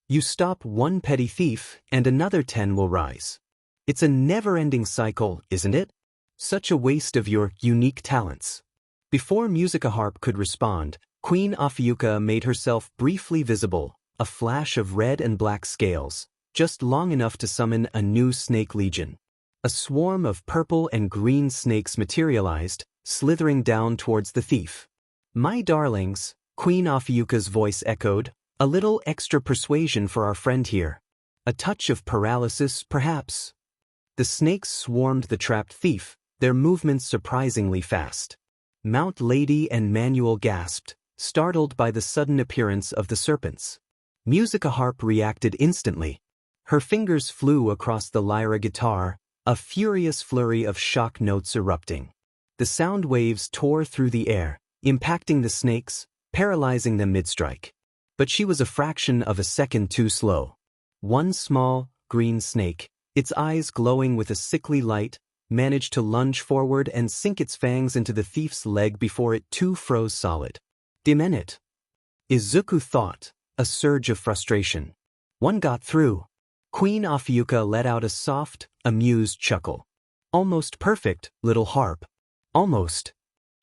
"You stop one petty thief, and another 10 will rise. It's a never-ending cycle, isn't it? Such a waste of your unique talents." Before Musica Harp could respond, Queen Ophiuka made herself briefly visible, a flash of red and black scales, just long enough to summon a new snake legion. A swarm of purple and green snakes materialized, slithering down towards the thief. "My darlings," Queen Ophiuka's voice echoed, "a little extra persuasion for our friend here. A touch of paralysis, perhaps." The snakes swarmed the trapped thief, their movements surprisingly fast. Mount Lady and Manuel gasped, startled by the sudden appearance of the serpents. Musica Harp reacted instantly. Her fingers flew across the lyra guitar, a furious flurry of shock notes erupting. The sound waves tore through the air, impacting the snakes, paralyzing them mid-strike. But she was a fraction of a second too slow. One small, green snake, its eyes glowing with a sickly light, managed to lunge forward and sink its fangs into the thief's leg before it too froze solid. "Damn it," Izuku thought, a surge of frustration. "One got through." Queen Ophiuka let out a soft, amused chuckle. "Almost perfect, little harp. Almost."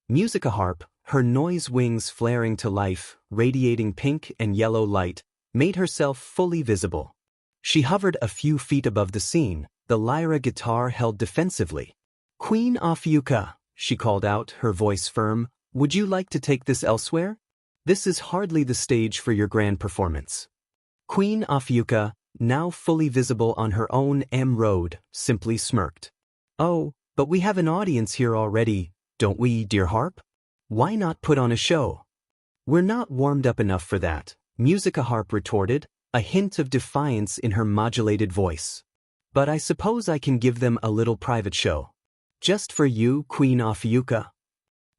Musica Harp, her noise wings flaring to life, radiating pink and yellow light, made herself fully visible. She hovered a few feet above the scene, the lyra guitar held defensively. "Queen Ophiuka," she called out, her voice firm, "would you like to take this elsewhere? This is hardly the stage for your grand performance." Queen Ophiuka, now fully visible on her own M road, simply smirked. "Oh, but we have an audience here already, don't we, dear harp? Why not put on a show?" "We're not warmed up enough for that," Musica Harp retorted, a hint of defiance in her modulated voice. "But I suppose I can give them a little private show. Just for you, Queen Ophiuka."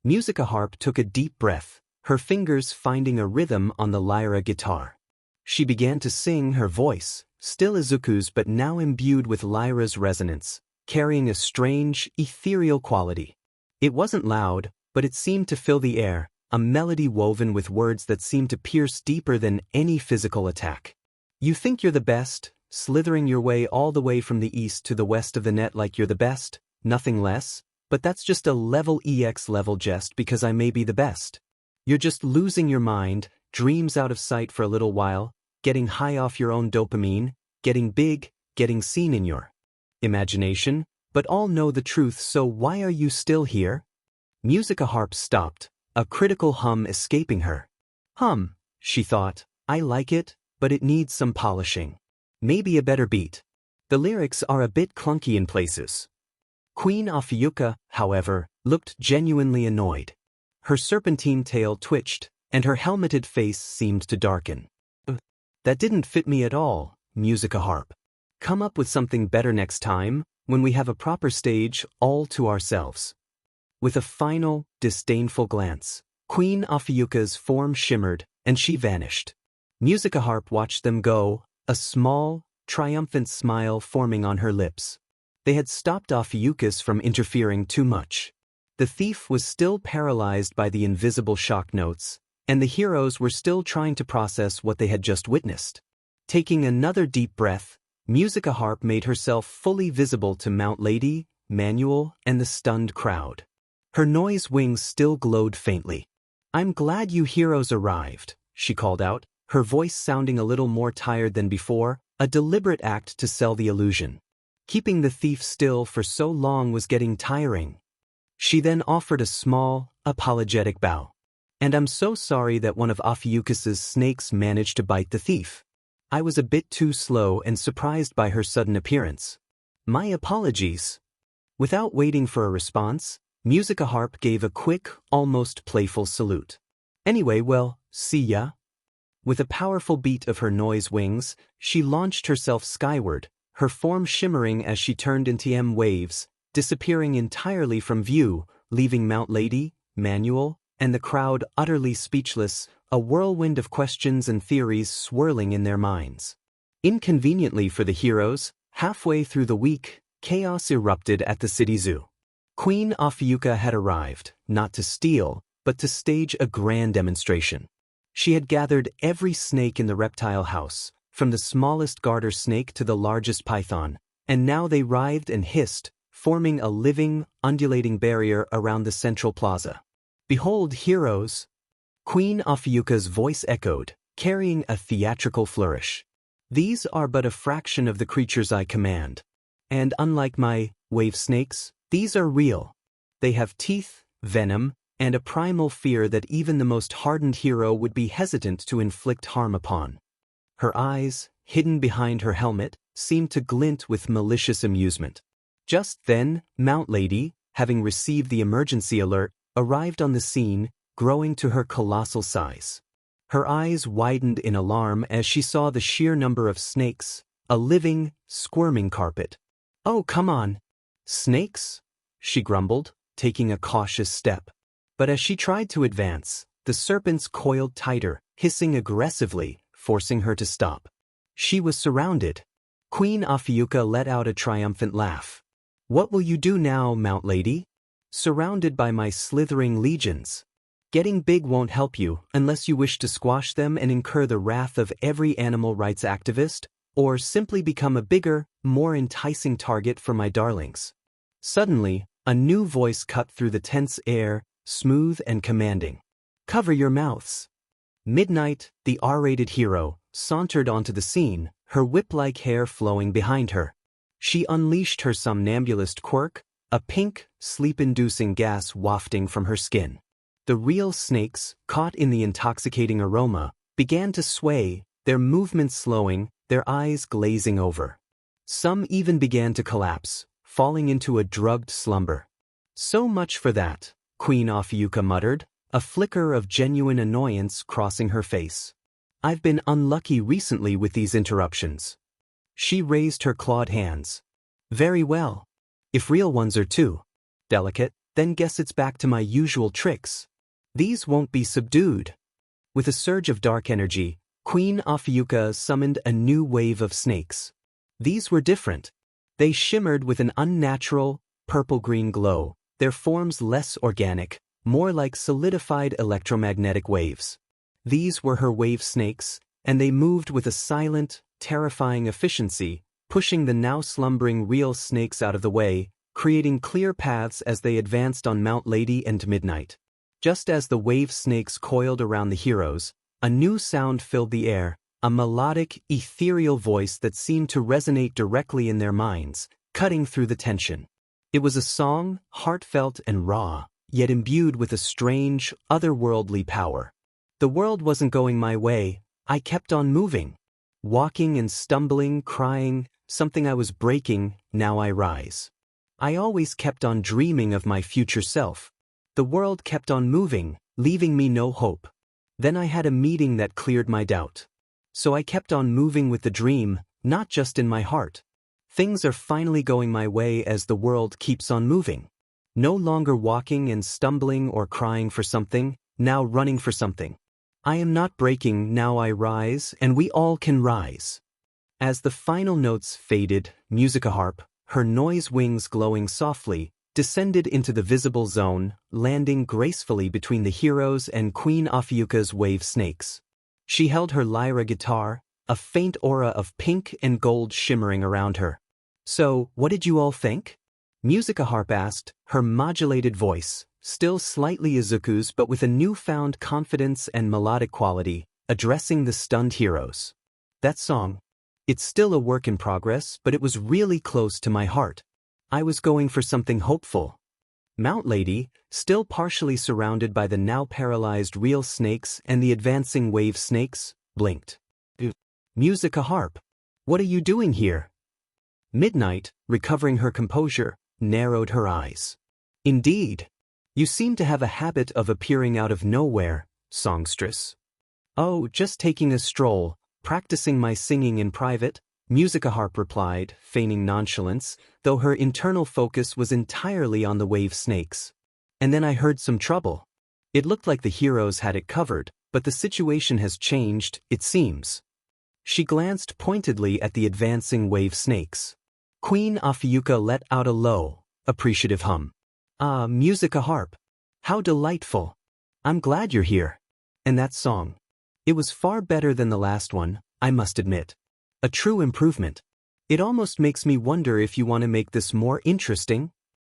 Musica Harp took a deep breath, her fingers finding a rhythm on the lyra guitar. She began to sing, her voice, still Izuku's but now imbued with lyra's resonance, carrying a strange, ethereal quality. It wasn't loud, but it seemed to fill the air, a melody woven with words that seemed to pierce deeper than any physical attack. "You think you're the best, slithering your way all the way from the east to the west of the net like you're the best, nothing less, but that's just a level EX level jest because I may be the best. You're just losing your mind, dreams out of sight for a little while, getting high off your own dopamine, getting big, getting seen in your imagination, but all know the truth, so why are you still here?" Musica Harp stopped, a critical hum escaping her. "Hum," she thought, "I like it, but it needs some polishing. Maybe a better beat. The lyrics are a bit clunky in places." Queen Ophiuka, however, looked genuinely annoyed. Her serpentine tail twitched, and her helmeted face seemed to darken. That didn't fit me at all, Musica Harp. Come up with something better next time, when we have a proper stage all to ourselves. With a final, disdainful glance, Queen Ophiucha's form shimmered, and she vanished. Musica Harp watched them go, a small, triumphant smile forming on her lips. They had stopped Ophiuchus from interfering too much. The thief was still paralyzed by the invisible shock notes, and the heroes were still trying to process what they had just witnessed. Taking another deep breath, Musica Harp made herself fully visible to Mount Lady, Manuel, and the stunned crowd. Her noise wings still glowed faintly. "I'm glad you heroes arrived," she called out, her voice sounding a little more tired than before, a deliberate act to sell the illusion. Keeping the thief still for so long was getting tiring. She then offered a small, apologetic bow. "And I'm so sorry that one of Ophiuchus's snakes managed to bite the thief. I was a bit too slow and surprised by her sudden appearance. My apologies." Without waiting for a response, Musica Harp gave a quick, almost playful salute. "Anyway, well, see ya." With a powerful beat of her noise wings, she launched herself skyward, her form shimmering as she turned into waves, disappearing entirely from view, leaving Mount Lady, Manuel, and the crowd utterly speechless, a whirlwind of questions and theories swirling in their minds. Inconveniently for the heroes, halfway through the week, chaos erupted at the city zoo. Queen Ophiucha had arrived, not to steal, but to stage a grand demonstration. She had gathered every snake in the reptile house, from the smallest garter snake to the largest python, and now they writhed and hissed, forming a living, undulating barrier around the central plaza. "Behold, heroes!" Queen Ophiucha's voice echoed, carrying a theatrical flourish. "These are but a fraction of the creatures I command. And unlike my wave snakes, these are real. They have teeth, venom, and a primal fear that even the most hardened hero would be hesitant to inflict harm upon." Her eyes, hidden behind her helmet, seemed to glint with malicious amusement. Just then, Mount Lady, having received the emergency alert, arrived on the scene, growing to her colossal size. Her eyes widened in alarm as she saw the sheer number of snakes, a living, squirming carpet. "Oh, come on. Snakes?" she grumbled, taking a cautious step. But as she tried to advance, the serpents coiled tighter, hissing aggressively, forcing her to stop. She was surrounded. Queen Ophiucha let out a triumphant laugh. "What will you do now, Mount Lady?" "Surrounded by my slithering legions. Getting big won't help you unless you wish to squash them and incur the wrath of every animal rights activist, or simply become a bigger, more enticing target for my darlings." Suddenly, a new voice cut through the tense air, smooth and commanding. "Cover your mouths." Midnight, the R-rated hero, sauntered onto the scene, her whip-like hair flowing behind her. She unleashed her somnambulist quirk, a pink, sleep-inducing gas wafting from her skin. The real snakes, caught in the intoxicating aroma, began to sway, their movements slowing, their eyes glazing over. Some even began to collapse, falling into a drugged slumber. "So much for that," Queen Ophiucha muttered, a flicker of genuine annoyance crossing her face. "I've been unlucky recently with these interruptions." She raised her clawed hands. "Very well. If real ones are too delicate, then guess it's back to my usual tricks. These won't be subdued." With a surge of dark energy, Queen Ophiucha summoned a new wave of snakes. These were different. They shimmered with an unnatural, purple-green glow, their forms less organic, more like solidified electromagnetic waves. These were her wave snakes, and they moved with a silent, terrifying efficiency, pushing the now slumbering real snakes out of the way, creating clear paths as they advanced on Mount Lady and Midnight. Just as the wave snakes coiled around the heroes, a new sound filled the air, a melodic, ethereal voice that seemed to resonate directly in their minds, cutting through the tension. It was a song, heartfelt and raw, yet imbued with a strange, otherworldly power. "The world wasn't going my way, I kept on moving. Walking and stumbling, crying, something I was breaking, now I rise. I always kept on dreaming of my future self. The world kept on moving, leaving me no hope. Then I had a meeting that cleared my doubt. So I kept on moving with the dream, not just in my heart. Things are finally going my way as the world keeps on moving. No longer walking and stumbling or crying for something, now running for something. I am not breaking, now I rise, and we all can rise. As the final notes faded, Musica-harp, her noise wings glowing softly, descended into the visible zone, landing gracefully between the heroes and Queen Ophiucha's wave snakes. She held her lyra guitar, a faint aura of pink and gold shimmering around her. So, what did you all think? Musica-harp asked, her modulated voice, still slightly Izuku's but with a newfound confidence and melodic quality, addressing the stunned heroes. That song. It's still a work in progress, but it was really close to my heart. I was going for something hopeful. Mount Lady, still partially surrounded by the now paralyzed real snakes and the advancing wave snakes, blinked. Musica-harp. What are you doing here? Midnight, recovering her composure, narrowed her eyes. Indeed. You seem to have a habit of appearing out of nowhere, songstress. Oh, just taking a stroll, practicing my singing in private, Musica-harp replied, feigning nonchalance, though her internal focus was entirely on the wave snakes. And then I heard some trouble. It looked like the heroes had it covered, but the situation has changed, it seems. She glanced pointedly at the advancing wave snakes. Queen Ophiucha let out a low, appreciative hum. Ah, Musica-harp. How delightful. I'm glad you're here. And that song. It was far better than the last one, I must admit. A true improvement. It almost makes me wonder if you want to make this more interesting.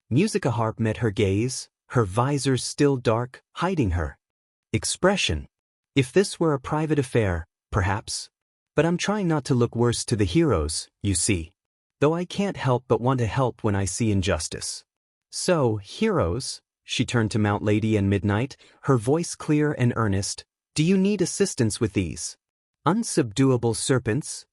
Musica-harp met her gaze, her visor still dark, hiding her expression. If this were a private affair, perhaps. But I'm trying not to look worse to the heroes, you see. Though I can't help but want to help when I see injustice. So, heroes, she turned to Mount Lady and Midnight, her voice clear and earnest, do you need assistance with these unsubduable serpents?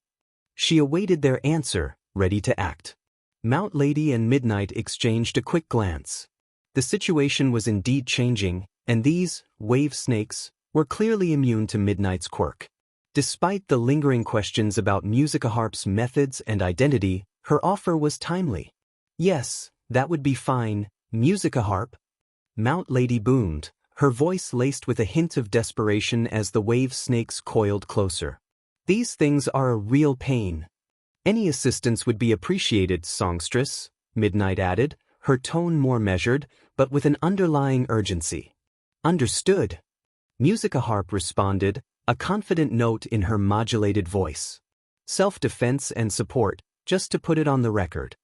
She awaited their answer, ready to act. Mount Lady and Midnight exchanged a quick glance. The situation was indeed changing, and these wave snakes were clearly immune to Midnight's quirk. Despite the lingering questions about Musica-harp's methods and identity, her offer was timely. Yes, that would be fine, Musica-harp. Mount Lady boomed, her voice laced with a hint of desperation as the wave snakes coiled closer. These things are a real pain. Any assistance would be appreciated, songstress, Midnight added, her tone more measured, but with an underlying urgency. Understood. Musica-harp responded, a confident note in her modulated voice. Self-defense and support, just to put it on the record.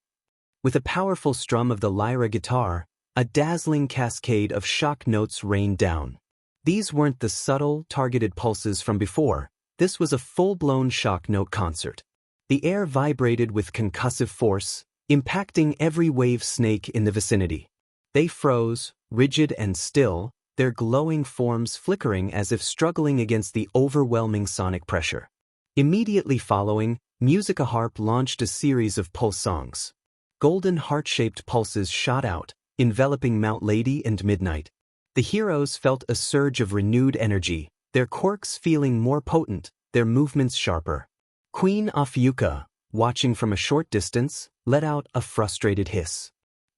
With a powerful strum of the lyra guitar, a dazzling cascade of shock notes rained down. These weren't the subtle, targeted pulses from before. This was a full-blown shock note concert. The air vibrated with concussive force, impacting every wave snake in the vicinity. They froze, rigid and still, their glowing forms flickering as if struggling against the overwhelming sonic pressure. Immediately following, Musica-harp launched a series of pulse songs. Golden heart-shaped pulses shot out, enveloping Mount Lady and Midnight. The heroes felt a surge of renewed energy, their quirks feeling more potent, their movements sharper. Queen Ophiucha, watching from a short distance, let out a frustrated hiss.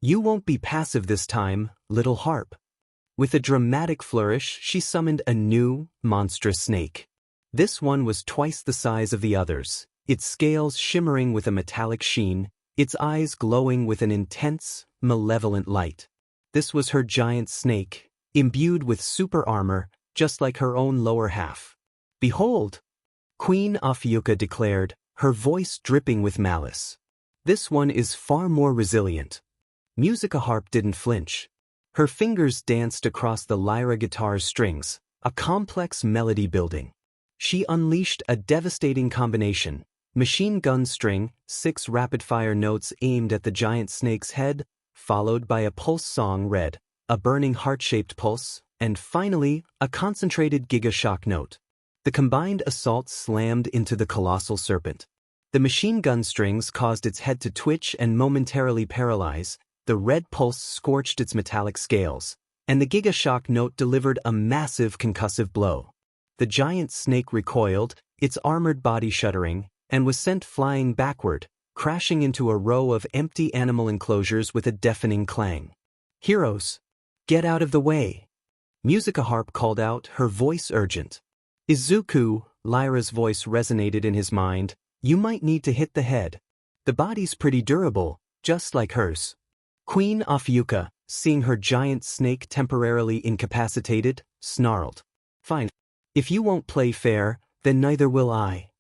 You won't be passive this time, little harp. With a dramatic flourish, she summoned a new, monstrous snake. This one was twice the size of the others, its scales shimmering with a metallic sheen, its eyes glowing with an intense, malevolent light. This was her giant snake, imbued with super armor, just like her own lower half. Behold! Queen Ophiucha declared, her voice dripping with malice. This one is far more resilient. Musica-harp didn't flinch. Her fingers danced across the lyra guitar's strings, a complex melody building. She unleashed a devastating combination. Machine gun string, 6 rapid-fire notes aimed at the giant snake's head, followed by a pulse song read, a burning heart-shaped pulse, and finally, a concentrated giga-shock note. The combined assault slammed into the colossal serpent. The machine gun strings caused its head to twitch and momentarily paralyze, the red pulse scorched its metallic scales, and the Giga Shock note delivered a massive concussive blow. The giant snake recoiled, its armored body shuddering, and was sent flying backward, crashing into a row of empty animal enclosures with a deafening clang. "Heroes! Get out of the way!" Musica Harp called out, her voice urgent. "Izuku," Lyra's voice resonated in his mind, "you might need to hit the head. The body's pretty durable, just like hers." Queen Afyuka, seeing her giant snake temporarily incapacitated, snarled. "Fine. If you won't play fair, then neither will I."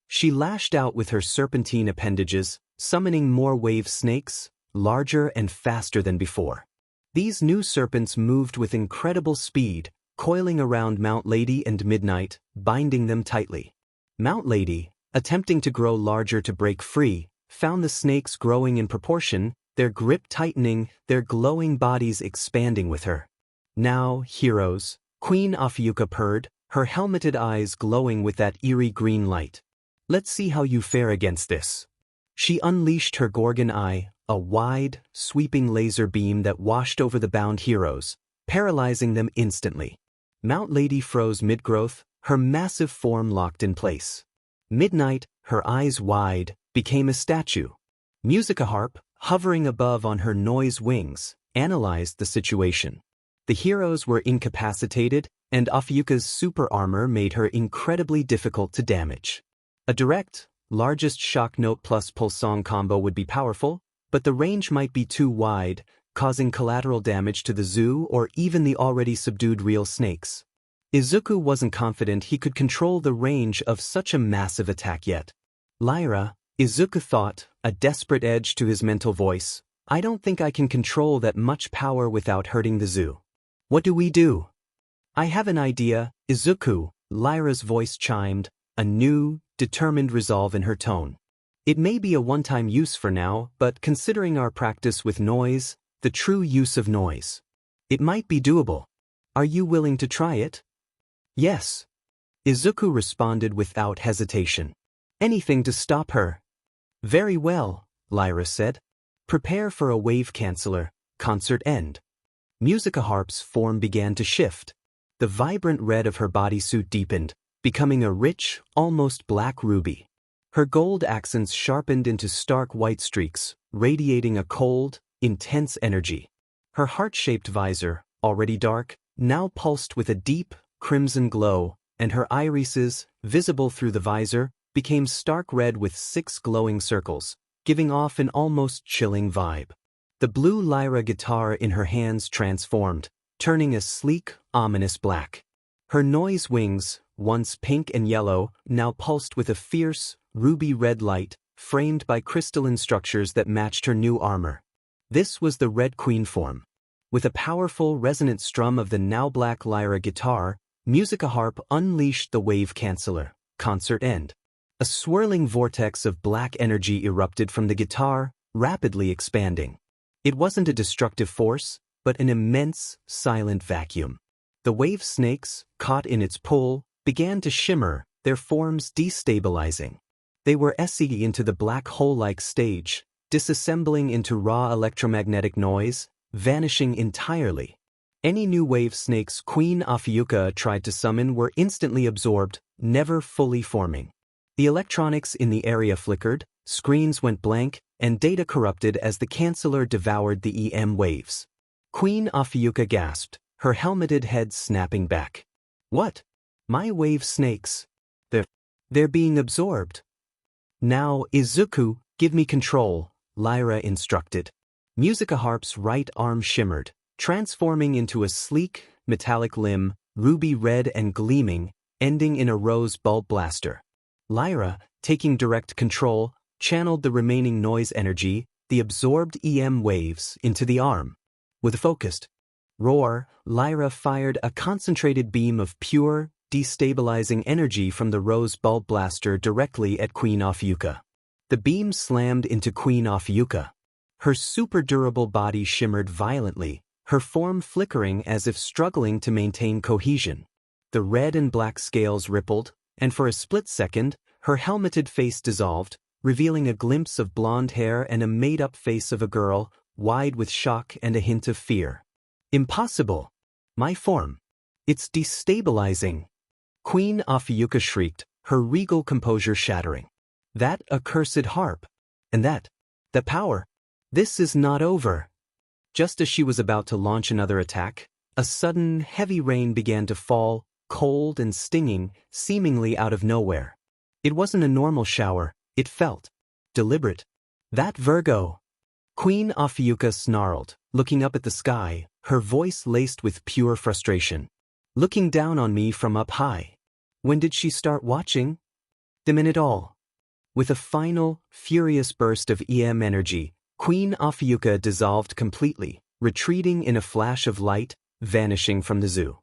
She lashed out with her serpentine appendages, summoning more wave snakes, larger and faster than before. These new serpents moved with incredible speed, coiling around Mount Lady and Midnight, binding them tightly. Mount Lady, attempting to grow larger to break free, found the snakes growing in proportion, their grip tightening, their glowing bodies expanding with her. "Now, heroes," Queen Afyuka purred, her helmeted eyes glowing with that eerie green light. "Let's see how you fare against this." She unleashed her Gorgon Eye, a wide, sweeping laser beam that washed over the bound heroes, paralyzing them instantly. Mount Lady froze mid-growth, her massive form locked in place. Midnight, her eyes wide, became a statue. Musica Harp, hovering above on her noise wings, analyzed the situation. The heroes were incapacitated, and Afyuka's super armor made her incredibly difficult to damage. A direct, largest shock note plus pulse song combo would be powerful, but the range might be too wide, causing collateral damage to the zoo or even the already subdued real snakes. Izuku wasn't confident he could control the range of such a massive attack yet. "Lyra," Izuku thought, a desperate edge to his mental voice, "I don't think I can control that much power without hurting the zoo. What do we do?" "I have an idea, Izuku," Lyra's voice chimed, a new, determined resolve in her tone. "It may be a one-time use for now, but considering our practice with noise, the true use of noise, it might be doable. Are you willing to try it?" "Yes," Izuku responded without hesitation. "Anything to stop her." "Very well," Lyra said. "Prepare for a wave canceller, concert end." Musica Harp's form began to shift. The vibrant red of her bodysuit deepened, becoming a rich, almost black ruby. Her gold accents sharpened into stark white streaks, radiating a cold, intense energy. Her heart-shaped visor, already dark, now pulsed with a deep, crimson glow, and her irises, visible through the visor, became stark red with 6 glowing circles, giving off an almost chilling vibe. The blue lyra guitar in her hands transformed, turning a sleek, ominous black. Her noise wings, once pink and yellow, now pulsed with a fierce, ruby-red light, framed by crystalline structures that matched her new armor. This was the Red Queen form. With a powerful, resonant strum of the now-black lyra guitar, Musica Harp unleashed the wave canceller, concert end. A swirling vortex of black energy erupted from the guitar, rapidly expanding. It wasn't a destructive force, but an immense, silent vacuum. The wave snakes, caught in its pull, began to shimmer, their forms destabilizing. They were essing into the black hole-like stage, disassembling into raw electromagnetic noise, vanishing entirely. Any new wave snakes Queen Afyuka tried to summon were instantly absorbed, never fully forming. The electronics in the area flickered, screens went blank, and data corrupted as the canceller devoured the EM waves. Queen Afyuka gasped, her helmeted head snapping back. "What? My wave snakes? They're being absorbed." "Now, Izuku, give me control," Lyra instructed. Musica Harp's right arm shimmered, transforming into a sleek, metallic limb, ruby red and gleaming, ending in a rose bulb blaster. Lyra, taking direct control, channeled the remaining noise energy, the absorbed EM waves, into the arm. With a focused roar, Lyra fired a concentrated beam of pure, destabilizing energy from the rose bulb blaster directly at Queen Afyuka. The beam slammed into Queen Afyuka. Her super-durable body shimmered violently, her form flickering as if struggling to maintain cohesion. The red and black scales rippled, and for a split second, her helmeted face dissolved, revealing a glimpse of blonde hair and a made-up face of a girl, wide with shock and a hint of fear. Impossible. My form. It's destabilizing. Queen Afiyuka shrieked, her regal composure shattering. That accursed harp. And that power. This is not over. Just as she was about to launch another attack, a sudden, heavy rain began to fall, cold and stinging, seemingly out of nowhere. It wasn't a normal shower, it felt deliberate. That Virgo. Queen Afiyuka snarled, looking up at the sky, her voice laced with pure frustration. Looking down on me from up high. When did she start watching? The minute all. With a final, furious burst of EM energy, Queen Afiyuka dissolved completely, retreating in a flash of light, vanishing from the zoo.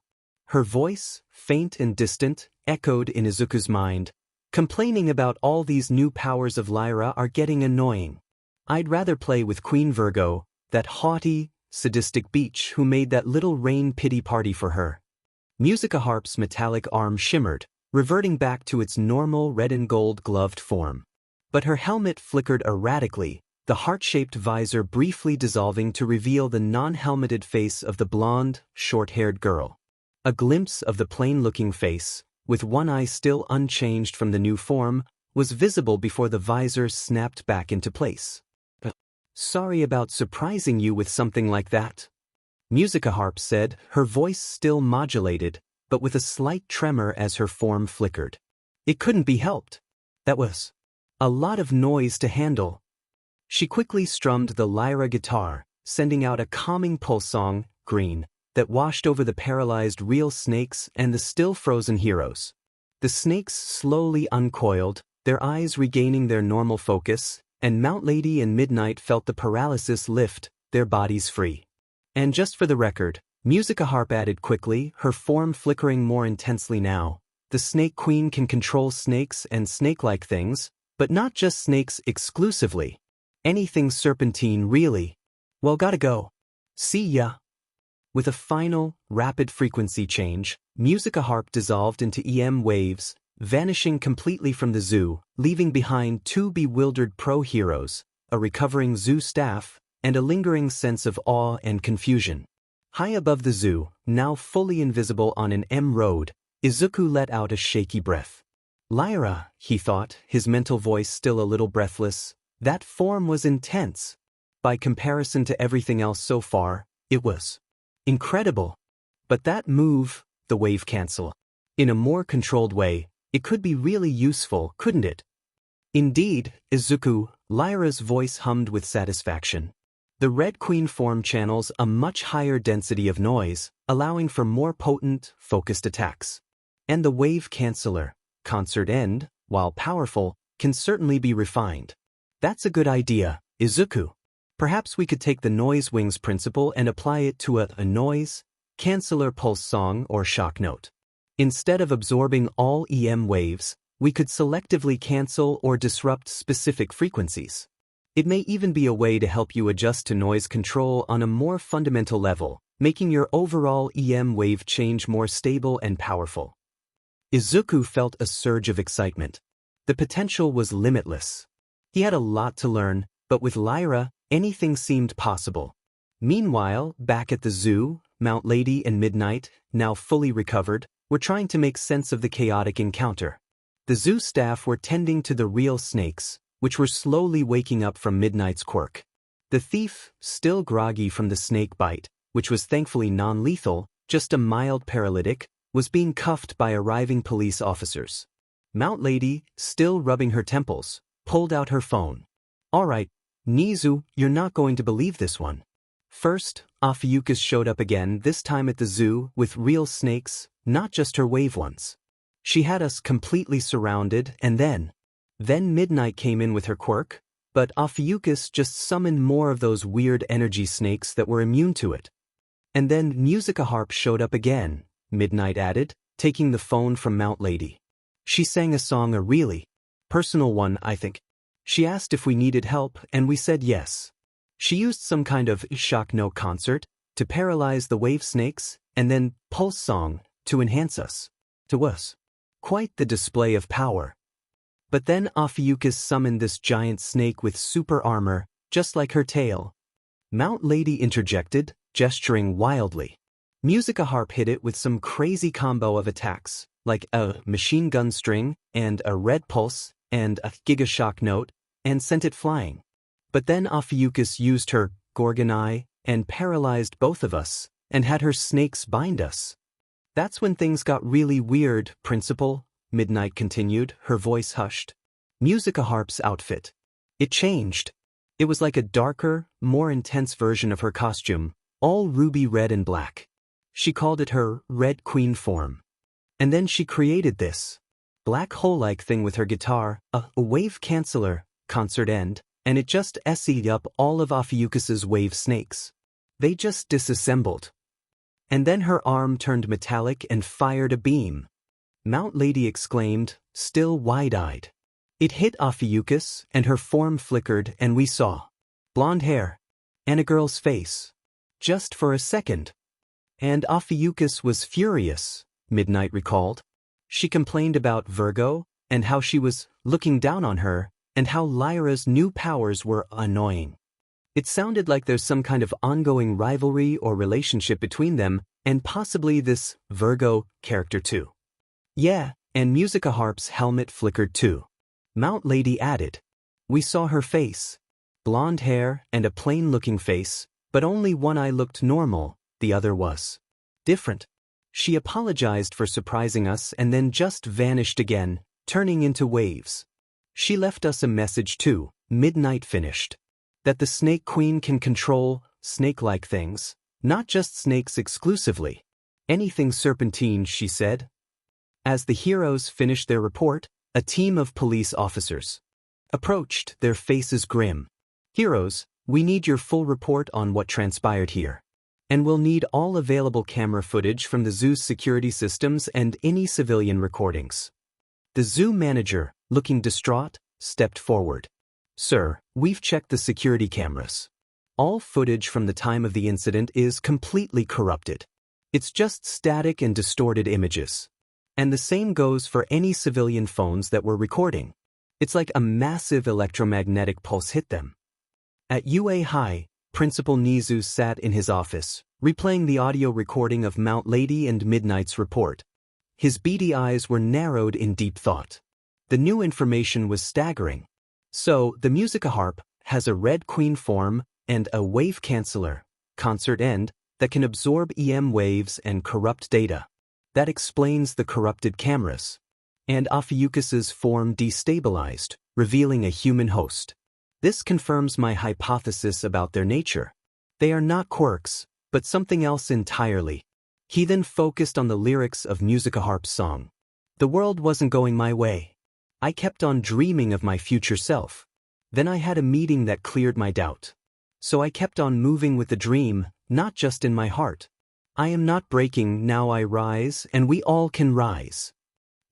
Her voice, faint and distant, echoed in Izuku's mind, complaining about all these new powers of Lyra are getting annoying. I'd rather play with Queen Virgo, that haughty, sadistic beach who made that little rain pity party for her. Musica Harp's metallic arm shimmered, reverting back to its normal red and gold gloved form. But her helmet flickered erratically, the heart-shaped visor briefly dissolving to reveal the non-helmeted face of the blonde, short-haired girl. A glimpse of the plain-looking face, with one eye still unchanged from the new form, was visible before the visor snapped back into place. Sorry about surprising you with something like that. Musica Harp said, her voice still modulated, but with a slight tremor as her form flickered. It couldn't be helped. That was a lot of noise to handle. She quickly strummed the lyra guitar, sending out a calming pulse song, Green, that washed over the paralyzed real snakes and the still frozen heroes. The snakes slowly uncoiled, their eyes regaining their normal focus, and Mount Lady and Midnight felt the paralysis lift, their bodies free. And just for the record, Musica Harp added quickly, her form flickering more intensely now. The Snake Queen can control snakes and snake-like things, but not just snakes exclusively. Anything serpentine really. Well, gotta go. See ya. With a final, rapid frequency change, Musica Harp dissolved into EM waves, vanishing completely from the zoo, leaving behind two bewildered pro-heroes, a recovering zoo staff, and a lingering sense of awe and confusion. High above the zoo, now fully invisible on an M road, Izuku let out a shaky breath. Lyra, he thought, his mental voice still a little breathless, that form was intense. By comparison to everything else so far, it was incredible. But that move, the wave cancel, in a more controlled way, it could be really useful, couldn't it? Indeed, Izuku, Lyra's voice hummed with satisfaction. The Red Queen form channels a much higher density of noise, allowing for more potent, focused attacks. And the wave canceller, concert end, while powerful, can certainly be refined. That's a good idea, Izuku. Perhaps we could take the noise wings principle and apply it to a noise, canceller pulse song or shock note. Instead of absorbing all EM waves, we could selectively cancel or disrupt specific frequencies. It may even be a way to help you adjust to noise control on a more fundamental level, making your overall EM wave change more stable and powerful. Izuku felt a surge of excitement. The potential was limitless. He had a lot to learn, but with Lyra, anything seemed possible. Meanwhile, back at the zoo, Mount Lady and Midnight, now fully recovered, were trying to make sense of the chaotic encounter. The zoo staff were tending to the real snakes, which were slowly waking up from Midnight's quirk. The thief, still groggy from the snake bite, which was thankfully non-lethal, just a mild paralytic, was being cuffed by arriving police officers. Mount Lady, still rubbing her temples, pulled out her phone. All right, Nizu, you're not going to believe this one. First, Afiyuka showed up again, this time at the zoo, with real snakes, not just her wave ones. She had us completely surrounded, and then Midnight came in with her quirk, but Afiyuka just summoned more of those weird energy snakes that were immune to it. And then Musica Harp showed up again, Midnight added, taking the phone from Mount Lady. She sang a song, a really personal one, I think. She asked if we needed help, and we said yes. She used some kind of shock note concert to paralyze the wave snakes, and then pulse song to enhance us. To us. Quite the display of power. But then Afiyuka summoned this giant snake with super armor, just like her tail. Mount Lady interjected, gesturing wildly. Musica Harp hit it with some crazy combo of attacks, like a machine gun string, and a red pulse, and a gigashock note, and sent it flying. But then Ophiuchus used her Gorgon Eye and paralyzed both of us, and had her snakes bind us. That's when things got really weird, Principal, Midnight continued, her voice hushed. Musica Harp's outfit. It changed. It was like a darker, more intense version of her costume, all ruby red and black. She called it her Red Queen form. And then she created this black hole-like thing with her guitar, a wave canceller, concert end, and it just SE'd up all of Ophiuchus's wave snakes. They just disassembled. And then her arm turned metallic and fired a beam. Mount Lady exclaimed, still wide-eyed. It hit Ophiuchus, and her form flickered, and we saw blonde hair and a girl's face. Just for a second. And Ophiuchus was furious, Midnight recalled. She complained about Virgo, and how she was looking down on her, and how Lyra's new powers were annoying. It sounded like there's some kind of ongoing rivalry or relationship between them, and possibly this Virgo character too. Yeah, and Musica Harp's helmet flickered too. Mount Lady added. We saw her face. Blonde hair and a plain-looking face, but only one eye looked normal, the other was different. She apologized for surprising us and then just vanished again, turning into waves. She left us a message too, Midnight finished. That the Snake Queen can control snake-like things, not just snakes exclusively. Anything serpentine, she said. As the heroes finished their report, a team of police officers approached, their faces grim. Heroes, we need your full report on what transpired here. And we'll need all available camera footage from the zoo's security systems and any civilian recordings. The zoo manager, looking distraught, stepped forward. Sir, we've checked the security cameras. All footage from the time of the incident is completely corrupted. It's just static and distorted images. And the same goes for any civilian phones that were recording. It's like a massive electromagnetic pulse hit them. At UA High, Principal Nizu sat in his office, replaying the audio recording of Mount Lady and Midnight's report. His beady eyes were narrowed in deep thought. The new information was staggering. So, the Musica Harp has a Red Queen form and a wave canceller, concert end, that can absorb EM waves and corrupt data. That explains the corrupted cameras. And Ophiuchus's form destabilized, revealing a human host. This confirms my hypothesis about their nature. They are not quirks, but something else entirely. He then focused on the lyrics of Musica Harp's song. The world wasn't going my way. I kept on dreaming of my future self. Then I had a meeting that cleared my doubt. So I kept on moving with the dream, not just in my heart. I am not breaking, now I rise, and we all can rise.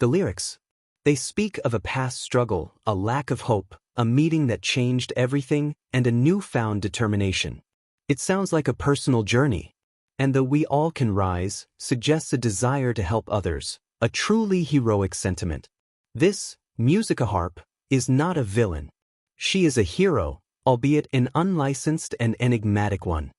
The lyrics. They speak of a past struggle, a lack of hope, a meeting that changed everything, and a newfound determination. It sounds like a personal journey. And the "we all can rise" suggests a desire to help others, a truly heroic sentiment. This, Musica Harp, is not a villain. She is a hero, albeit an unlicensed and enigmatic one.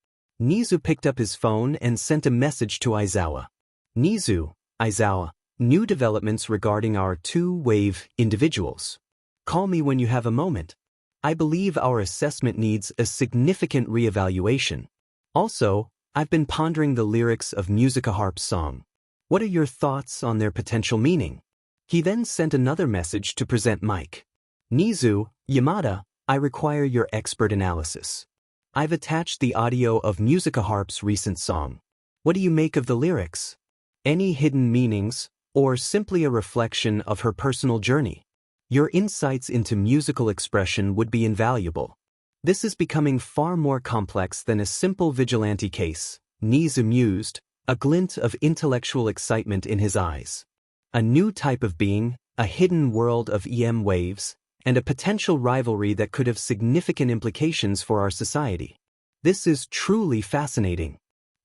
Nizu picked up his phone and sent a message to Aizawa. Nizu, Aizawa, new developments regarding our two-wave individuals. Call me when you have a moment. I believe our assessment needs a significant reevaluation. Also, I've been pondering the lyrics of Musica Harp's song. What are your thoughts on their potential meaning? He then sent another message to present Mike. Nizu, Yamada, I require your expert analysis. I've attached the audio of Musica Harp's recent song. What do you make of the lyrics? Any hidden meanings, or simply a reflection of her personal journey? Your insights into musical expression would be invaluable. This is becoming far more complex than a simple vigilante case, Nizu mused, a glint of intellectual excitement in his eyes. A new type of being, a hidden world of EM waves, and a potential rivalry that could have significant implications for our society. This is truly fascinating.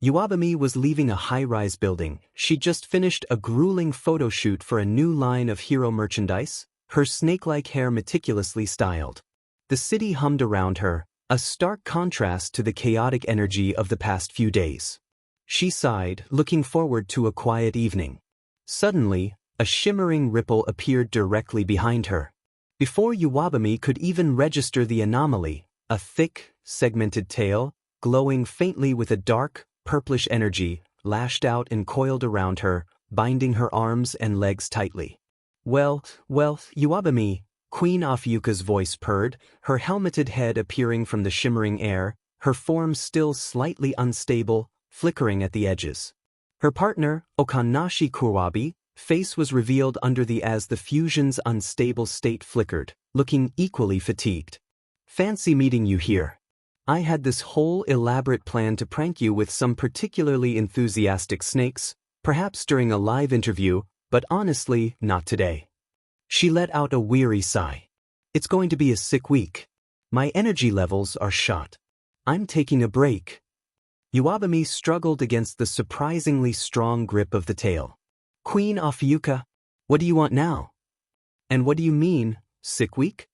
Yuabami was leaving a high-rise building. She just finished a grueling photo shoot for a new line of hero merchandise, her snake-like hair meticulously styled. The city hummed around her, a stark contrast to the chaotic energy of the past few days. She sighed, looking forward to a quiet evening. Suddenly, a shimmering ripple appeared directly behind her. Before Iwabami could even register the anomaly, a thick, segmented tail, glowing faintly with a dark, purplish energy, lashed out and coiled around her, binding her arms and legs tightly. Well, Iwabami, Queen Afyuka's voice purred, her helmeted head appearing from the shimmering air, her form still slightly unstable, flickering at the edges. Her partner, Okanashi Kuwabi, face was revealed under as the fusion's unstable state flickered, looking equally fatigued. Fancy meeting you here. I had this whole elaborate plan to prank you with some particularly enthusiastic snakes, perhaps during a live interview, but honestly, not today. She let out a weary sigh. It's going to be a sick week. My energy levels are shot. I'm taking a break. Iwabami struggled against the surprisingly strong grip of the tail. Queen Afyuka, what do you want now? And what do you mean, sick week?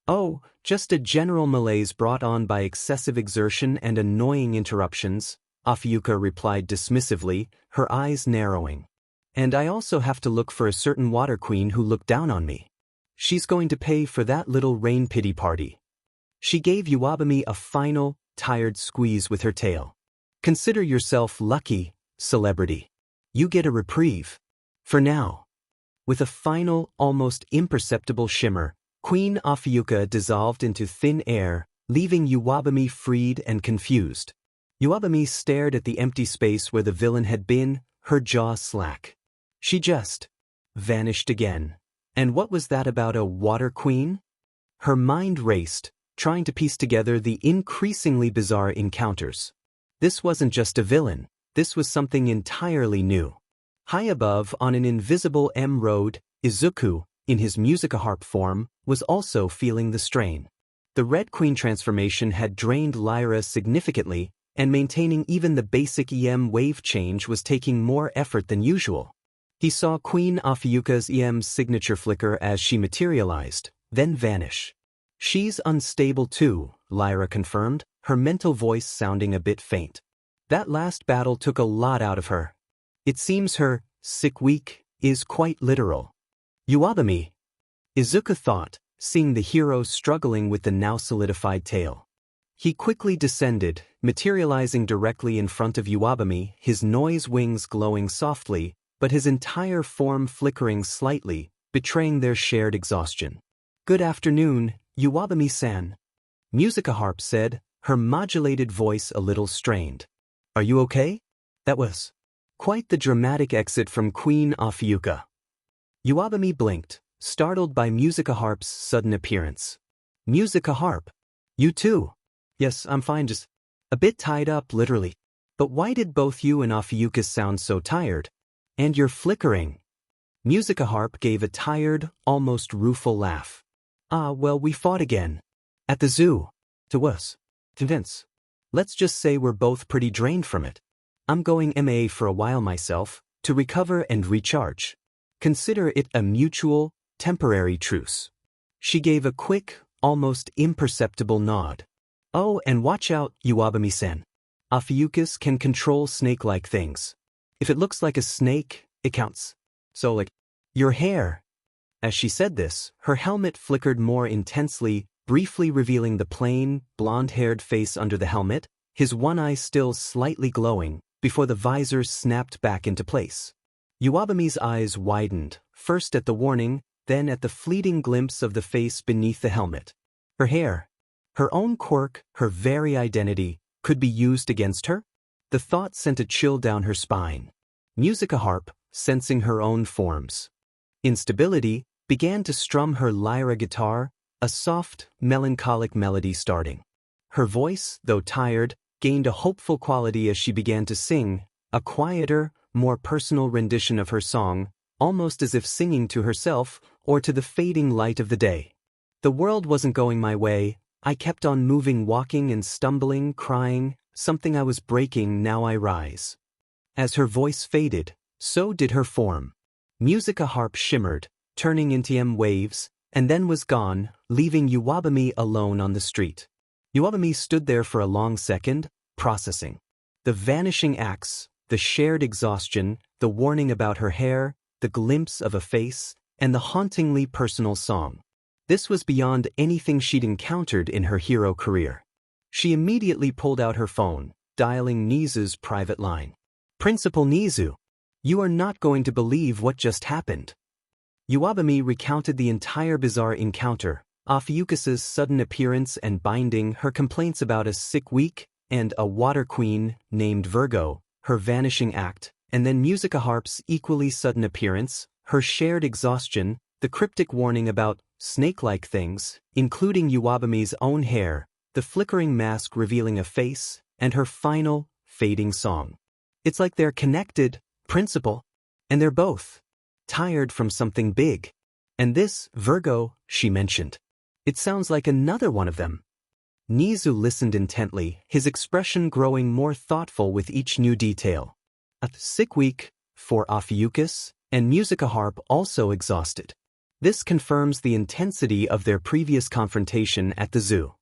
Oh, just a general malaise brought on by excessive exertion and annoying interruptions, Afyuka replied dismissively, her eyes narrowing. And I also have to look for a certain water queen who looked down on me. She's going to pay for that little rain pity party. She gave Iwabami a final, tired squeeze with her tail. Consider yourself lucky, celebrity. You get a reprieve. For now. With a final, almost imperceptible shimmer, Queen Afyuka dissolved into thin air, leaving Iwabami freed and confused. Iwabami stared at the empty space where the villain had been, her jaw slack. She just vanished again. And what was that about a water queen? Her mind raced, trying to piece together the increasingly bizarre encounters. This wasn't just a villain, this was something entirely new. High above, on an invisible road, Izuku, in his musica-harp form, was also feeling the strain. The Red Queen transformation had drained Lyra significantly, and maintaining even the basic wave change was taking more effort than usual. He saw Queen Afyuka's signature flicker as she materialized, then vanish. She's unstable too, Lyra confirmed, her mental voice sounding a bit faint. That last battle took a lot out of her. It seems her sick week is quite literal. Iwabami, Izuku thought, seeing the hero struggling with the now solidified tail. He quickly descended, materializing directly in front of Iwabami, his noise wings glowing softly, but his entire form flickering slightly, betraying their shared exhaustion. Good afternoon, Iwabami-san. Musica-harp said, her modulated voice a little strained. Are you okay? That was quite the dramatic exit from Queen Afyuka. Iwabami blinked, startled by Musica-harp's sudden appearance. Musica-harp? You too? Yes, I'm fine, just a bit tied up, literally. But why did both you and Afyuka sound so tired? And you're flickering. Musica-harp gave a tired, almost rueful laugh. Ah, well, we fought again. At the zoo. To us. To Vince. Let's just say we're both pretty drained from it. I'm going MA for a while myself, to recover and recharge. Consider it a mutual, temporary truce. She gave a quick, almost imperceptible nod. Oh, and watch out, Iwabami-san. Afyukas can control snake-like things. If it looks like a snake, it counts. So like, your hair. As she said this, her helmet flickered more intensely, briefly revealing the plain, blonde-haired face under the helmet, his one eye still slightly glowing, before the visor snapped back into place. Iwabami's eyes widened, first at the warning, then at the fleeting glimpse of the face beneath the helmet. Her hair, her own quirk, her very identity, could be used against her? The thought sent a chill down her spine. Musica-harp, sensing her own forms. Instability, began to strum her lyra guitar, a soft, melancholic melody starting. Her voice, though tired, gained a hopeful quality as she began to sing, a quieter, more personal rendition of her song, almost as if singing to herself or to the fading light of the day. The world wasn't going my way, I kept on moving, walking and stumbling, crying, something I was breaking, now I rise. As her voice faded, so did her form. Musica-harp shimmered, turning into waves, and then was gone, leaving Iwabami alone on the street. Iwabumi stood there for a long second, processing. The vanishing axe, the shared exhaustion, the warning about her hair, the glimpse of a face, and the hauntingly personal song. This was beyond anything she'd encountered in her hero career. She immediately pulled out her phone, dialing Nizu's private line. "Principal Nizu, you are not going to believe what just happened." Iwabumi recounted the entire bizarre encounter, Ophiuchus's sudden appearance and binding, her complaints about a sick week, and a water queen named Virgo, her vanishing act, and then Musica Harp's equally sudden appearance, her shared exhaustion, the cryptic warning about snake-like things, including Iwabumi's own hair, the flickering mask revealing a face, and her final, fading song. It's like they're connected, Principal. And they're both tired from something big. And this, Virgo, she mentioned. It sounds like another one of them. Nizu listened intently, his expression growing more thoughtful with each new detail. A sick week, for Ophiuchus, and Musica Harp also exhausted. This confirms the intensity of their previous confrontation at the zoo.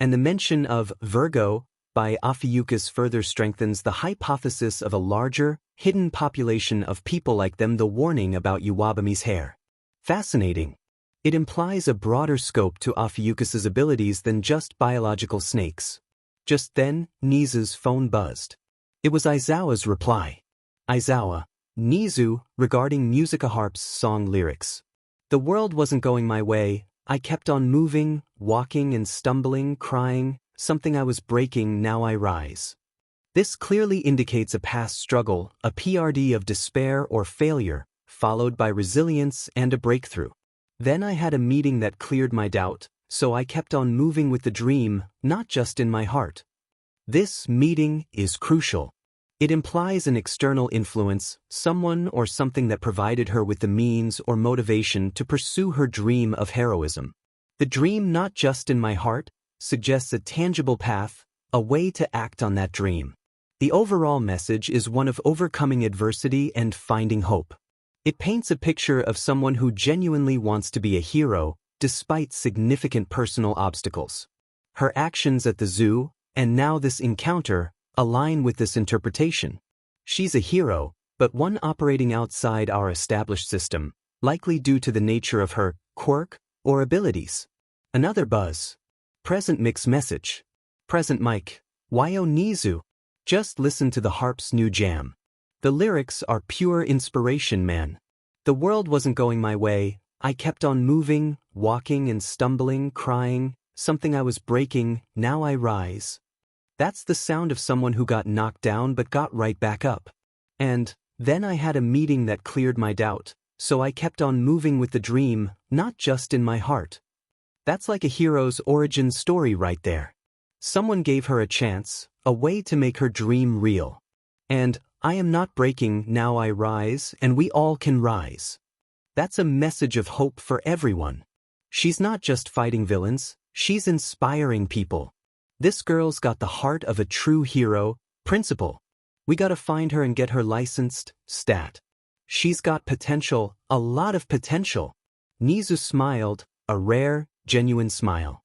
And the mention of Virgo by Ophiuchus further strengthens the hypothesis of a larger, hidden population of people like them, the warning about Iwabumi's hair. Fascinating. It implies a broader scope to Ophiuchus's abilities than just biological snakes. Just then, Nizu's phone buzzed. It was Aizawa's reply. "Aizawa, Nizu, regarding Musica Harp's song lyrics. The world wasn't going my way, I kept on moving, walking and stumbling, crying, something I was breaking, now I rise." This clearly indicates a past struggle, a PRD of despair or failure, followed by resilience and a breakthrough. "Then I had a meeting that cleared my doubt, so I kept on moving with the dream, not just in my heart." This meeting is crucial. It implies an external influence, someone or something that provided her with the means or motivation to pursue her dream of heroism. The dream, not just in my heart, suggests a tangible path, a way to act on that dream. The overall message is one of overcoming adversity and finding hope. It paints a picture of someone who genuinely wants to be a hero, despite significant personal obstacles. Her actions at the zoo, and now this encounter, align with this interpretation. She's a hero, but one operating outside our established system, likely due to the nature of her quirk or abilities. Another buzz. Present mix message. Present mic. Wayo Nizu. Just listen to the harp's new jam. The lyrics are pure inspiration, man. The world wasn't going my way, I kept on moving, walking and stumbling, crying, something I was breaking, now I rise. That's the sound of someone who got knocked down but got right back up. And then I had a meeting that cleared my doubt, so I kept on moving with the dream, not just in my heart. That's like a hero's origin story right there. Someone gave her a chance, a way to make her dream real. And I am not breaking, now I rise, and we all can rise. That's a message of hope for everyone. She's not just fighting villains, she's inspiring people. This girl's got the heart of a true hero, Principal. We gotta find her and get her licensed, stat. She's got potential, a lot of potential. Nizu smiled, a rare, genuine smile.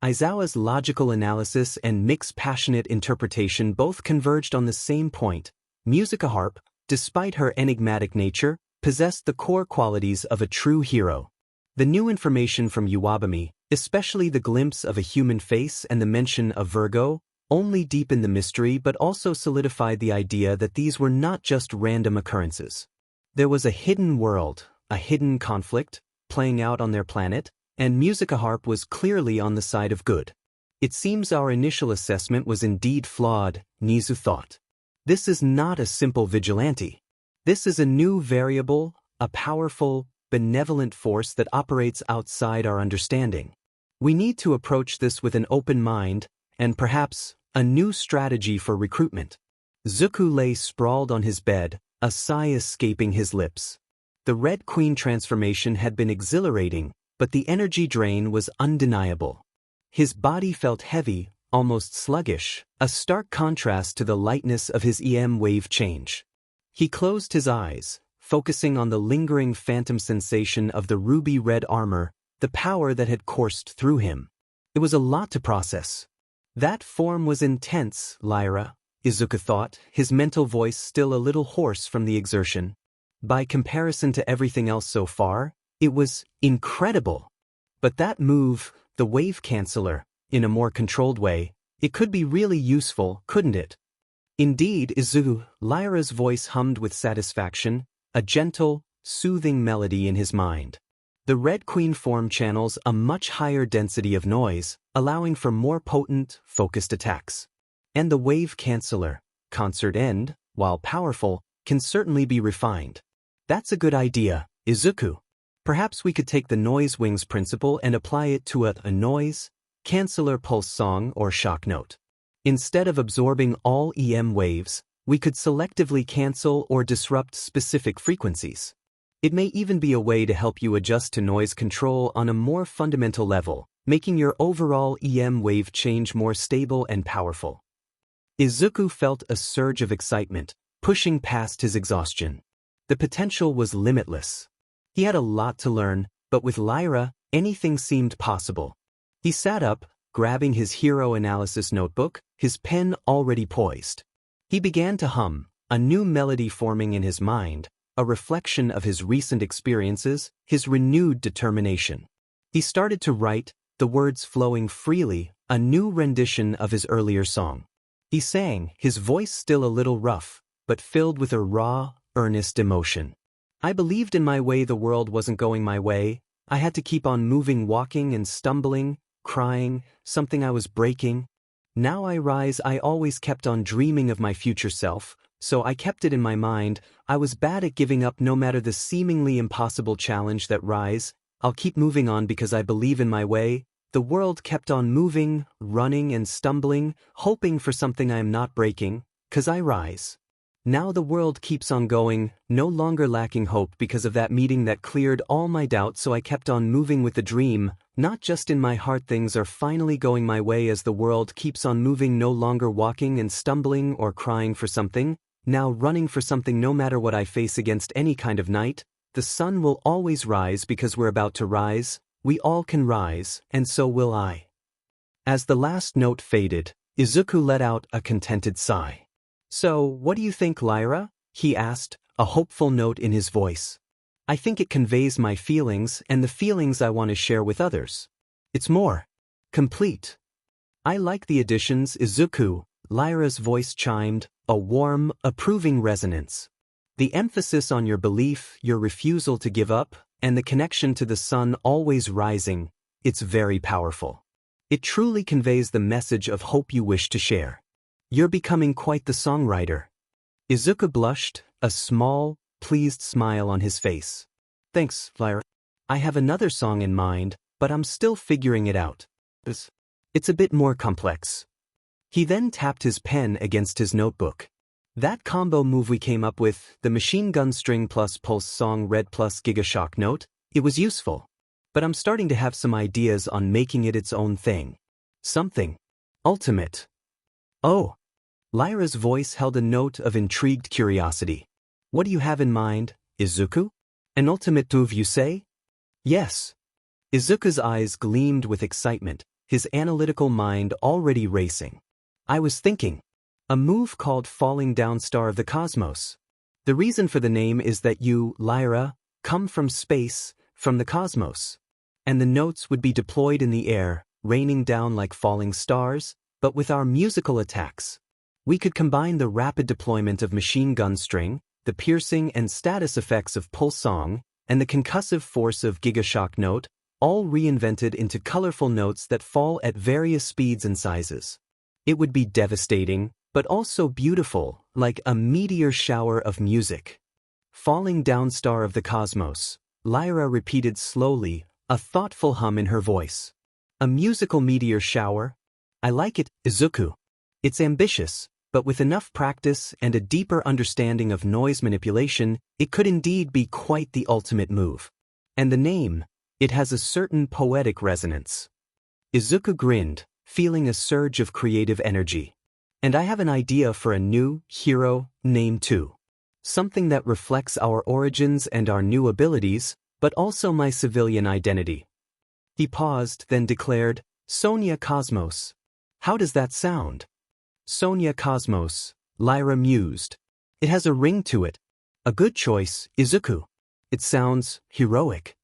Aizawa's logical analysis and Mick's passionate interpretation both converged on the same point. Musica Harp, despite her enigmatic nature, possessed the core qualities of a true hero. The new information from Iwabumi, especially the glimpse of a human face and the mention of Virgo, only deepened the mystery but also solidified the idea that these were not just random occurrences. There was a hidden world, a hidden conflict, playing out on their planet, and Musica Harp was clearly on the side of good. It seems our initial assessment was indeed flawed, Nizu thought. This is not a simple vigilante. This is a new variable, a powerful, benevolent force that operates outside our understanding. We need to approach this with an open mind, and perhaps, a new strategy for recruitment. Zuko lay sprawled on his bed, a sigh escaping his lips. The Red Queen transformation had been exhilarating, but the energy drain was undeniable. His body felt heavy, almost sluggish, a stark contrast to the lightness of his EM wave change. He closed his eyes, focusing on the lingering phantom sensation of the ruby-red armor, the power that had coursed through him. It was a lot to process. That form was intense, Lyra, Izuku thought, his mental voice still a little hoarse from the exertion. By comparison to everything else so far, it was incredible. But that move, the wave canceller, in a more controlled way, it could be really useful, couldn't it? Indeed, Izuku, Lyra's voice hummed with satisfaction, a gentle, soothing melody in his mind. The Red Queen form channels a much higher density of noise, allowing for more potent, focused attacks. And the wave canceller, concert end, while powerful, can certainly be refined. That's a good idea, Izuku. Perhaps we could take the noise wings principle and apply it to a noise, canceller pulse song or shock note. Instead of absorbing all EM waves, we could selectively cancel or disrupt specific frequencies. It may even be a way to help you adjust to noise control on a more fundamental level, making your overall EM wave change more stable and powerful. Izuku felt a surge of excitement, pushing past his exhaustion. The potential was limitless. He had a lot to learn, but with Lyra, anything seemed possible. He sat up, grabbing his hero analysis notebook, his pen already poised. He began to hum, a new melody forming in his mind, a reflection of his recent experiences, his renewed determination. He started to write, the words flowing freely, a new rendition of his earlier song. He sang, his voice still a little rough, but filled with a raw, earnest emotion. I believed in my way the world wasn't going my way. I had to keep on moving, walking and stumbling, crying, something I was breaking. Now I rise. I always kept on dreaming of my future self, so I kept it in my mind. I was bad at giving up no matter the seemingly impossible challenge that rise. I'll keep moving on because I believe in my way. The world kept on moving, running and stumbling, hoping for something I am not breaking, 'cause I rise. Now the world keeps on going, no longer lacking hope because of that meeting that cleared all my doubts, so I kept on moving with the dream. Not just in my heart, things are finally going my way as the world keeps on moving, no longer walking and stumbling or crying for something, now running for something. No matter what I face against any kind of night, the sun will always rise because we're about to rise. We all can rise, and so will I. As the last note faded, Izuku let out a contented sigh. So, what do you think, Lyra? He asked, a hopeful note in his voice. I think it conveys my feelings and the feelings I want to share with others. It's more complete. I like the additions, Izuku, Lyra's voice chimed, a warm, approving resonance. The emphasis on your belief, your refusal to give up, and the connection to the sun always rising, it's very powerful. It truly conveys the message of hope you wish to share. You're becoming quite the songwriter. Izuku blushed, a small, pleased smile on his face. Thanks, Lyra. I have another song in mind, but I'm still figuring it out. It's a bit more complex. He then tapped his pen against his notebook. That combo move we came up with, the machine gun string plus pulse song red plus gigashock note, it was useful. But I'm starting to have some ideas on making it its own thing. Something ultimate. Oh. Lyra's voice held a note of intrigued curiosity. What do you have in mind, Izuku? An ultimate move, you say? Yes. Izuku's eyes gleamed with excitement, his analytical mind already racing. I was thinking. A move called Falling Down Star of the Cosmos. The reason for the name is that you, Lyra, come from space, from the cosmos. And the notes would be deployed in the air, raining down like falling stars, but with our musical attacks. We could combine the rapid deployment of machine gun string, the piercing and status effects of pulse song, and the concussive force of gigashock note, all reinvented into colorful notes that fall at various speeds and sizes. It would be devastating, but also beautiful, like a meteor shower of music. Falling down star of the cosmos, Lyra repeated slowly, a thoughtful hum in her voice. A musical meteor shower? I like it, Izuku. It's ambitious, but with enough practice and a deeper understanding of noise manipulation, it could indeed be quite the ultimate move. And the name, it has a certain poetic resonance. Izuku grinned, feeling a surge of creative energy. And I have an idea for a new hero name too. Something that reflects our origins and our new abilities, but also my civilian identity. He paused, then declared, Sonia Cosmos. How does that sound? Sonia Cosmos, Lyra mused. It has a ring to it. A good choice, Izuku. It sounds heroic.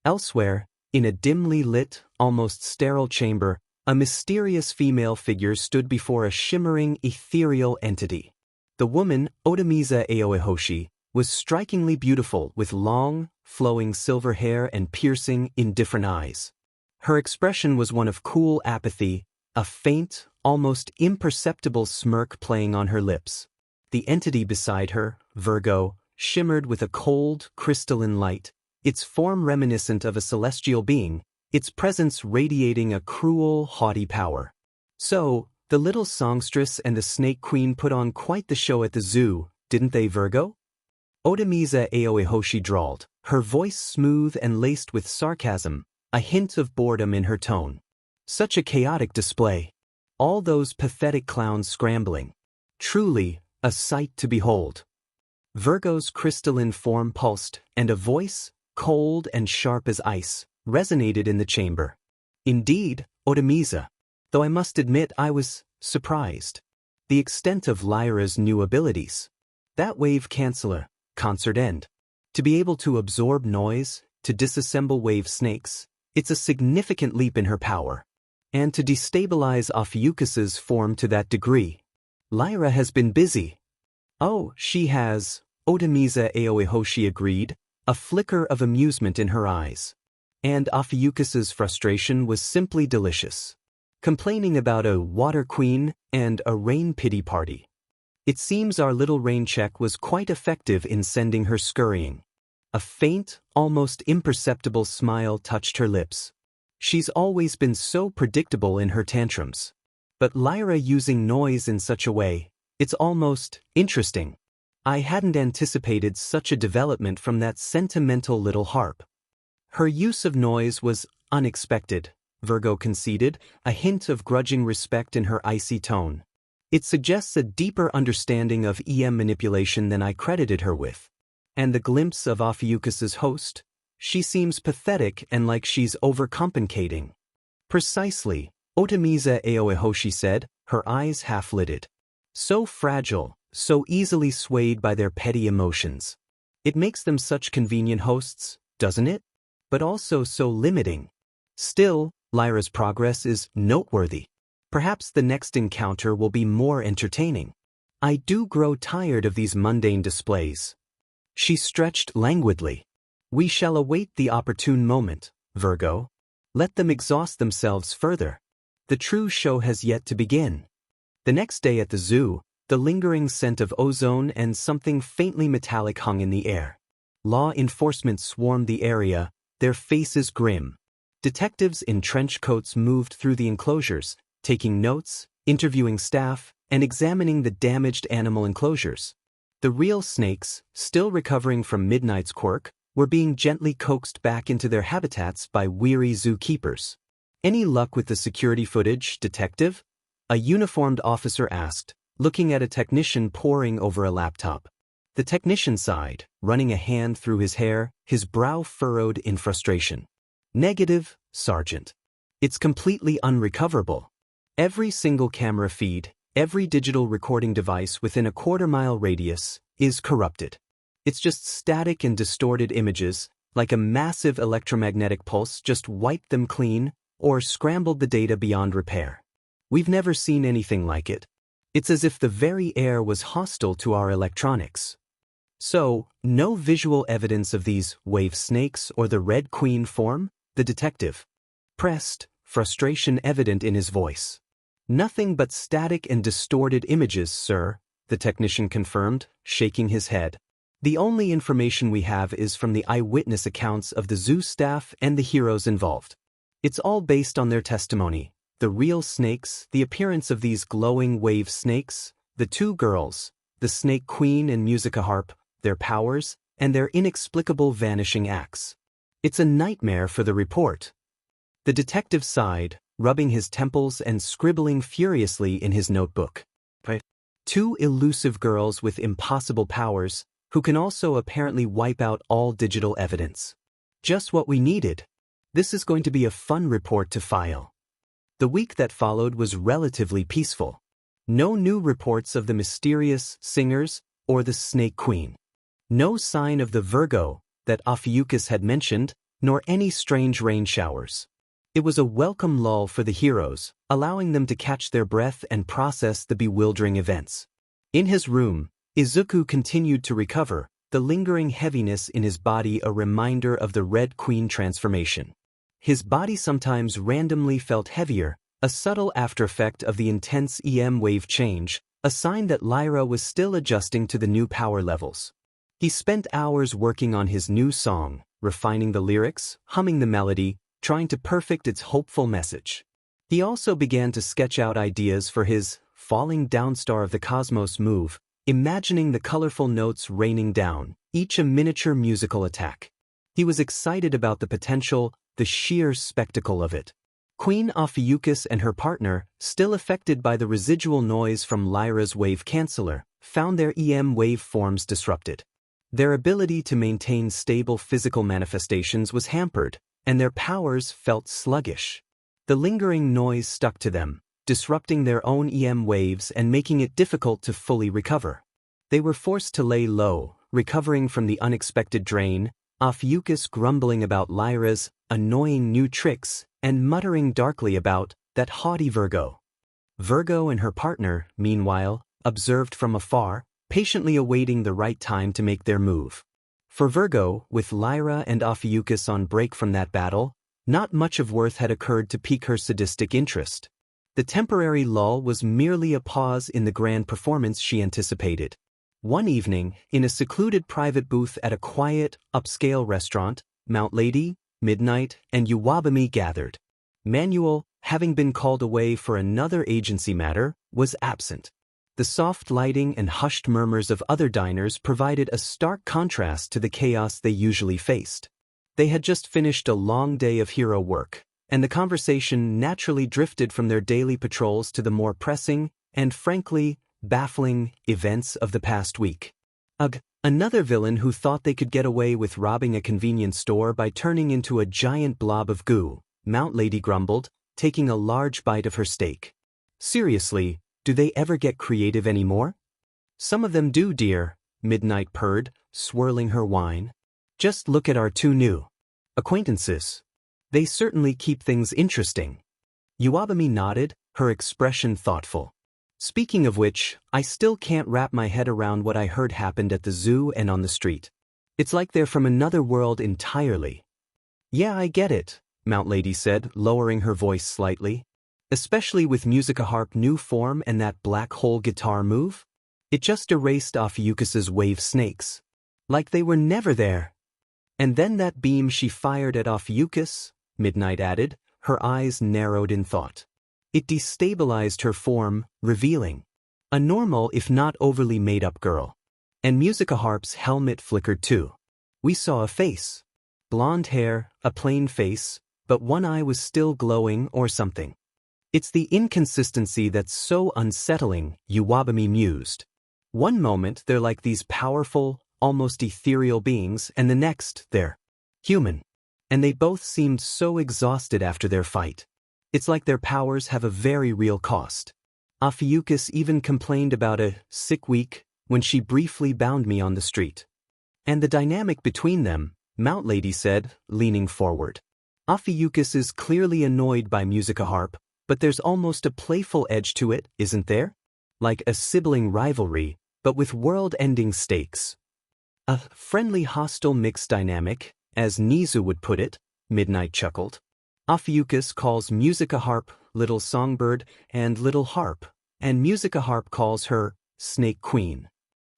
Elsewhere, in a dimly lit, almost sterile chamber, a mysterious female figure stood before a shimmering, ethereal entity. The woman, Otamiza Aoihoshi, was strikingly beautiful with long, flowing silver hair and piercing, indifferent eyes. Her expression was one of cool apathy, a faint, almost imperceptible smirk playing on her lips. The entity beside her, Virgo, shimmered with a cold, crystalline light, its form reminiscent of a celestial being, its presence radiating a cruel, haughty power. So, the little songstress and the Snake Queen put on quite the show at the zoo, didn't they, Virgo? Otamiza Aoihoshi drawled, her voice smooth and laced with sarcasm, a hint of boredom in her tone. Such a chaotic display. All those pathetic clowns scrambling. Truly, a sight to behold. Virgo's crystalline form pulsed, and a voice, cold and sharp as ice, resonated in the chamber. Indeed, Otamiza. Though I must admit I was surprised. The extent of Lyra's new abilities. That wave canceller, concert end. To be able to absorb noise, to disassemble wave snakes, it's a significant leap in her power. And to destabilize Ophiuchus's form to that degree. Lyra has been busy. Oh, she has, Otamiza Aoihoshi agreed, a flicker of amusement in her eyes. And Ophiuchus's frustration was simply delicious. Complaining about a water queen and a rain pity party. It seems our little rain check was quite effective in sending her scurrying. A faint, almost imperceptible smile touched her lips. She's always been so predictable in her tantrums. But Lyra using noise in such a way, it's almost interesting. I hadn't anticipated such a development from that sentimental little harp. Her use of noise was unexpected, Virgo conceded, a hint of grudging respect in her icy tone. It suggests a deeper understanding of EM manipulation than I credited her with. And the glimpse of Ophiuchus's host? She seems pathetic and like she's overcompensating. Precisely, Otamiza Aoihoshi said, her eyes half-lidded. So fragile, so easily swayed by their petty emotions. It makes them such convenient hosts, doesn't it? But also so limiting. Still, Lyra's progress is noteworthy. Perhaps the next encounter will be more entertaining. I do grow tired of these mundane displays. She stretched languidly. We shall await the opportune moment, Virgo. Let them exhaust themselves further. The true show has yet to begin. The next day at the zoo, the lingering scent of ozone and something faintly metallic hung in the air. Law enforcement swarmed the area, their faces grim. Detectives in trench coats moved through the enclosures, taking notes, interviewing staff, and examining the damaged animal enclosures. The real snakes, still recovering from midnight's quirk, were being gently coaxed back into their habitats by weary zookeepers. Any luck with the security footage, detective? A uniformed officer asked, looking at a technician poring over a laptop. The technician sighed, running a hand through his hair, his brow furrowed in frustration. Negative, Sergeant. It's completely unrecoverable. Every single camera feed, every digital recording device within a quarter-mile radius, is corrupted. It's just static and distorted images, like a massive electromagnetic pulse just wiped them clean, or scrambled the data beyond repair. We've never seen anything like it. It's as if the very air was hostile to our electronics. So, no visual evidence of these wave snakes or the Red Queen form? The detective pressed, frustration evident in his voice. Nothing but static and distorted images, sir, the technician confirmed, shaking his head. The only information we have is from the eyewitness accounts of the zoo staff and the heroes involved. It's all based on their testimony. The real snakes, the appearance of these glowing wave snakes, the two girls, the Snake Queen and Musica Harp, their powers, and their inexplicable vanishing acts. It's a nightmare for the report. The detective sighed, rubbing his temples and scribbling furiously in his notebook. Two elusive girls with impossible powers, who can also apparently wipe out all digital evidence. Just what we needed. This is going to be a fun report to file. The week that followed was relatively peaceful. No new reports of the mysterious singers or the Snake Queen. No sign of the Virgo that Ophiuchus had mentioned, nor any strange rain showers. It was a welcome lull for the heroes, allowing them to catch their breath and process the bewildering events. In his room, Izuku continued to recover, the lingering heaviness in his body a reminder of the Red Queen transformation. His body sometimes randomly felt heavier, a subtle aftereffect of the intense EM wave change, a sign that Lyra was still adjusting to the new power levels. He spent hours working on his new song, refining the lyrics, humming the melody, trying to perfect its hopeful message. He also began to sketch out ideas for his falling down star of the cosmos move, imagining the colorful notes raining down, each a miniature musical attack. He was excited about the potential, the sheer spectacle of it. Queen Ophiuchus and her partner, still affected by the residual noise from Lyra's wave canceller, found their EM wave forms disrupted. Their ability to maintain stable physical manifestations was hampered, and their powers felt sluggish. The lingering noise stuck to them, disrupting their own EM waves and making it difficult to fully recover. They were forced to lay low, recovering from the unexpected drain, Ophiuchus grumbling about Lyra's annoying new tricks and muttering darkly about that haughty Virgo. Virgo and her partner, meanwhile, observed from afar, patiently awaiting the right time to make their move. For Virgo, with Lyra and Ophiuchus on break from that battle, not much of worth had occurred to pique her sadistic interest. The temporary lull was merely a pause in the grand performance she anticipated. One evening, in a secluded private booth at a quiet, upscale restaurant, Mount Lady, Midnight, and Uwabami gathered. Manuel, having been called away for another agency matter, was absent. The soft lighting and hushed murmurs of other diners provided a stark contrast to the chaos they usually faced. They had just finished a long day of hero work, and the conversation naturally drifted from their daily patrols to the more pressing and, frankly, baffling events of the past week. Ugh, another villain who thought they could get away with robbing a convenience store by turning into a giant blob of goo, Mount Lady grumbled, taking a large bite of her steak. Seriously, do they ever get creative anymore? Some of them do, dear, Midnight purred, swirling her wine. Just look at our two new acquaintances. They certainly keep things interesting. Uwabami nodded, her expression thoughtful. Speaking of which, I still can't wrap my head around what I heard happened at the zoo and on the street. It's like they're from another world entirely. Yeah, I get it, Mount Lady said, lowering her voice slightly. Especially with Musica Harp new form and that black hole guitar move? It just erased Ophiuchus's wave snakes. Like they were never there. And then that beam she fired at Ophiuchus, Midnight added, her eyes narrowed in thought. It destabilized her form, revealing a normal if not overly made-up girl. And Musica Harp's helmet flickered too. We saw a face. Blonde hair, a plain face, but one eye was still glowing or something. It's the inconsistency that's so unsettling, Uwabami mused. One moment they're like these powerful, almost ethereal beings, and the next they're human. And they both seemed so exhausted after their fight. It's like their powers have a very real cost. Ophiuchus even complained about a sick week when she briefly bound me on the street. And the dynamic between them, Mount Lady said, leaning forward. Ophiuchus is clearly annoyed by Musica Harp, but there's almost a playful edge to it, isn't there? Like a sibling rivalry, but with world-ending stakes. A friendly hostile mix dynamic, as Nizu would put it, Midnight chuckled. Ophiuchus calls Musica Harp Little Songbird and Little Harp, and Musica Harp calls her Snake Queen.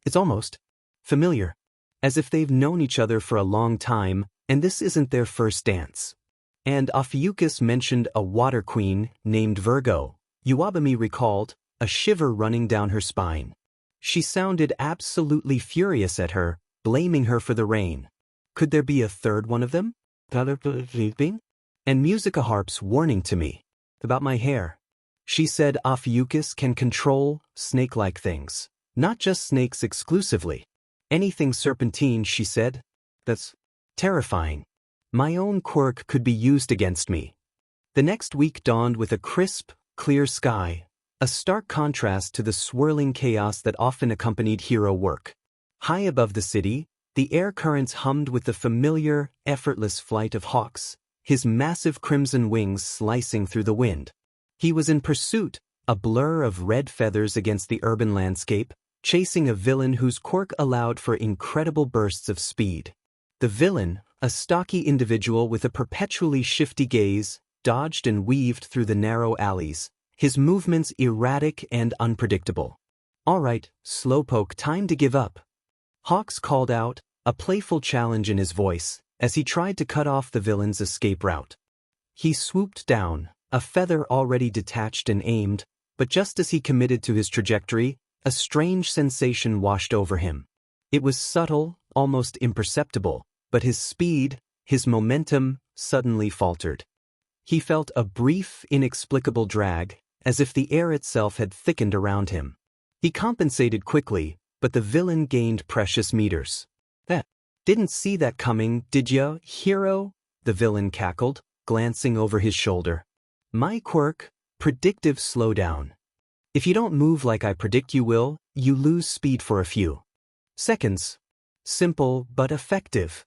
It's almost familiar, as if they've known each other for a long time, and this isn't their first dance. And Ophiuchus mentioned a water queen named Virgo. Uwabami recalled, a shiver running down her spine. She sounded absolutely furious at her, blaming her for the rain. Could there be a third one of them? And Musica Harp's warning to me about my hair. She said Ophiuchus can control snake-like things, not just snakes exclusively. Anything serpentine, she said. That's terrifying. My own quirk could be used against me. The next week dawned with a crisp, clear sky, a stark contrast to the swirling chaos that often accompanied hero work. High above the city, the air currents hummed with the familiar, effortless flight of hawks, his massive crimson wings slicing through the wind. He was in pursuit, a blur of red feathers against the urban landscape, chasing a villain whose quirk allowed for incredible bursts of speed. The villain, a stocky individual with a perpetually shifty gaze, dodged and weaved through the narrow alleys, his movements erratic and unpredictable. "All right, Slowpoke, time to give up," Hawks called out, a playful challenge in his voice, as he tried to cut off the villain's escape route. He swooped down, a feather already detached and aimed, but just as he committed to his trajectory, a strange sensation washed over him. It was subtle, almost imperceptible, but his speed, his momentum, suddenly faltered. He felt a brief, inexplicable drag, as if the air itself had thickened around him. He compensated quickly, but the villain gained precious meters. "Didn't see that coming, did ya, hero?" the villain cackled, glancing over his shoulder. "My quirk, predictive slowdown. If you don't move like I predict you will, you lose speed for a few seconds. Simple but effective."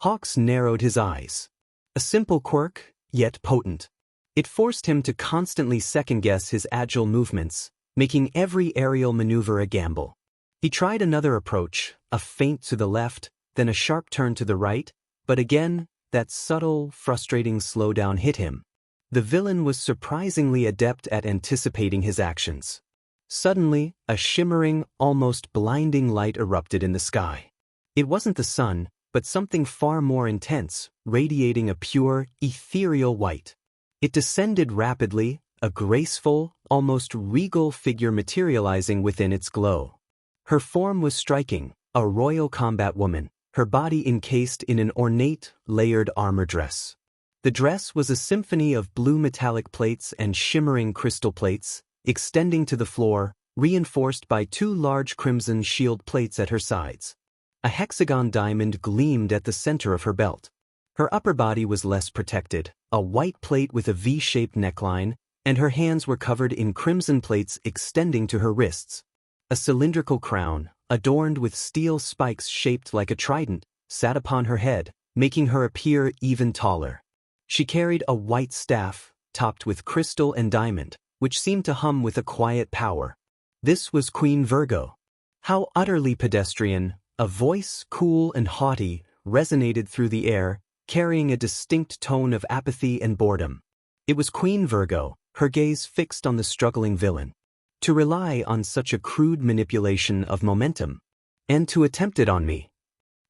Hawks narrowed his eyes. A simple quirk, yet potent. It forced him to constantly second-guess his agile movements, making every aerial maneuver a gamble. He tried another approach, a feint to the left, then a sharp turn to the right, but again, that subtle, frustrating slowdown hit him. The villain was surprisingly adept at anticipating his actions. Suddenly, a shimmering, almost blinding light erupted in the sky. It wasn't the sun, but something far more intense, radiating a pure, ethereal white. It descended rapidly, a graceful, almost regal figure materializing within its glow. Her form was striking, a royal combat woman, her body encased in an ornate, layered armor dress. The dress was a symphony of blue metallic plates and shimmering crystal plates, extending to the floor, reinforced by two large crimson shield plates at her sides. A hexagon diamond gleamed at the center of her belt. Her upper body was less protected, a white plate with a V-shaped neckline, and her hands were covered in crimson plates extending to her wrists. A cylindrical crown, adorned with steel spikes shaped like a trident, sat upon her head, making her appear even taller. She carried a white staff, topped with crystal and diamond, which seemed to hum with a quiet power. This was Queen Virgo. How utterly pedestrian, a voice cool and haughty, resonated through the air, carrying a distinct tone of apathy and boredom. It was Queen Virgo, her gaze fixed on the struggling villain. To rely on such a crude manipulation of momentum, and to attempt it on me.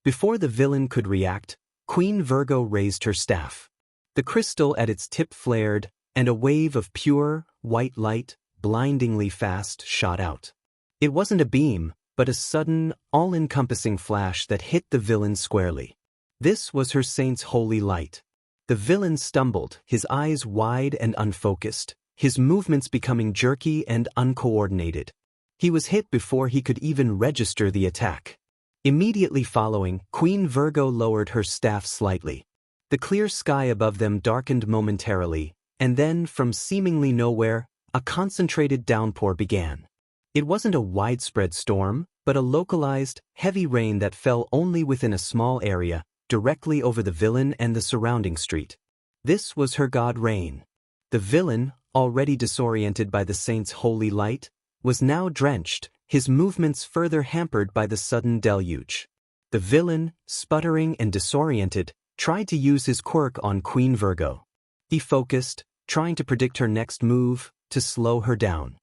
Before the villain could react, Queen Virgo raised her staff. The crystal at its tip flared, and a wave of pure, white light, blindingly fast, shot out. It wasn't a beam, but a sudden, all-encompassing flash that hit the villain squarely. This was her saint's holy light. The villain stumbled, his eyes wide and unfocused, his movements becoming jerky and uncoordinated. He was hit before he could even register the attack. Immediately following, Queen Virgo lowered her staff slightly. The clear sky above them darkened momentarily, and then, from seemingly nowhere, a concentrated downpour began. It wasn't a widespread storm, but a localized, heavy rain that fell only within a small area, directly over the villain and the surrounding street. This was her god rain. The villain, already disoriented by the saint's holy light, was now drenched, his movements further hampered by the sudden deluge. The villain, sputtering and disoriented, tried to use his quirk on Queen Virgo. He focused, trying to predict her next move, to slow her down.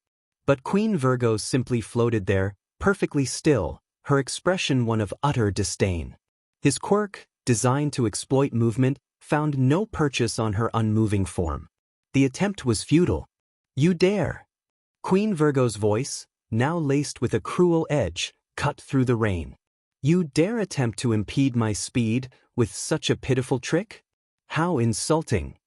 But Queen Virgo simply floated there, perfectly still, her expression one of utter disdain. His quirk, designed to exploit movement, found no purchase on her unmoving form. The attempt was futile. "You dare!" Queen Virgo's voice, now laced with a cruel edge, cut through the rain. "You dare attempt to impede my speed with such a pitiful trick? How insulting!"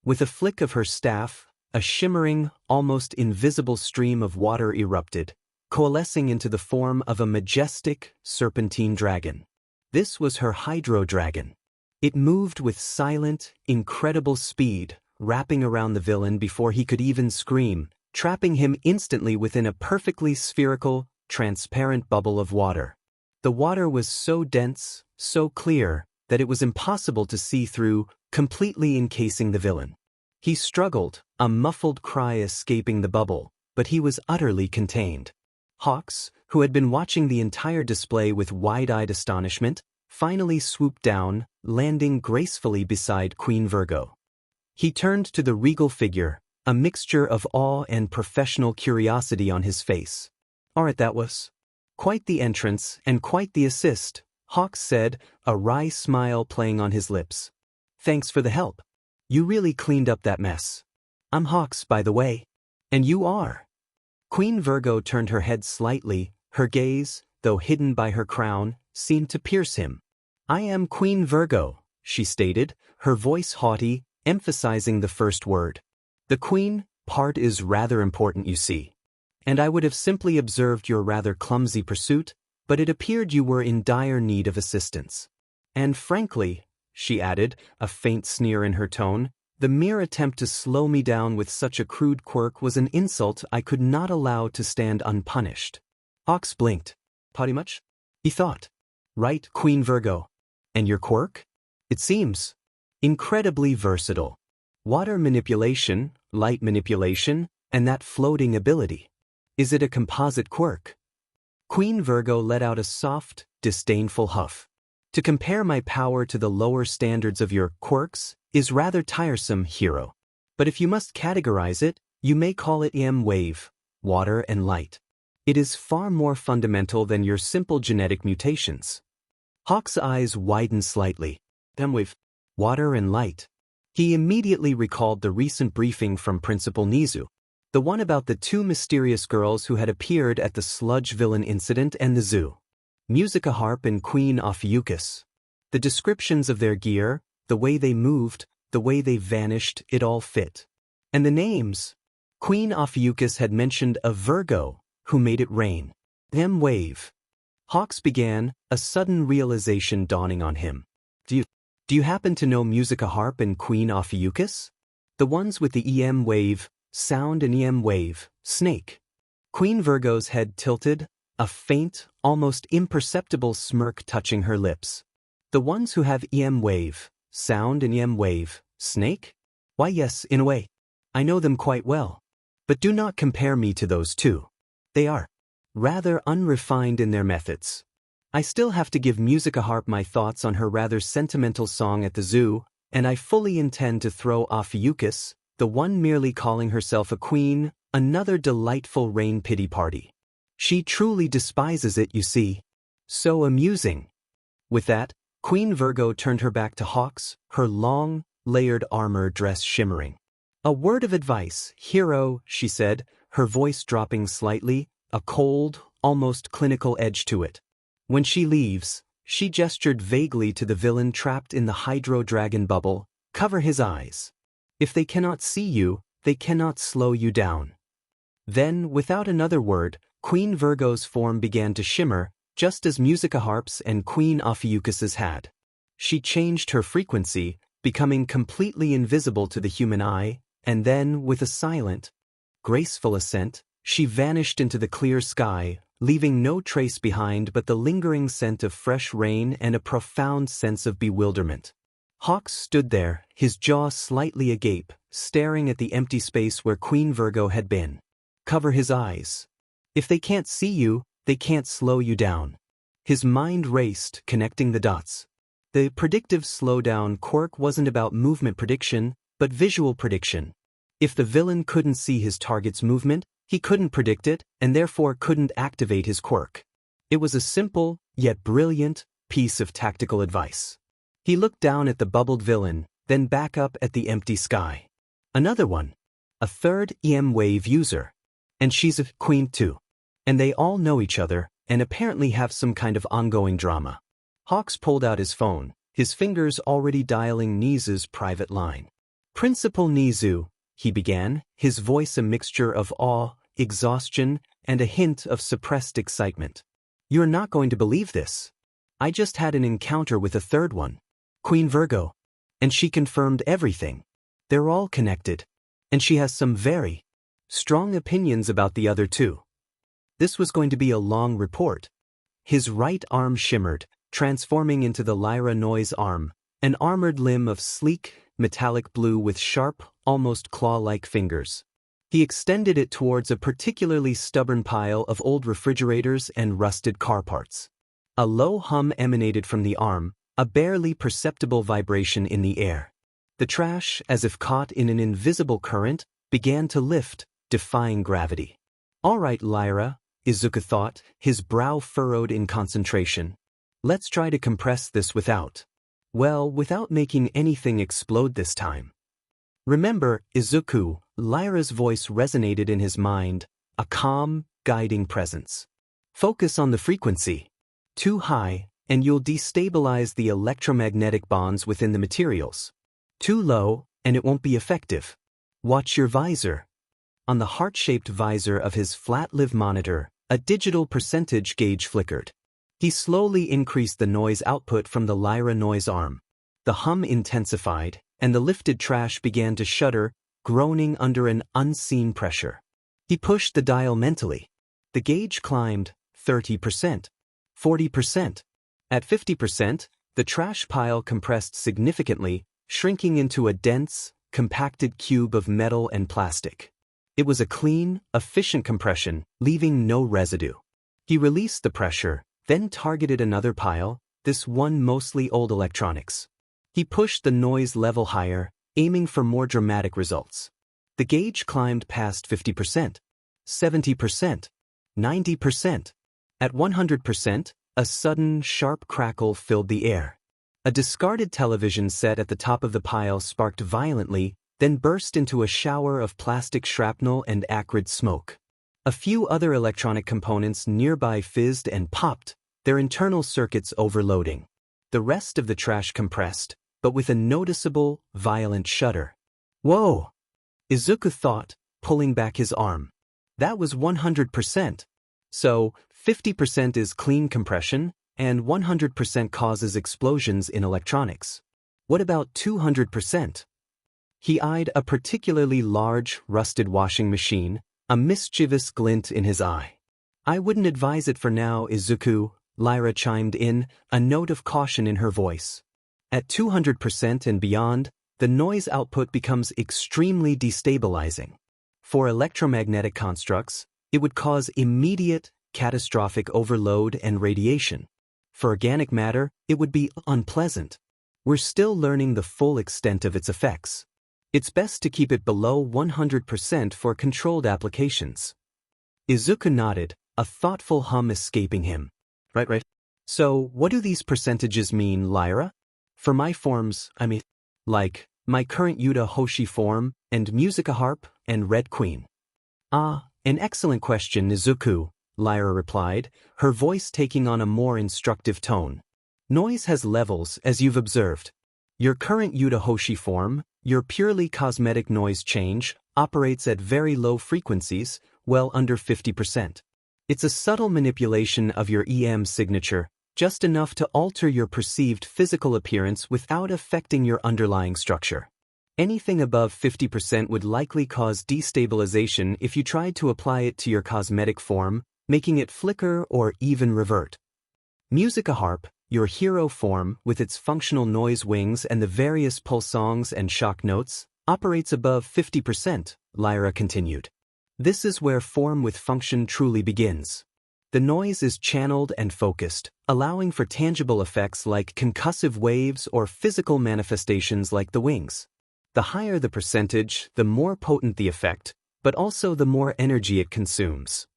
With a flick of her staff, a shimmering, almost invisible stream of water erupted, coalescing into the form of a majestic, serpentine dragon. This was her hydro dragon. It moved with silent, incredible speed, wrapping around the villain before he could even scream, trapping him instantly within a perfectly spherical, transparent bubble of water. The water was so dense, so clear, that it was impossible to see through, completely encasing the villain. He struggled, a muffled cry escaping the bubble, but he was utterly contained. Hawks, who had been watching the entire display with wide-eyed astonishment, finally swooped down, landing gracefully beside Queen Virgo. He turned to the regal figure, a mixture of awe and professional curiosity on his face. "Alright, that was quite the entrance and quite the assist," Hawks said, a wry smile playing on his lips. "Thanks for the help. You really cleaned up that mess. I'm Hawks, by the way. And you are." Queen Virgo turned her head slightly, her gaze, though hidden by her crown, seemed to pierce him. "I am Queen Virgo," she stated, her voice haughty, emphasizing the first word. "The queen part is rather important, you see. And I would have simply observed your rather clumsy pursuit, but it appeared you were in dire need of assistance. And frankly," she added, a faint sneer in her tone, "the mere attempt to slow me down with such a crude quirk was an insult I could not allow to stand unpunished." Hawks blinked. "Pretty much?" he thought. "Right, Queen Virgo. And your quirk? It seems incredibly versatile. Water manipulation, light manipulation, and that floating ability. Is it a composite quirk?" Queen Virgo let out a soft, disdainful huff. "To compare my power to the lower standards of your quirks is rather tiresome, hero. But if you must categorize it, you may call it wave, water and light. It is far more fundamental than your simple genetic mutations." Hawk's eyes widened slightly. "Wave, water and light." He immediately recalled the recent briefing from Principal Nizu, the one about the two mysterious girls who had appeared at the sludge villain incident and the zoo. Musica Harp and Queen Ophiuchus. The descriptions of their gear, the way they moved, the way they vanished, it all fit. And the names. Queen Ophiuchus had mentioned a Virgo, who made it rain. Wave. Hawks began, a sudden realization dawning on him. Do you happen to know Musica Harp and Queen Ophiuchus? The ones with the wave, sound and wave, snake. Queen Virgo's head tilted, a faint, almost imperceptible smirk touching her lips. The ones who have wave, sound and wave, snake? Why yes, in a way. I know them quite well. But do not compare me to those two. They are rather unrefined in their methods. I still have to give Musica Harp my thoughts on her rather sentimental song at the zoo, and I fully intend to throw Ophiuchus, the one merely calling herself a queen, another delightful rain pity party. She truly despises it, you see. So amusing." With that, Queen Virgo turned her back to Hawks, her long, layered armor dress shimmering. "A word of advice, hero," she said, her voice dropping slightly, a cold, almost clinical edge to it. "When she leaves," she gestured vaguely to the villain trapped in the Hydro Dragon bubble, "cover his eyes. If they cannot see you, they cannot slow you down." Then, without another word, Queen Virgo's form began to shimmer, just as Musica Harp's and Queen Ophiuchus's had. She changed her frequency, becoming completely invisible to the human eye, and then, with a silent, graceful ascent, she vanished into the clear sky, leaving no trace behind but the lingering scent of fresh rain and a profound sense of bewilderment. Hawks stood there, his jaw slightly agape, staring at the empty space where Queen Virgo had been. Cover his eyes. If they can't see you, they can't slow you down. His mind raced, connecting the dots. The predictive slowdown quirk wasn't about movement prediction, but visual prediction. If the villain couldn't see his target's movement, he couldn't predict it, and therefore couldn't activate his quirk. It was a simple, yet brilliant, piece of tactical advice. He looked down at the bubbled villain, then back up at the empty sky. Another one. A third wave user. And she's a queen too. And they all know each other, and apparently have some kind of ongoing drama. Hawks pulled out his phone, his fingers already dialing Nizu's private line. "Principal Nizu," he began, his voice a mixture of awe, exhaustion, and a hint of suppressed excitement. "You're not going to believe this. I just had an encounter with a third one, Queen Virgo, and she confirmed everything. They're all connected. And she has some very strong opinions about the other two. This was going to be a long report. His right arm shimmered, transforming into the Lyra Noise arm, an armored limb of sleek, metallic blue with sharp, almost claw-like fingers. He extended it towards a particularly stubborn pile of old refrigerators and rusted car parts. A low hum emanated from the arm, a barely perceptible vibration in the air. The trash, as if caught in an invisible current, began to lift, defying gravity. All right, Lyra, Izuku thought, his brow furrowed in concentration. Let's try to compress this without making anything explode this time. Remember, Izuku, Lyra's voice resonated in his mind, a calm, guiding presence. Focus on the frequency. Too high, and you'll destabilize the electromagnetic bonds within the materials. Too low, and it won't be effective. Watch your visor. On the heart-shaped visor of his flat-live monitor, a digital percentage gauge flickered. He slowly increased the noise output from the Lyra Noise arm. The hum intensified, and the lifted trash began to shudder, groaning under an unseen pressure. He pushed the dial mentally. The gauge climbed 30%, 40%. At 50%, the trash pile compressed significantly, shrinking into a dense, compacted cube of metal and plastic. It was a clean, efficient compression, leaving no residue. He released the pressure, then targeted another pile, this one mostly old electronics. He pushed the noise level higher, aiming for more dramatic results. The gauge climbed past 50%, 70%, 90%. At 100%, a sudden, sharp crackle filled the air. A discarded television set at the top of the pile sparked violently, then burst into a shower of plastic shrapnel and acrid smoke. A few other electronic components nearby fizzed and popped, their internal circuits overloading. The rest of the trash compressed, but with a noticeable, violent shudder. Whoa! Izuku thought, pulling back his arm. That was 100%. So, 50% is clean compression, and 100% causes explosions in electronics. What about 200%? He eyed a particularly large, rusted washing machine, a mischievous glint in his eye. I wouldn't advise it for now, Izuku, Lyra chimed in, a note of caution in her voice. At 200% and beyond, the noise output becomes extremely destabilizing. For electromagnetic constructs, it would cause immediate, catastrophic overload and radiation. For organic matter, it would be unpleasant. We're still learning the full extent of its effects. It's best to keep it below 100% for controlled applications. Izuku nodded, a thoughtful hum escaping him. Right. So, what do these percentages mean, Lyra? For my forms, like my current Yuta Hoshi form, and Musica Harp, and Red Queen. Ah, an excellent question, Izuku, Lyra replied, her voice taking on a more instructive tone. Noise has levels, as you've observed. Your current Yuta Hoshi form, your purely cosmetic noise change, operates at very low frequencies, well under 50%. It's a subtle manipulation of your EM signature, just enough to alter your perceived physical appearance without affecting your underlying structure. Anything above 50% would likely cause destabilization if you tried to apply it to your cosmetic form, making it flicker or even revert. Musica Harp, your hero form, with its functional noise wings and the various pulsongs and shock notes, operates above 50%, Lyra continued. This is where form with function truly begins. The noise is channeled and focused, allowing for tangible effects like concussive waves or physical manifestations like the wings. The higher the percentage, the more potent the effect, but also the more energy it consumes.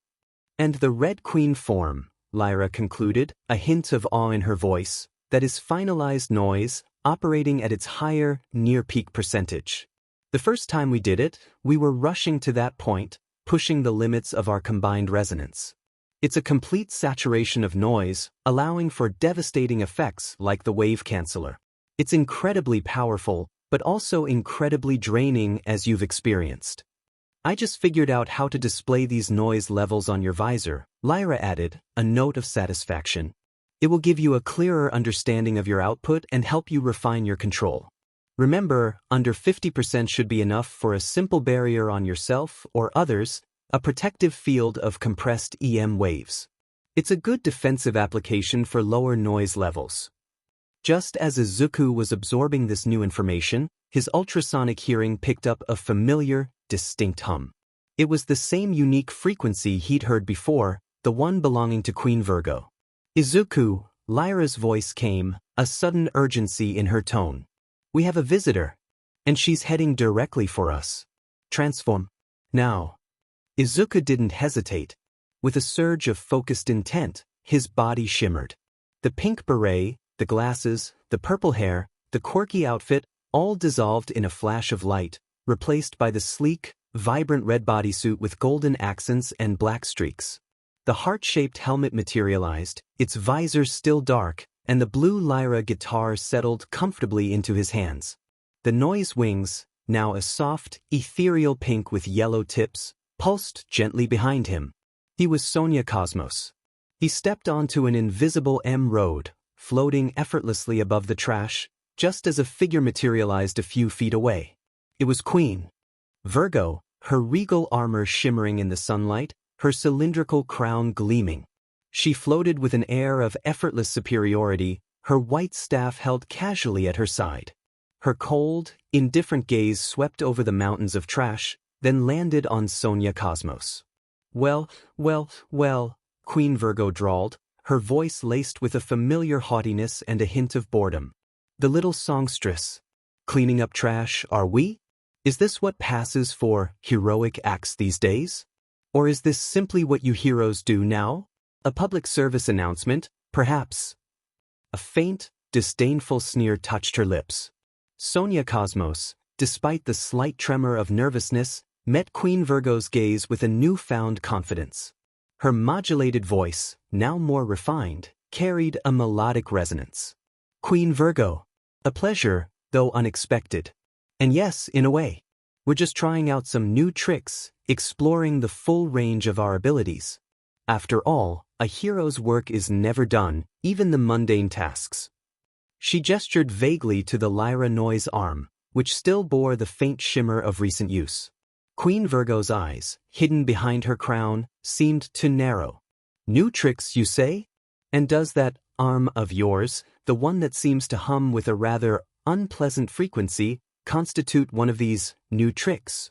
And the Red Queen form, Lyra concluded, a hint of awe in her voice, that is finalized noise, operating at its higher, near-peak percentage. The first time we did it, we were rushing to that point, pushing the limits of our combined resonance. It's a complete saturation of noise, allowing for devastating effects like the wave canceller. It's incredibly powerful, but also incredibly draining as you've experienced. I just figured out how to display these noise levels on your visor, Lyra added, a note of satisfaction. It will give you a clearer understanding of your output and help you refine your control. Remember, under 50% should be enough for a simple barrier on yourself or others, a protective field of compressed EM waves. It's a good defensive application for lower noise levels. Just as Izuku was absorbing this new information, his ultrasonic hearing picked up a familiar, distinct hum. It was the same unique frequency he'd heard before, the one belonging to Queen Virgo. Izuku, Lyra's voice came, a sudden urgency in her tone. We have a visitor, and she's heading directly for us. Transform. Now. Izuku didn't hesitate. With a surge of focused intent, his body shimmered. The pink beret, the glasses, the purple hair, the quirky outfit, all dissolved in a flash of light, replaced by the sleek, vibrant red bodysuit with golden accents and black streaks. The heart-shaped helmet materialized, its visor still dark, and the blue Lyra guitar settled comfortably into his hands. The noise wings, now a soft, ethereal pink with yellow tips, pulsed gently behind him. He was Sonia Cosmos. He stepped onto an invisible road, floating effortlessly above the trash, just as a figure materialized a few feet away. It was Queen Virgo, her regal armor shimmering in the sunlight, her cylindrical crown gleaming. She floated with an air of effortless superiority, her white staff held casually at her side. Her cold, indifferent gaze swept over the mountains of trash, then landed on Sonia Cosmos. Well, Queen Virgo drawled, her voice laced with a familiar haughtiness and a hint of boredom. The little songstress. Cleaning up trash, are we? Is this what passes for heroic acts these days? Or is this simply what you heroes do now? A public service announcement, perhaps. A faint, disdainful sneer touched her lips. Sonia Cosmos, despite the slight tremor of nervousness, met Queen Virgo's gaze with a newfound confidence. Her modulated voice, now more refined, carried a melodic resonance. Queen Virgo. A pleasure, though unexpected. And yes, in a way. We're just trying out some new tricks, exploring the full range of our abilities. After all, a hero's work is never done, even the mundane tasks. She gestured vaguely to the Lyra noise arm, which still bore the faint shimmer of recent use. Queen Virgo's eyes, hidden behind her crown, seemed to narrow. New tricks, you say? And does that arm of yours, the one that seems to hum with a rather unpleasant frequency, constitute one of these new tricks?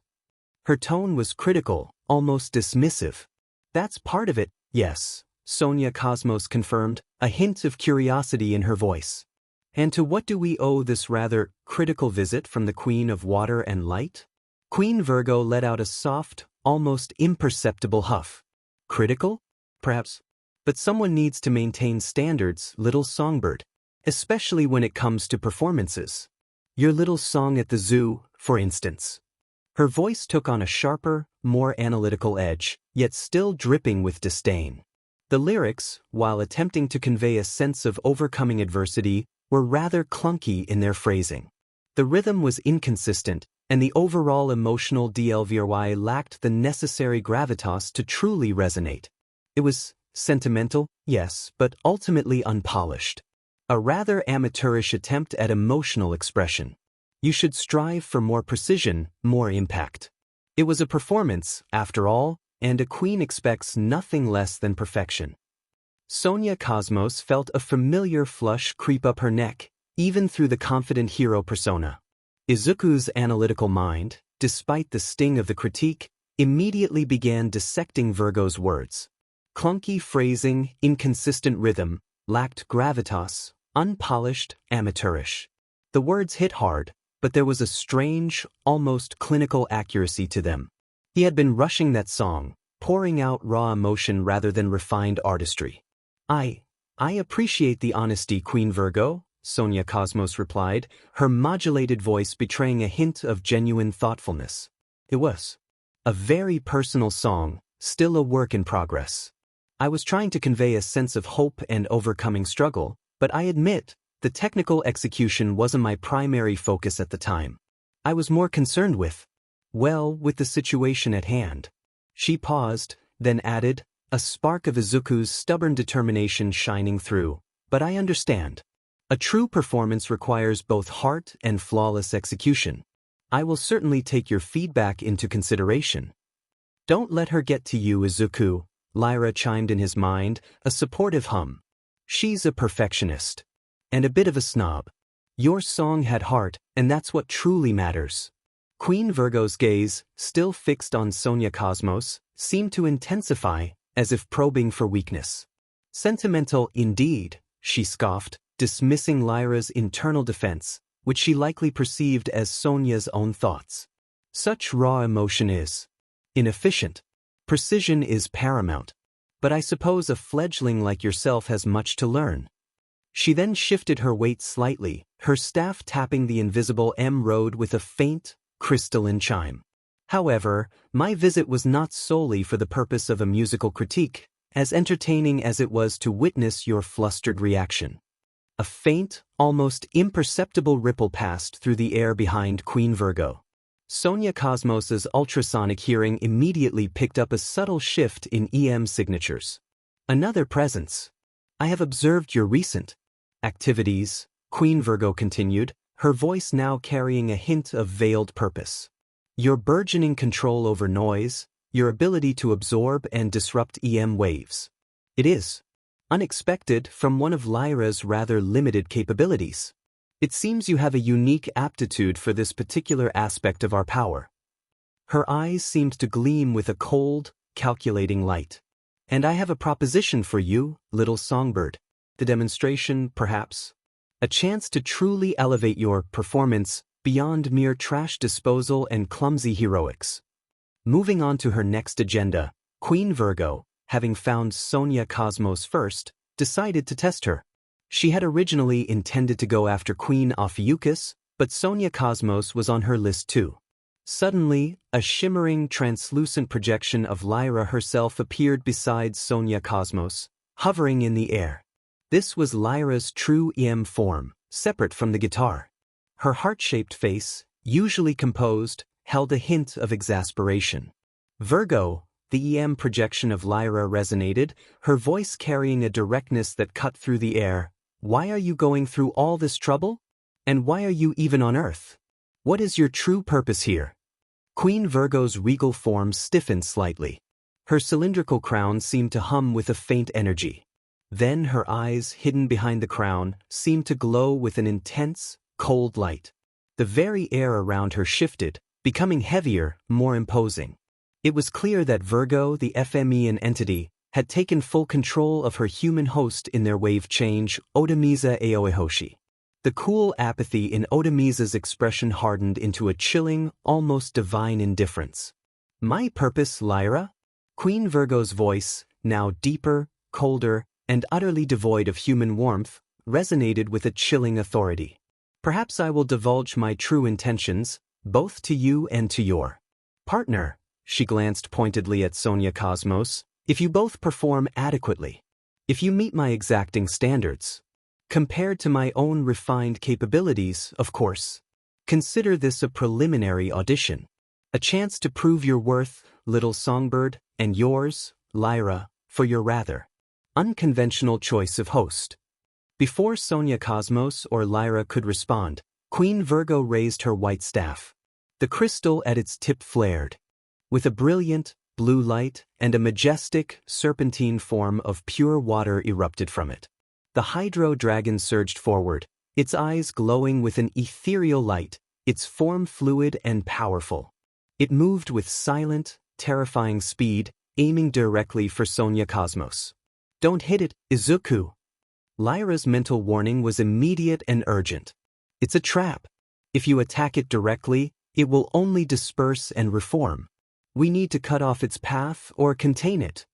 Her tone was critical, almost dismissive. That's part of it, yes, Sonia Cosmos confirmed, a hint of curiosity in her voice. And to what do we owe this rather critical visit from the Queen of Water and Light? Queen Virgo let out a soft, almost imperceptible huff. Critical? Perhaps. But someone needs to maintain standards, little songbird, especially when it comes to performances. Your little song at the zoo, for instance. Her voice took on a sharper, more analytical edge, yet still dripping with disdain. The lyrics, while attempting to convey a sense of overcoming adversity, were rather clunky in their phrasing. The rhythm was inconsistent, and the overall emotional delivery lacked the necessary gravitas to truly resonate. It was sentimental, yes, but ultimately unpolished. A rather amateurish attempt at emotional expression. You should strive for more precision, more impact. It was a performance, after all, and a queen expects nothing less than perfection. Sonia Cosmos felt a familiar flush creep up her neck, even through the confident hero persona. Izuku's analytical mind, despite the sting of the critique, immediately began dissecting Virgo's words. Clunky phrasing, inconsistent rhythm, lacked gravitas, unpolished, amateurish. The words hit hard, but there was a strange, almost clinical accuracy to them. He had been rushing that song, pouring out raw emotion rather than refined artistry. I appreciate the honesty, Queen Virgo, Sonia Cosmos replied, her modulated voice betraying a hint of genuine thoughtfulness. It was a very personal song, still a work in progress. I was trying to convey a sense of hope and overcoming struggle, but I admit, the technical execution wasn't my primary focus at the time. I was more concerned with the situation at hand. She paused, then added, a spark of Izuku's stubborn determination shining through. But I understand. A true performance requires both heart and flawless execution. I will certainly take your feedback into consideration. Don't let her get to you, Izuku, Lyra chimed in his mind, a supportive hum. She's a perfectionist. And a bit of a snob. Your song had heart, and that's what truly matters. Queen Virgo's gaze, still fixed on Sonia Cosmos, seemed to intensify, as if probing for weakness. Sentimental indeed, she scoffed, dismissing Lyra's internal defense, which she likely perceived as Sonia's own thoughts. Such raw emotion is inefficient. Precision is paramount. But I suppose a fledgling like yourself has much to learn. She then shifted her weight slightly, her staff tapping the invisible M-road with a faint, crystalline chime. However, my visit was not solely for the purpose of a musical critique, as entertaining as it was to witness your flustered reaction. A faint, almost imperceptible ripple passed through the air behind Queen Virgo. Sonia Cosmos's ultrasonic hearing immediately picked up a subtle shift in EM signatures. Another presence. I have observed your recent activities, Queen Virgo continued, her voice now carrying a hint of veiled purpose. Your burgeoning control over noise, your ability to absorb and disrupt EM waves. It is unexpected from one of Lyra's rather limited capabilities. It seems you have a unique aptitude for this particular aspect of our power. Her eyes seemed to gleam with a cold, calculating light. And I have a proposition for you, little songbird. The demonstration, perhaps. A chance to truly elevate your performance beyond mere trash disposal and clumsy heroics. Moving on to her next agenda, Queen Virgo, having found Sonia Cosmos first, decided to test her. She had originally intended to go after Queen Ophiuchus, but Sonia Cosmos was on her list too. Suddenly, a shimmering, translucent projection of Lyra herself appeared beside Sonia Cosmos, hovering in the air. This was Lyra's true EM form, separate from the guitar. Her heart-shaped face, usually composed, held a hint of exasperation. Virgo, the EM projection of Lyra resonated, her voice carrying a directness that cut through the air. Why are you going through all this trouble? And why are you even on Earth? What is your true purpose here? Queen Virgo's regal form stiffened slightly. Her cylindrical crown seemed to hum with a faint energy. Then her eyes, hidden behind the crown, seemed to glow with an intense, cold light. The very air around her shifted, becoming heavier, more imposing. It was clear that Virgo, the Fmean entity, had taken full control of her human host in their wave change, Otamiza Aoehoshi. The cool apathy in Otamiza's expression hardened into a chilling, almost divine indifference. My purpose, Lyra? Queen Virgo's voice, now deeper, colder, and utterly devoid of human warmth, resonated with a chilling authority. Perhaps I will divulge my true intentions, both to you and to your partner. She glanced pointedly at Sonia Cosmos. If you both perform adequately, if you meet my exacting standards, compared to my own refined capabilities, of course, consider this a preliminary audition. A chance to prove your worth, little songbird, and yours, Lyra, for your rather unconventional choice of host. Before Sonia Cosmos or Lyra could respond, Queen Virgo raised her white staff. The crystal at its tip flared. With a brilliant, blue light and a majestic, serpentine form of pure water erupted from it. The hydro dragon surged forward, its eyes glowing with an ethereal light, its form fluid and powerful. It moved with silent, terrifying speed, aiming directly for Sonia Cosmos. Don't hit it, Izuku. Lyra's mental warning was immediate and urgent. It's a trap. If you attack it directly, it will only disperse and reform. We need to cut off its path or contain it.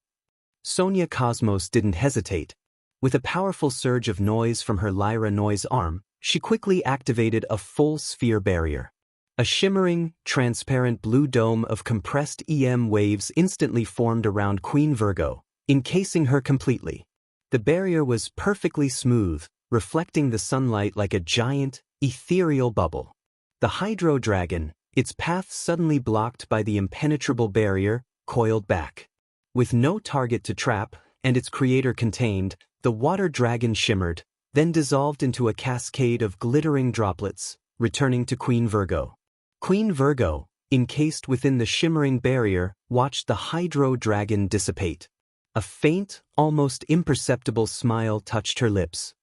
Sonia Cosmos didn't hesitate. With a powerful surge of noise from her Lyra noise arm, she quickly activated a full sphere barrier. A shimmering, transparent blue dome of compressed EM waves instantly formed around Queen Virgo, encasing her completely. The barrier was perfectly smooth, reflecting the sunlight like a giant, ethereal bubble. The hydro dragon, its path suddenly blocked by the impenetrable barrier, coiled back. With no target to trap, and its creator contained, the water dragon shimmered, then dissolved into a cascade of glittering droplets, returning to Queen Virgo. Queen Virgo, encased within the shimmering barrier, watched the hydro dragon dissipate. A faint, almost imperceptible smile touched her lips.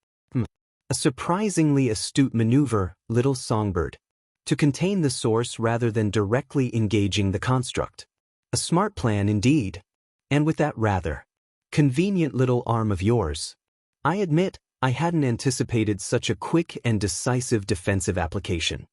A surprisingly astute maneuver, little songbird. To contain the source rather than directly engaging the construct. A smart plan indeed. And with that rather convenient little arm of yours. I admit, I hadn't anticipated such a quick and decisive defensive application.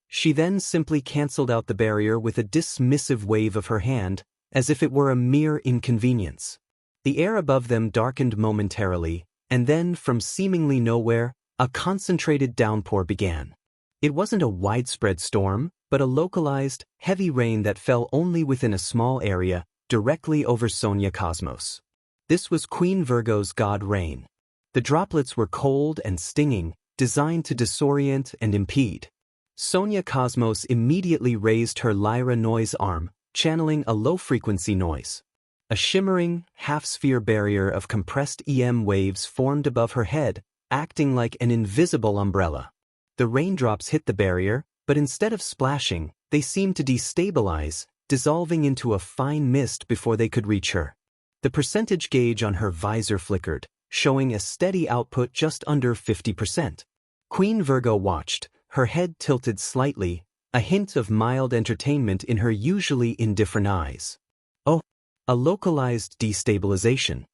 She then simply cancelled out the barrier with a dismissive wave of her hand, as if it were a mere inconvenience. The air above them darkened momentarily, and then, from seemingly nowhere, a concentrated downpour began. It wasn't a widespread storm, but a localized, heavy rain that fell only within a small area, directly over Sonia Cosmos. This was Queen Virgo's god rain. The droplets were cold and stinging, designed to disorient and impede. Sonia Cosmos immediately raised her lyra noise arm, channeling a low-frequency noise. A shimmering, half-sphere barrier of compressed EM waves formed above her head, acting like an invisible umbrella. The raindrops hit the barrier, but instead of splashing, they seemed to destabilize, dissolving into a fine mist before they could reach her. The percentage gauge on her visor flickered, showing a steady output just under 50%. Queen Virgo watched, her head tilted slightly, a hint of mild entertainment in her usually indifferent eyes. Oh, a localized destabilization.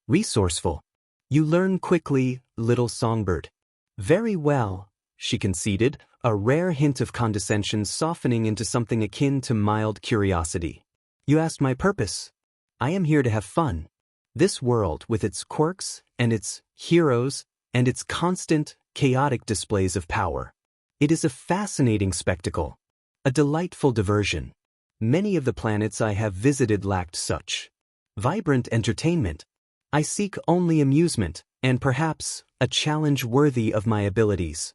Resourceful. You learn quickly, little songbird. Very well, she conceded, a rare hint of condescension softening into something akin to mild curiosity. You asked my purpose. I am here to have fun. This world, with its quirks, and its heroes, and its constant, chaotic displays of power. It is a fascinating spectacle. A delightful diversion. Many of the planets I have visited lacked such vibrant entertainment. I seek only amusement, and perhaps, a challenge worthy of my abilities.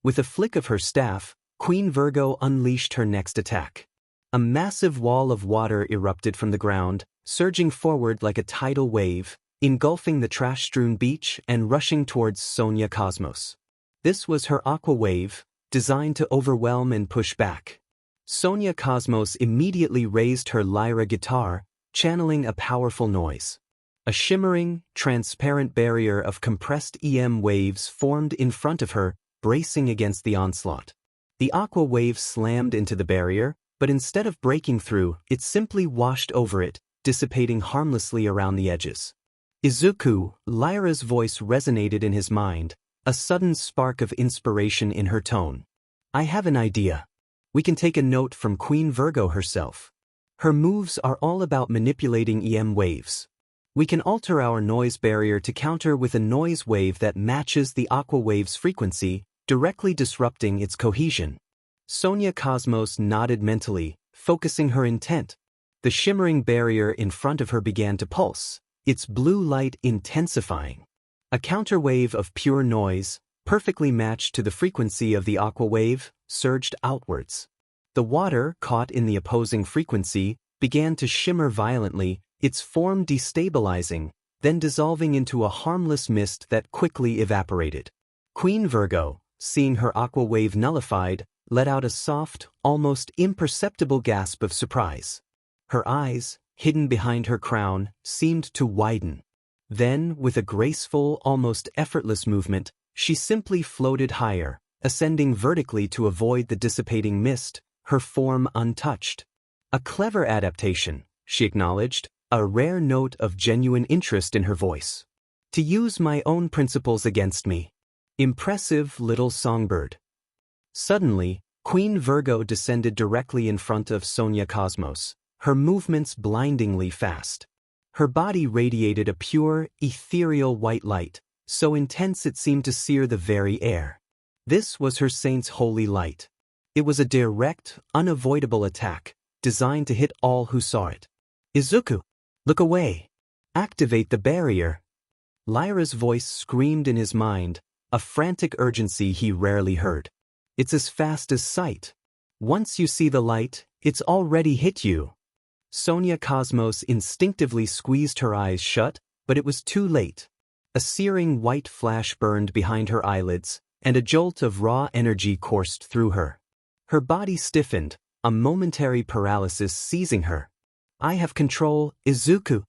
With a flick of her staff, Queen Virgo unleashed her next attack. A massive wall of water erupted from the ground, surging forward like a tidal wave, engulfing the trash-strewn beach and rushing towards Sonia Cosmos. This was her aqua wave, designed to overwhelm and push back. Sonia Cosmos immediately raised her lyra guitar, channeling a powerful noise. A shimmering, transparent barrier of compressed EM waves formed in front of her, bracing against the onslaught. The aqua wave slammed into the barrier, but instead of breaking through, it simply washed over it, dissipating harmlessly around the edges. Izuku, Lyra's voice resonated in his mind, a sudden spark of inspiration in her tone. I have an idea. We can take a note from Queen Virgo herself. Her moves are all about manipulating EM waves. We can alter our noise barrier to counter with a noise wave that matches the aqua wave's frequency, directly disrupting its cohesion. Sonia Cosmos nodded mentally, focusing her intent. The shimmering barrier in front of her began to pulse, its blue light intensifying. A counterwave of pure noise, perfectly matched to the frequency of the aqua wave, surged outwards. The water, caught in the opposing frequency, began to shimmer violently, its form destabilizing, then dissolving into a harmless mist that quickly evaporated. Queen Virgo, seeing her aqua wave nullified, let out a soft, almost imperceptible gasp of surprise. Her eyes, hidden behind her crown, seemed to widen. Then, with a graceful, almost effortless movement, she simply floated higher, ascending vertically to avoid the dissipating mist, her form untouched. A clever adaptation, she acknowledged, a rare note of genuine interest in her voice. To use my own principles against me. Impressive little songbird. Suddenly, Queen Virgo descended directly in front of Sonia Cosmos, her movements blindingly fast. Her body radiated a pure, ethereal white light, so intense it seemed to sear the very air. This was her saint's holy light. It was a direct, unavoidable attack, designed to hit all who saw it. Izuku, look away. Activate the barrier. Lyra's voice screamed in his mind, a frantic urgency he rarely heard. It's as fast as sight. Once you see the light, it's already hit you. Sonia Cosmos instinctively squeezed her eyes shut, but it was too late. A searing white flash burned behind her eyelids, and a jolt of raw energy coursed through her. Her body stiffened, a momentary paralysis seizing her. "I have control, Izuku,"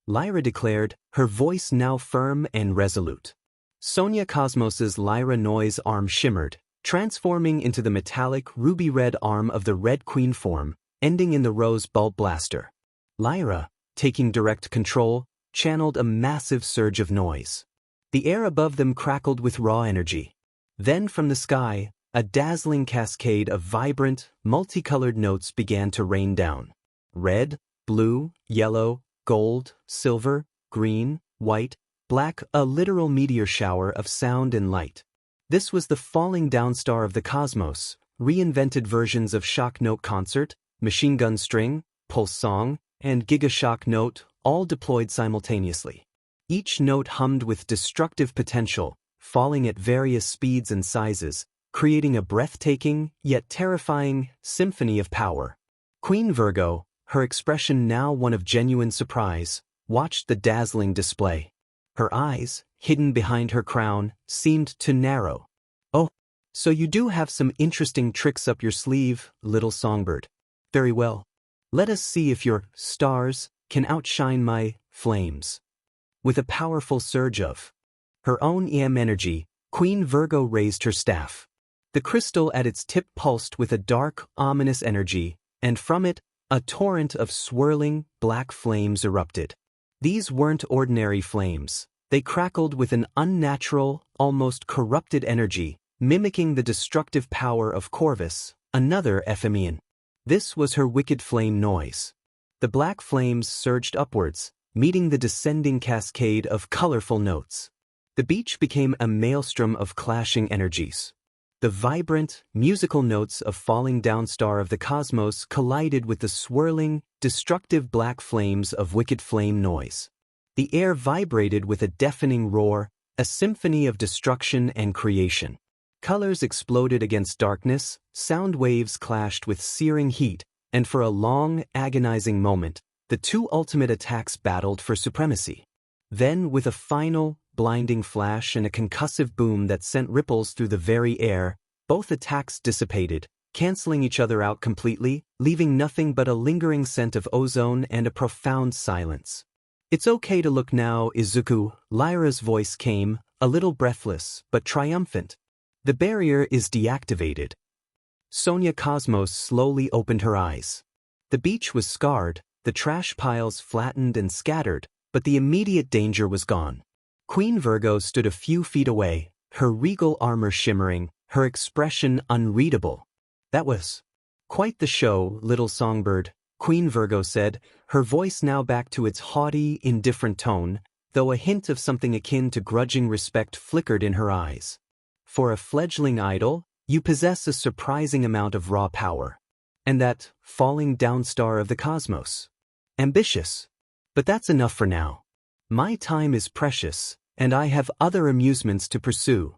Lyra declared, her voice now firm and resolute. Sonia Cosmos's Lyra Noise arm shimmered, transforming into the metallic ruby-red arm of the Red Queen form, ending in the Rose Bulb Blaster. Lyra, taking direct control, channeled a massive surge of noise. The air above them crackled with raw energy. Then from the sky, a dazzling cascade of vibrant, multicolored notes began to rain down. Red, blue, yellow, gold, silver, green, white, black, a literal meteor shower of sound and light. This was the falling down star of the cosmos, reinvented versions of Shock Note Concert, Machine Gun String, Pulse Song, and Giga Shock Note, all deployed simultaneously. Each note hummed with destructive potential, falling at various speeds and sizes, creating a breathtaking, yet terrifying, symphony of power. Queen Virgo, her expression now one of genuine surprise, watched the dazzling display. Her eyes, hidden behind her crown, seemed to narrow. "Oh, so you do have some interesting tricks up your sleeve, little songbird. Very well. Let us see if your stars can outshine my flames." With a powerful surge of her own EM energy, Queen Virgo raised her staff. The crystal at its tip pulsed with a dark, ominous energy, and from it, a torrent of swirling, black flames erupted. These weren't ordinary flames. They crackled with an unnatural, almost corrupted energy, mimicking the destructive power of Corvus, another Ephemian. This was her wicked flame noise. The black flames surged upwards, meeting the descending cascade of colorful notes. The beach became a maelstrom of clashing energies. The vibrant, musical notes of Falling Down Star of the Cosmos collided with the swirling, destructive black flames of Wicked Flame Noise. The air vibrated with a deafening roar, a symphony of destruction and creation. Colors exploded against darkness, sound waves clashed with searing heat, and for a long, agonizing moment, the two ultimate attacks battled for supremacy. Then, with a final, blinding flash and a concussive boom that sent ripples through the very air, both attacks dissipated, canceling each other out completely, leaving nothing but a lingering scent of ozone and a profound silence. "It's okay to look now, Izuku," Lyra's voice came, a little breathless, but triumphant. "The barrier is deactivated." Sonia Cosmos slowly opened her eyes. The beach was scarred, the trash piles flattened and scattered, but the immediate danger was gone. Queen Virgo stood a few feet away, her regal armor shimmering, her expression unreadable. "That was quite the show, little songbird," Queen Virgo said, her voice now back to its haughty, indifferent tone, though a hint of something akin to grudging respect flickered in her eyes. "For a fledgling idol, you possess a surprising amount of raw power. And that falling down star of the cosmos. Ambitious. But that's enough for now. My time is precious, and I have other amusements to pursue."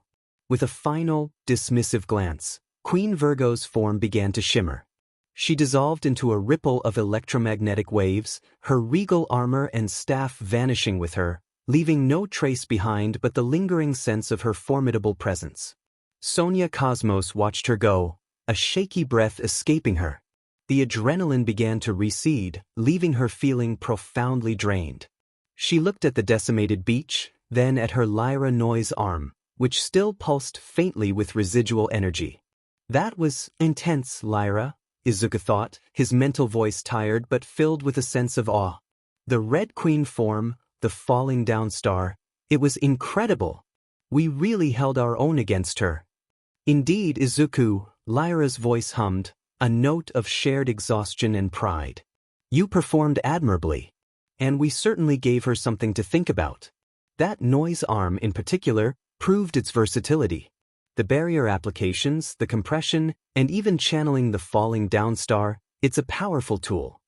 With a final, dismissive glance, Queen Virgo's form began to shimmer. She dissolved into a ripple of electromagnetic waves, her regal armor and staff vanishing with her, leaving no trace behind but the lingering sense of her formidable presence. Sonia Cosmos watched her go, a shaky breath escaping her. The adrenaline began to recede, leaving her feeling profoundly drained. She looked at the decimated beach, then at her Lyra Noise arm, which still pulsed faintly with residual energy. "That was intense, Lyra," Izuku thought, his mental voice tired but filled with a sense of awe. The Red Queen form, the falling down star, it was incredible. We really held our own against her. "Indeed, Izuku," Lyra's voice hummed, a note of shared exhaustion and pride. "You performed admirably. And we certainly gave her something to think about." That noise arm in particular proved its versatility. The barrier applications, the compression, and even channeling the falling down star, it's a powerful tool.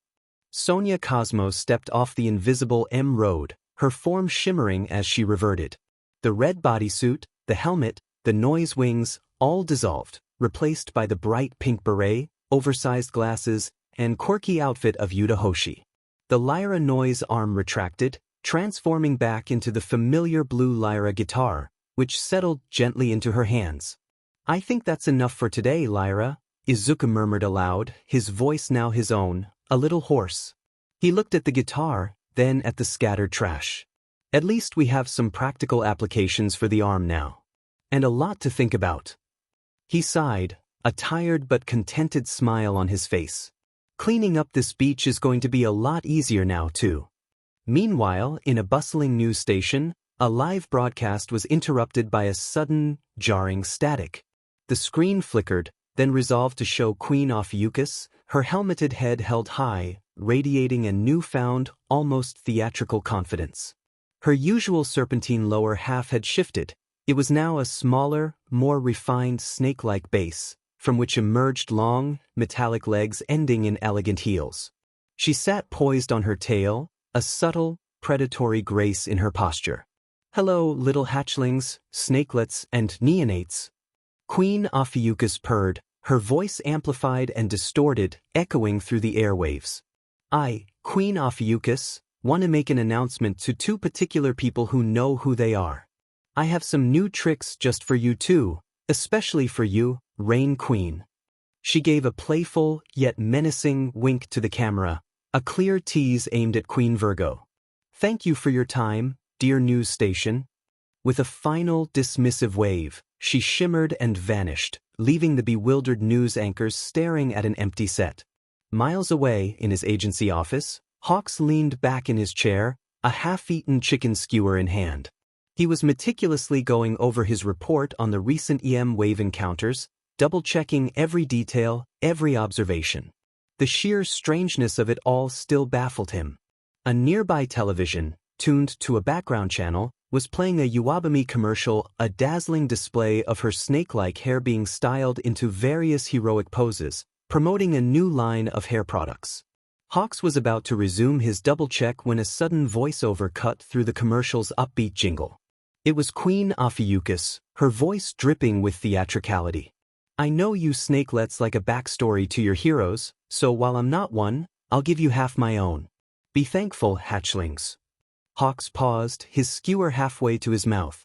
Sonia Cosmos stepped off the invisible M road, her form shimmering as she reverted. The red bodysuit, the helmet, the noise wings, all dissolved, replaced by the bright pink beret, oversized glasses, and quirky outfit of Yuta Hoshi. The Lyra Noise arm retracted, transforming back into the familiar blue lyra guitar, which settled gently into her hands. "I think that's enough for today, Lyra," Izuku murmured aloud, his voice now his own, a little hoarse. He looked at the guitar, then at the scattered trash. "At least we have some practical applications for the arm now. And a lot to think about." He sighed, a tired but contented smile on his face. Cleaning up this beach is going to be a lot easier now, too. Meanwhile, in a bustling news station, a live broadcast was interrupted by a sudden, jarring static. The screen flickered, then resolved to show Queen Ophiuchus, her helmeted head held high, radiating a newfound, almost theatrical confidence. Her usual serpentine lower half had shifted. It was now a smaller, more refined snake-like base, from which emerged long, metallic legs ending in elegant heels. She sat poised on her tail, a subtle, predatory grace in her posture. "Hello, little hatchlings, snakelets, and neonates," Queen Ophiuchus purred, her voice amplified and distorted, echoing through the airwaves. "I, Queen Ophiuchus, want to make an announcement to two particular people who know who they are. I have some new tricks just for you too, especially for you, Rain Queen." She gave a playful, yet menacing, wink to the camera, a clear tease aimed at Queen Virgo. "Thank you for your time, dear news station." With a final, dismissive wave, she shimmered and vanished, leaving the bewildered news anchors staring at an empty set. Miles away, in his agency office, Hawks leaned back in his chair, a half-eaten chicken skewer in hand. He was meticulously going over his report on the recent EM-wave encounters, double-checking every detail, every observation. The sheer strangeness of it all still baffled him. A nearby television, tuned to a background channel, was playing a Uwabami commercial, a dazzling display of her snake-like hair being styled into various heroic poses, promoting a new line of hair products. Hawks was about to resume his double-check when a sudden voiceover cut through the commercial's upbeat jingle. It was Queen Ophiuchus, her voice dripping with theatricality. "I know you snakelets like a backstory to your heroes, so while I'm not one, I'll give you half my own. Be thankful, hatchlings." Hawks paused, his skewer halfway to his mouth.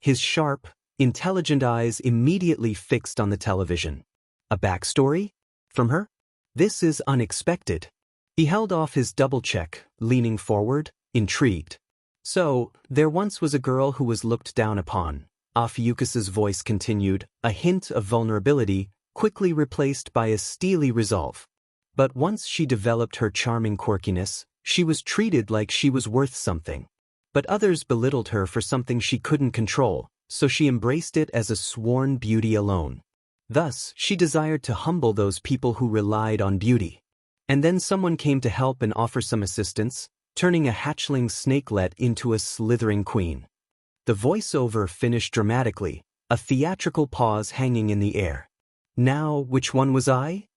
His sharp, intelligent eyes immediately fixed on the television. "A backstory? From her? This is unexpected." He held off his double-check, leaning forward, intrigued. "So, there once was a girl who was looked down upon," Ophiuchus's voice continued, a hint of vulnerability, quickly replaced by a steely resolve. "But once she developed her charming quirkiness, she was treated like she was worth something. But others belittled her for something she couldn't control, so she embraced it as a sworn beauty alone. Thus, she desired to humble those people who relied on beauty. And then someone came to help and offer some assistance, turning a hatchling snakelet into a slithering queen." The voiceover finished dramatically, a theatrical pause hanging in the air. "Now, which one was I?"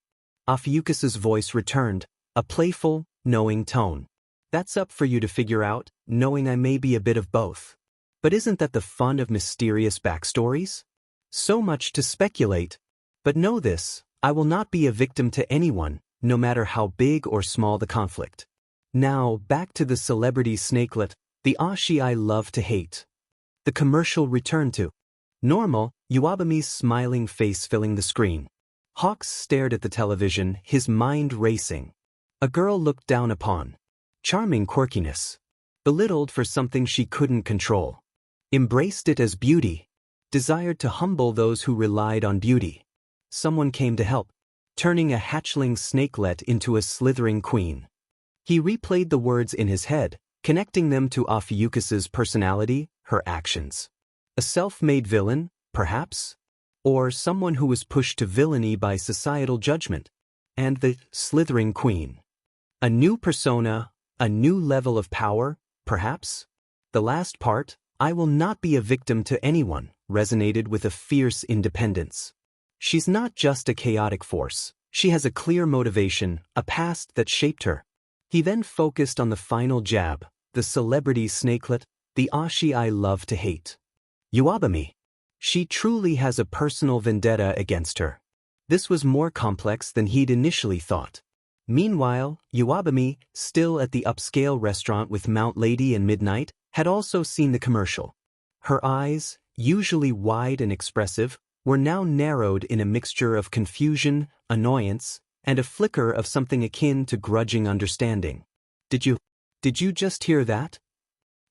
Ophiuchus's voice returned, a playful, knowing tone. "That's up for you to figure out, knowing I may be a bit of both. But isn't that the fun of mysterious backstories? So much to speculate. But know this, I will not be a victim to anyone, no matter how big or small the conflict." Now, back to the celebrity snakelet, the Ashi I love to hate. The commercial returned to normal, Uwabami's smiling face filling the screen. Hawks stared at the television, his mind racing. A girl looked down upon. Charming quirkiness. Belittled for something she couldn't control. Embraced it as beauty. Desired to humble those who relied on beauty. Someone came to help, turning a hatchling snakelet into a slithering queen. He replayed the words in his head, connecting them to Ophiuchus's personality, her actions. A self-made villain, perhaps? Or someone who was pushed to villainy by societal judgment. And the slithering queen. A new persona, a new level of power, perhaps? The last part, "I will not be a victim to anyone," resonated with a fierce independence. She's not just a chaotic force, she has a clear motivation, a past that shaped her. He then focused on the final jab, the celebrity snakelet, the Ashi I love to hate. Uwabami. She truly has a personal vendetta against her. This was more complex than he'd initially thought. Meanwhile, Iwabami, still at the upscale restaurant with Mount Lady and Midnight, had also seen the commercial. Her eyes, usually wide and expressive, were now narrowed in a mixture of confusion, annoyance, and a flicker of something akin to grudging understanding. Did you just hear that?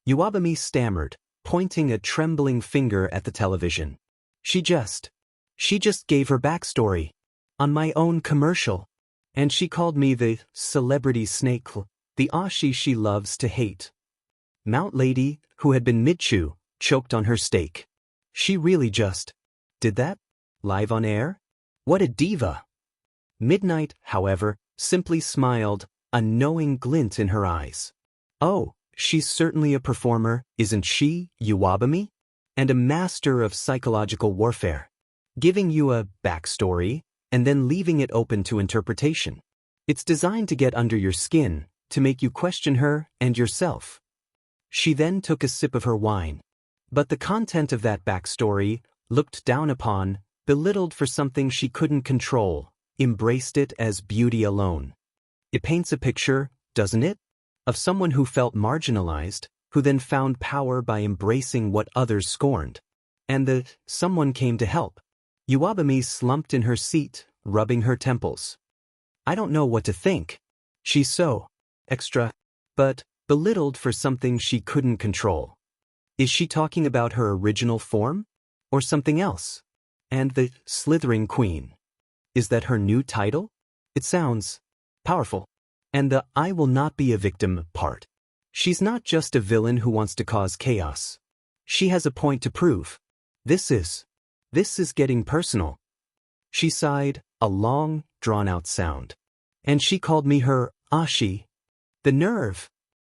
Iwabami stammered, pointing a trembling finger at the television. She just gave her backstory. On my own commercial. And she called me the celebrity snake, the Ashi she loves to hate. Mount Lady, who had been mid-chew, choked on her steak. She really just did that? Live on air? What a diva! Midnight, however, simply smiled, a knowing glint in her eyes. Oh, she's certainly a performer, isn't she, Iwabami? And a master of psychological warfare. Giving you a backstory, and then leaving it open to interpretation. It's designed to get under your skin, to make you question her and yourself. She then took a sip of her wine. But the content of that backstory, looked down upon, belittled for something she couldn't control, embraced it as beauty alone. It paints a picture, doesn't it? Of someone who felt marginalized, who then found power by embracing what others scorned. And the someone came to help. Iwabami slumped in her seat, rubbing her temples. I don't know what to think. She's so extra, but belittled for something she couldn't control. Is she talking about her original form? Or something else? And the slithering queen. Is that her new title? It sounds powerful. And the I will not be a victim part. She's not just a villain who wants to cause chaos. She has a point to prove. This is getting personal. She sighed, a long, drawn-out sound. And she called me her Ashi. The nerve!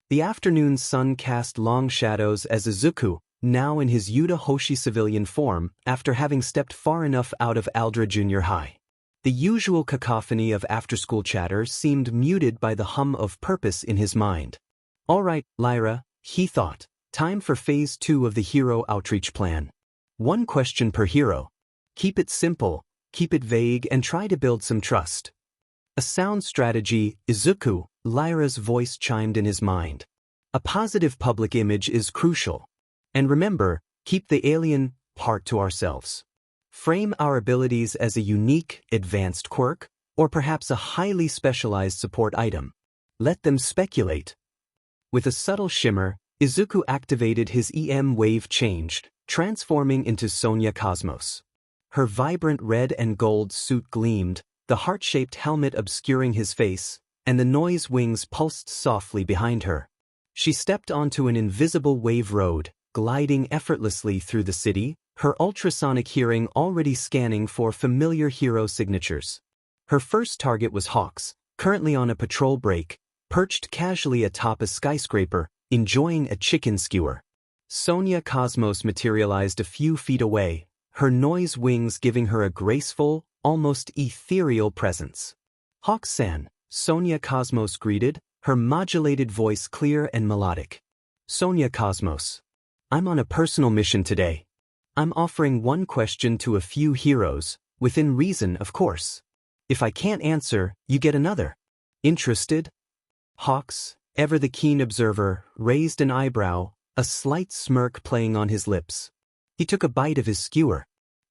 The afternoon sun cast long shadows as Izuku, now in his Yuta Hoshi civilian form, after having stepped far enough out of Aldra Junior High. The usual cacophony of after-school chatter seemed muted by the hum of purpose in his mind. All right, Lyra, he thought. Time for Phase 2 of the hero outreach plan. One question per hero. Keep it simple, keep it vague, and try to build some trust. A sound strategy, Izuku, Lyra's voice chimed in his mind. A positive public image is crucial. And remember, keep the alien part to ourselves. Frame our abilities as a unique, advanced quirk, or perhaps a highly specialized support item. Let them speculate. With a subtle shimmer, Izuku activated his EM wave change, transforming into Sonia Cosmos. Her vibrant red and gold suit gleamed, the heart-shaped helmet obscuring his face, and the noise wings pulsed softly behind her. She stepped onto an invisible wave road, gliding effortlessly through the city, her ultrasonic hearing already scanning for familiar hero signatures. Her first target was Hawks, currently on a patrol break, perched casually atop a skyscraper, enjoying a chicken skewer. Sonia Cosmos materialized a few feet away, her noise wings giving her a graceful, almost ethereal presence. Hawk-san, Sonia Cosmos greeted, her modulated voice clear and melodic. Sonia Cosmos. I'm on a personal mission today. I'm offering one question to a few heroes, within reason, of course. If I can't answer, you get another. Interested? Hawks, ever the keen observer, raised an eyebrow, a slight smirk playing on his lips. He took a bite of his skewer.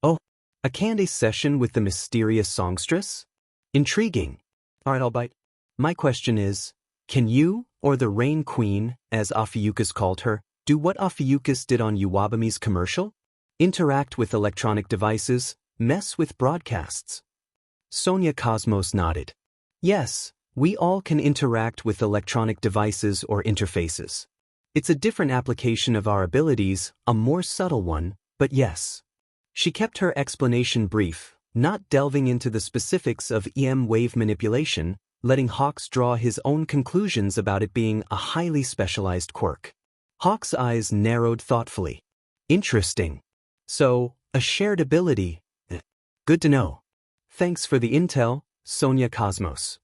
Oh, a candy session with the mysterious songstress? Intriguing. Alright, I'll bite. My question is, can you, or the Rain Queen, as Ophiuchus called her, do what Ophiuchus did on Iwabami's commercial? Interact with electronic devices, mess with broadcasts. Sonia Cosmos nodded. Yes, we all can interact with electronic devices or interfaces. It's a different application of our abilities, a more subtle one, but yes. She kept her explanation brief, not delving into the specifics of EM wave manipulation, letting Hawks draw his own conclusions about it being a highly specialized quirk. Hawks' eyes narrowed thoughtfully. Interesting. So, a shared ability. Good to know. Thanks for the intel, Sonia Cosmos.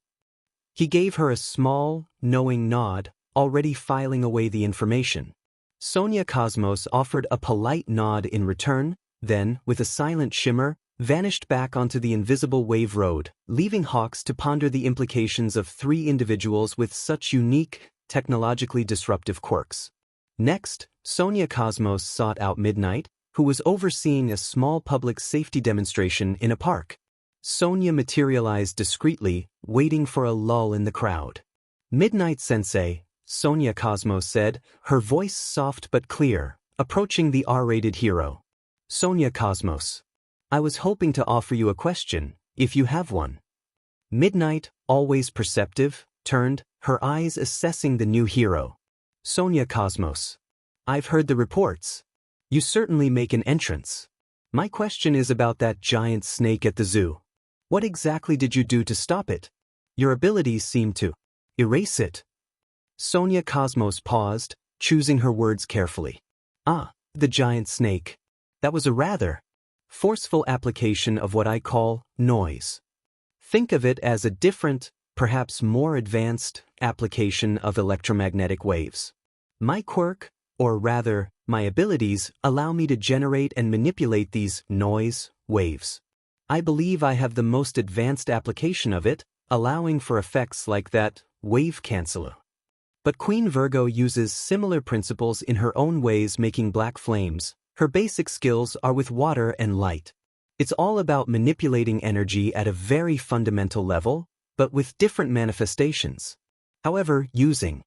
He gave her a small, knowing nod, already filing away the information. Sonia Cosmos offered a polite nod in return, then, with a silent shimmer, vanished back onto the invisible wave road, leaving Hawks to ponder the implications of three individuals with such unique, technologically disruptive quirks. Next, Sonia Cosmos sought out Midnight, who was overseeing a small public safety demonstration in a park. Sonia materialized discreetly, waiting for a lull in the crowd. Midnight-sensei, Sonia Cosmos said, her voice soft but clear, approaching the R-rated hero. Sonia Cosmos. I was hoping to offer you a question, if you have one. Midnight, always perceptive, turned, her eyes assessing the new hero. Sonia Cosmos. I've heard the reports. You certainly make an entrance. My question is about that giant snake at the zoo. What exactly did you do to stop it? Your abilities seem to erase it. Sonia Cosmos paused, choosing her words carefully. Ah, the giant snake. That was a rather forceful application of what I call noise. Think of it as a different, perhaps more advanced, application of electromagnetic waves. My quirk, or rather, my abilities, allow me to generate and manipulate these noise waves. I believe I have the most advanced application of it, allowing for effects like that wave canceller. But Queen Virgo uses similar principles in her own ways, making black flames. Her basic skills are with water and light. It's all about manipulating energy at a very fundamental level, but with different manifestations. However, using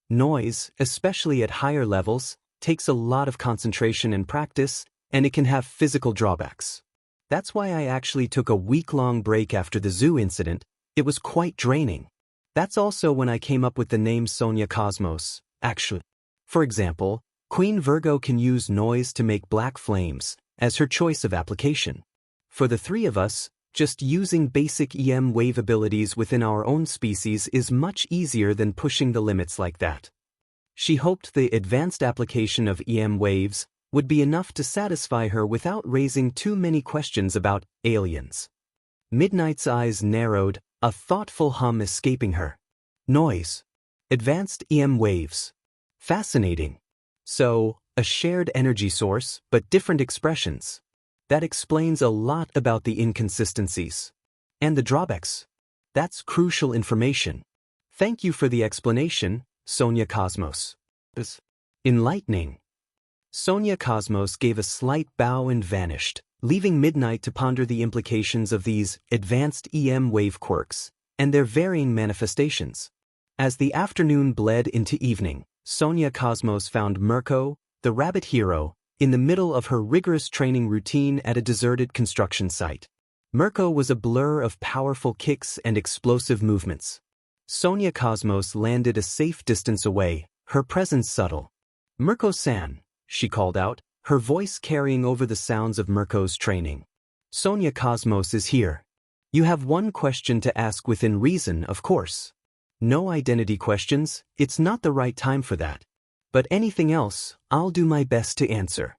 noise, especially at higher levels, takes a lot of concentration and practice, and it can have physical drawbacks. That's why I actually took a week-long break after the zoo incident. It was quite draining. That's also when I came up with the name Sonia Cosmos, actually. For example, Queen Virgo can use noise to make black flames, as her choice of application. For the three of us, just using basic EM wave abilities within our own species is much easier than pushing the limits like that. She hoped the advanced application of EM waves would be enough to satisfy her without raising too many questions about aliens. Midnight's eyes narrowed, a thoughtful hum escaping her. Noise. Advanced EM waves. Fascinating. So, a shared energy source, but different expressions. That explains a lot about the inconsistencies. And the drawbacks. That's crucial information. Thank you for the explanation, Sonia Cosmos. Enlightening. Sonia Cosmos gave a slight bow and vanished, leaving Midnight to ponder the implications of these advanced EM wave quirks and their varying manifestations. As the afternoon bled into evening, Sonia Cosmos found Mirko, the rabbit hero, in the middle of her rigorous training routine at a deserted construction site. Mirko was a blur of powerful kicks and explosive movements. Sonia Cosmos landed a safe distance away, her presence subtle. Mirko-san, she called out, her voice carrying over the sounds of Mirko's training. Sonia Cosmos is here. You have one question to ask within reason, of course. No identity questions, it's not the right time for that. But anything else, I'll do my best to answer.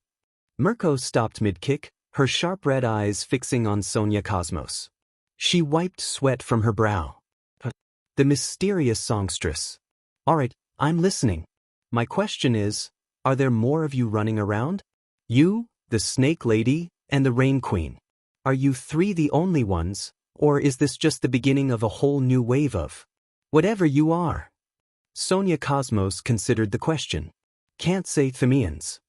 Mirko stopped mid-kick, her sharp red eyes fixing on Sonia Cosmos. She wiped sweat from her brow. The mysterious songstress. Alright, I'm listening. My question is, are there more of you running around? You, the Snake Lady, and the Rain Queen. Are you three the only ones, or is this just the beginning of a whole new wave of whatever you are? Sonia Cosmos considered the question. Can't say Thamians.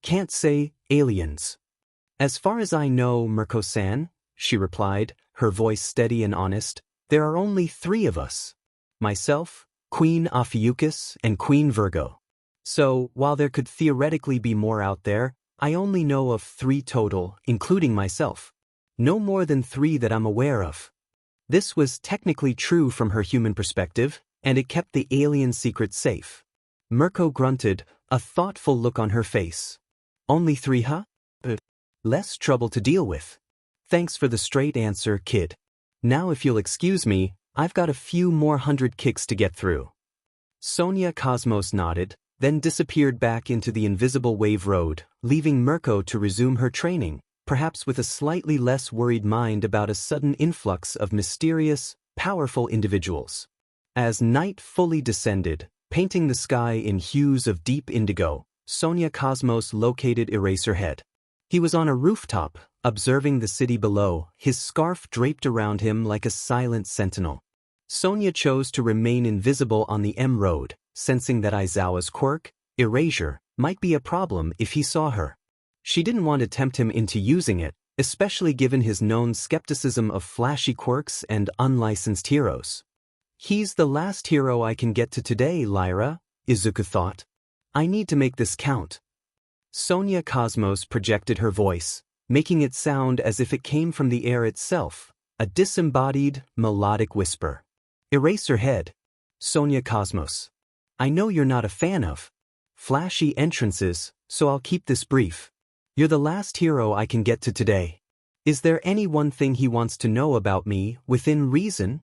Can't say aliens. As far as I know, Mirko-san, she replied, her voice steady and honest, there are only three of us. Myself, Queen Ophiuchus, and Queen Virgo. So, while there could theoretically be more out there, I only know of three total, including myself. No more than three that I'm aware of. This was technically true from her human perspective, and it kept the alien secret safe. Mirko grunted, a thoughtful look on her face. Only three, huh? Less trouble to deal with. Thanks for the straight answer, kid. Now if you'll excuse me, I've got a few more 100 kicks to get through. Sonia Cosmos nodded, then disappeared back into the invisible wave road, leaving Mirko to resume her training, perhaps with a slightly less worried mind about a sudden influx of mysterious, powerful individuals. As night fully descended, painting the sky in hues of deep indigo, Sonia Cosmos located Eraserhead. He was on a rooftop, observing the city below, his scarf draped around him like a silent sentinel. Sonia chose to remain invisible on the M road, sensing that Aizawa's quirk, erasure, might be a problem if he saw her. She didn't want to tempt him into using it, especially given his known skepticism of flashy quirks and unlicensed heroes. He's the last hero I can get to today, Lyra, Izuku thought. I need to make this count. Sonia Cosmos projected her voice, making it sound as if it came from the air itself, a disembodied, melodic whisper. Erase her head. Sonia Cosmos. I know you're not a fan of flashy entrances, so I'll keep this brief. You're the last hero I can get to today. Is there any one thing he wants to know about me, within reason?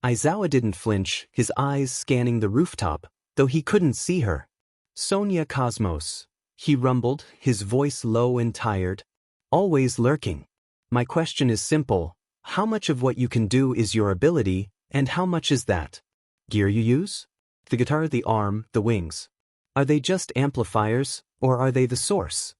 Aizawa didn't flinch, his eyes scanning the rooftop, though he couldn't see her. Sonia Cosmos, he rumbled, his voice low and tired. Always lurking. My question is simple. How much of what you can do is your ability, and how much is that gear you use? The guitar, the arm, the wings. Are they just amplifiers, or are they the source?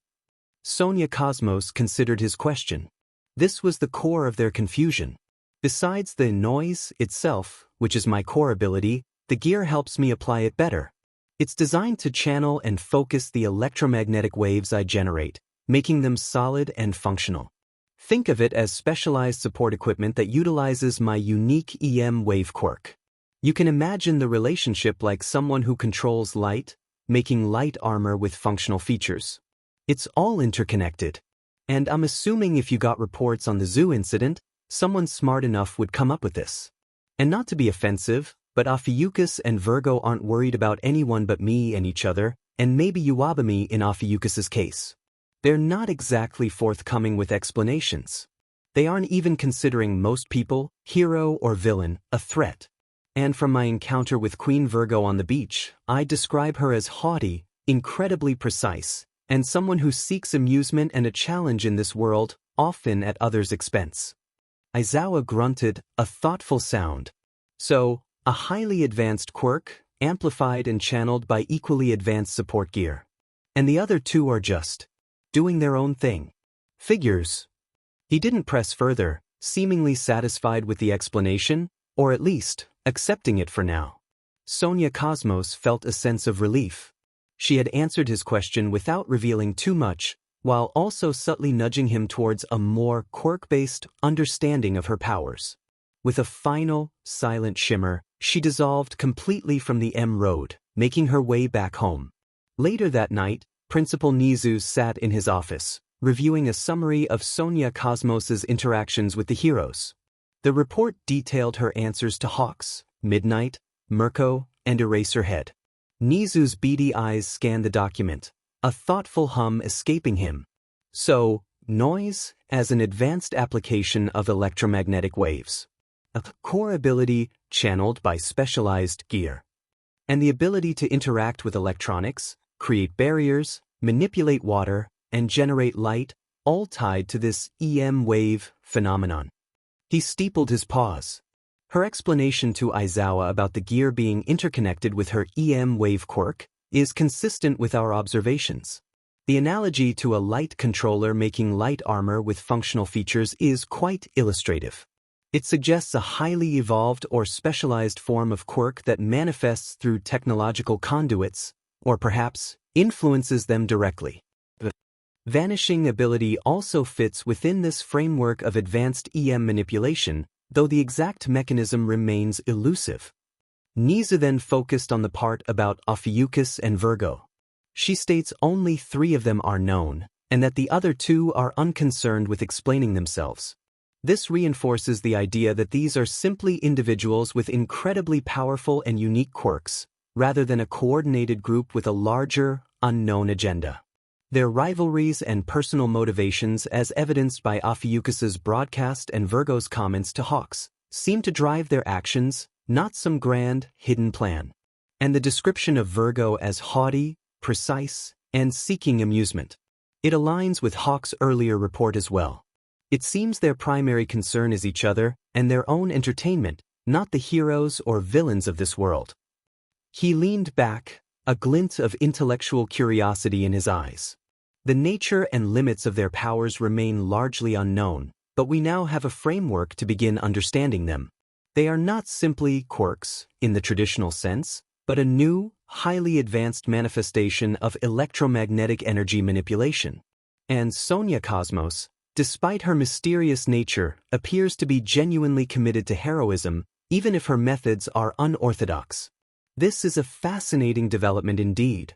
Sonia Cosmos considered his question. This was the core of their confusion. Besides the noise itself, which is my core ability, the gear helps me apply it better. It's designed to channel and focus the electromagnetic waves I generate, making them solid and functional. Think of it as specialized support equipment that utilizes my unique EM wave quirk. You can imagine the relationship like someone who controls light, making light armor with functional features. It's all interconnected. And I'm assuming if you got reports on the zoo incident, someone smart enough would come up with this. And not to be offensive, but Ophiuchus and Virgo aren't worried about anyone but me and each other, and maybe Uwabami in Ophiuchus's case. They're not exactly forthcoming with explanations. They aren't even considering most people, hero or villain, a threat. And from my encounter with Queen Virgo on the beach, I describe her as haughty, incredibly precise, and someone who seeks amusement and a challenge in this world, often at others' expense. Aizawa grunted, a thoughtful sound. So, a highly advanced quirk, amplified and channeled by equally advanced support gear. And the other two are just doing their own thing. Figures. He didn't press further, seemingly satisfied with the explanation, or at least, accepting it for now. Sonia Cosmos felt a sense of relief. She had answered his question without revealing too much, while also subtly nudging him towards a more quirk-based understanding of her powers. With a final, silent shimmer, she dissolved completely from the M road, making her way back home. Later that night, Principal Nizu sat in his office, reviewing a summary of Sonia Cosmos's interactions with the heroes. The report detailed her answers to Hawks, Midnight, Mirko, and Eraserhead. Nizu's beady eyes scanned the document, a thoughtful hum escaping him. So, noise as an advanced application of electromagnetic waves. A core ability channeled by specialized gear. And the ability to interact with electronics, create barriers, manipulate water, and generate light, all tied to this EM wave phenomenon. He steepled his paws. Her explanation to Aizawa about the gear being interconnected with her EM wave quirk is consistent with our observations. The analogy to a light controller making light armor with functional features is quite illustrative. It suggests a highly evolved or specialized form of quirk that manifests through technological conduits, or perhaps influences them directly. The vanishing ability also fits within this framework of advanced EM manipulation, though the exact mechanism remains elusive. Nizu then focused on the part about Ophiuchus and Virgo. She states only 3 of them are known, and that the other 2 are unconcerned with explaining themselves. This reinforces the idea that these are simply individuals with incredibly powerful and unique quirks, rather than a coordinated group with a larger, unknown agenda. Their rivalries and personal motivations, as evidenced by Ophiuchus's broadcast and Virgo's comments to Hawks, seem to drive their actions, not some grand, hidden plan. And the description of Virgo as haughty, precise, and seeking amusement. It aligns with Hawks' earlier report as well. It seems their primary concern is each other and their own entertainment, not the heroes or villains of this world. He leaned back, a glint of intellectual curiosity in his eyes. The nature and limits of their powers remain largely unknown, but we now have a framework to begin understanding them. They are not simply quirks, in the traditional sense, but a new, highly advanced manifestation of electromagnetic energy manipulation. And Sonia Cosmos, despite her mysterious nature, appears to be genuinely committed to heroism, even if her methods are unorthodox. This is a fascinating development indeed,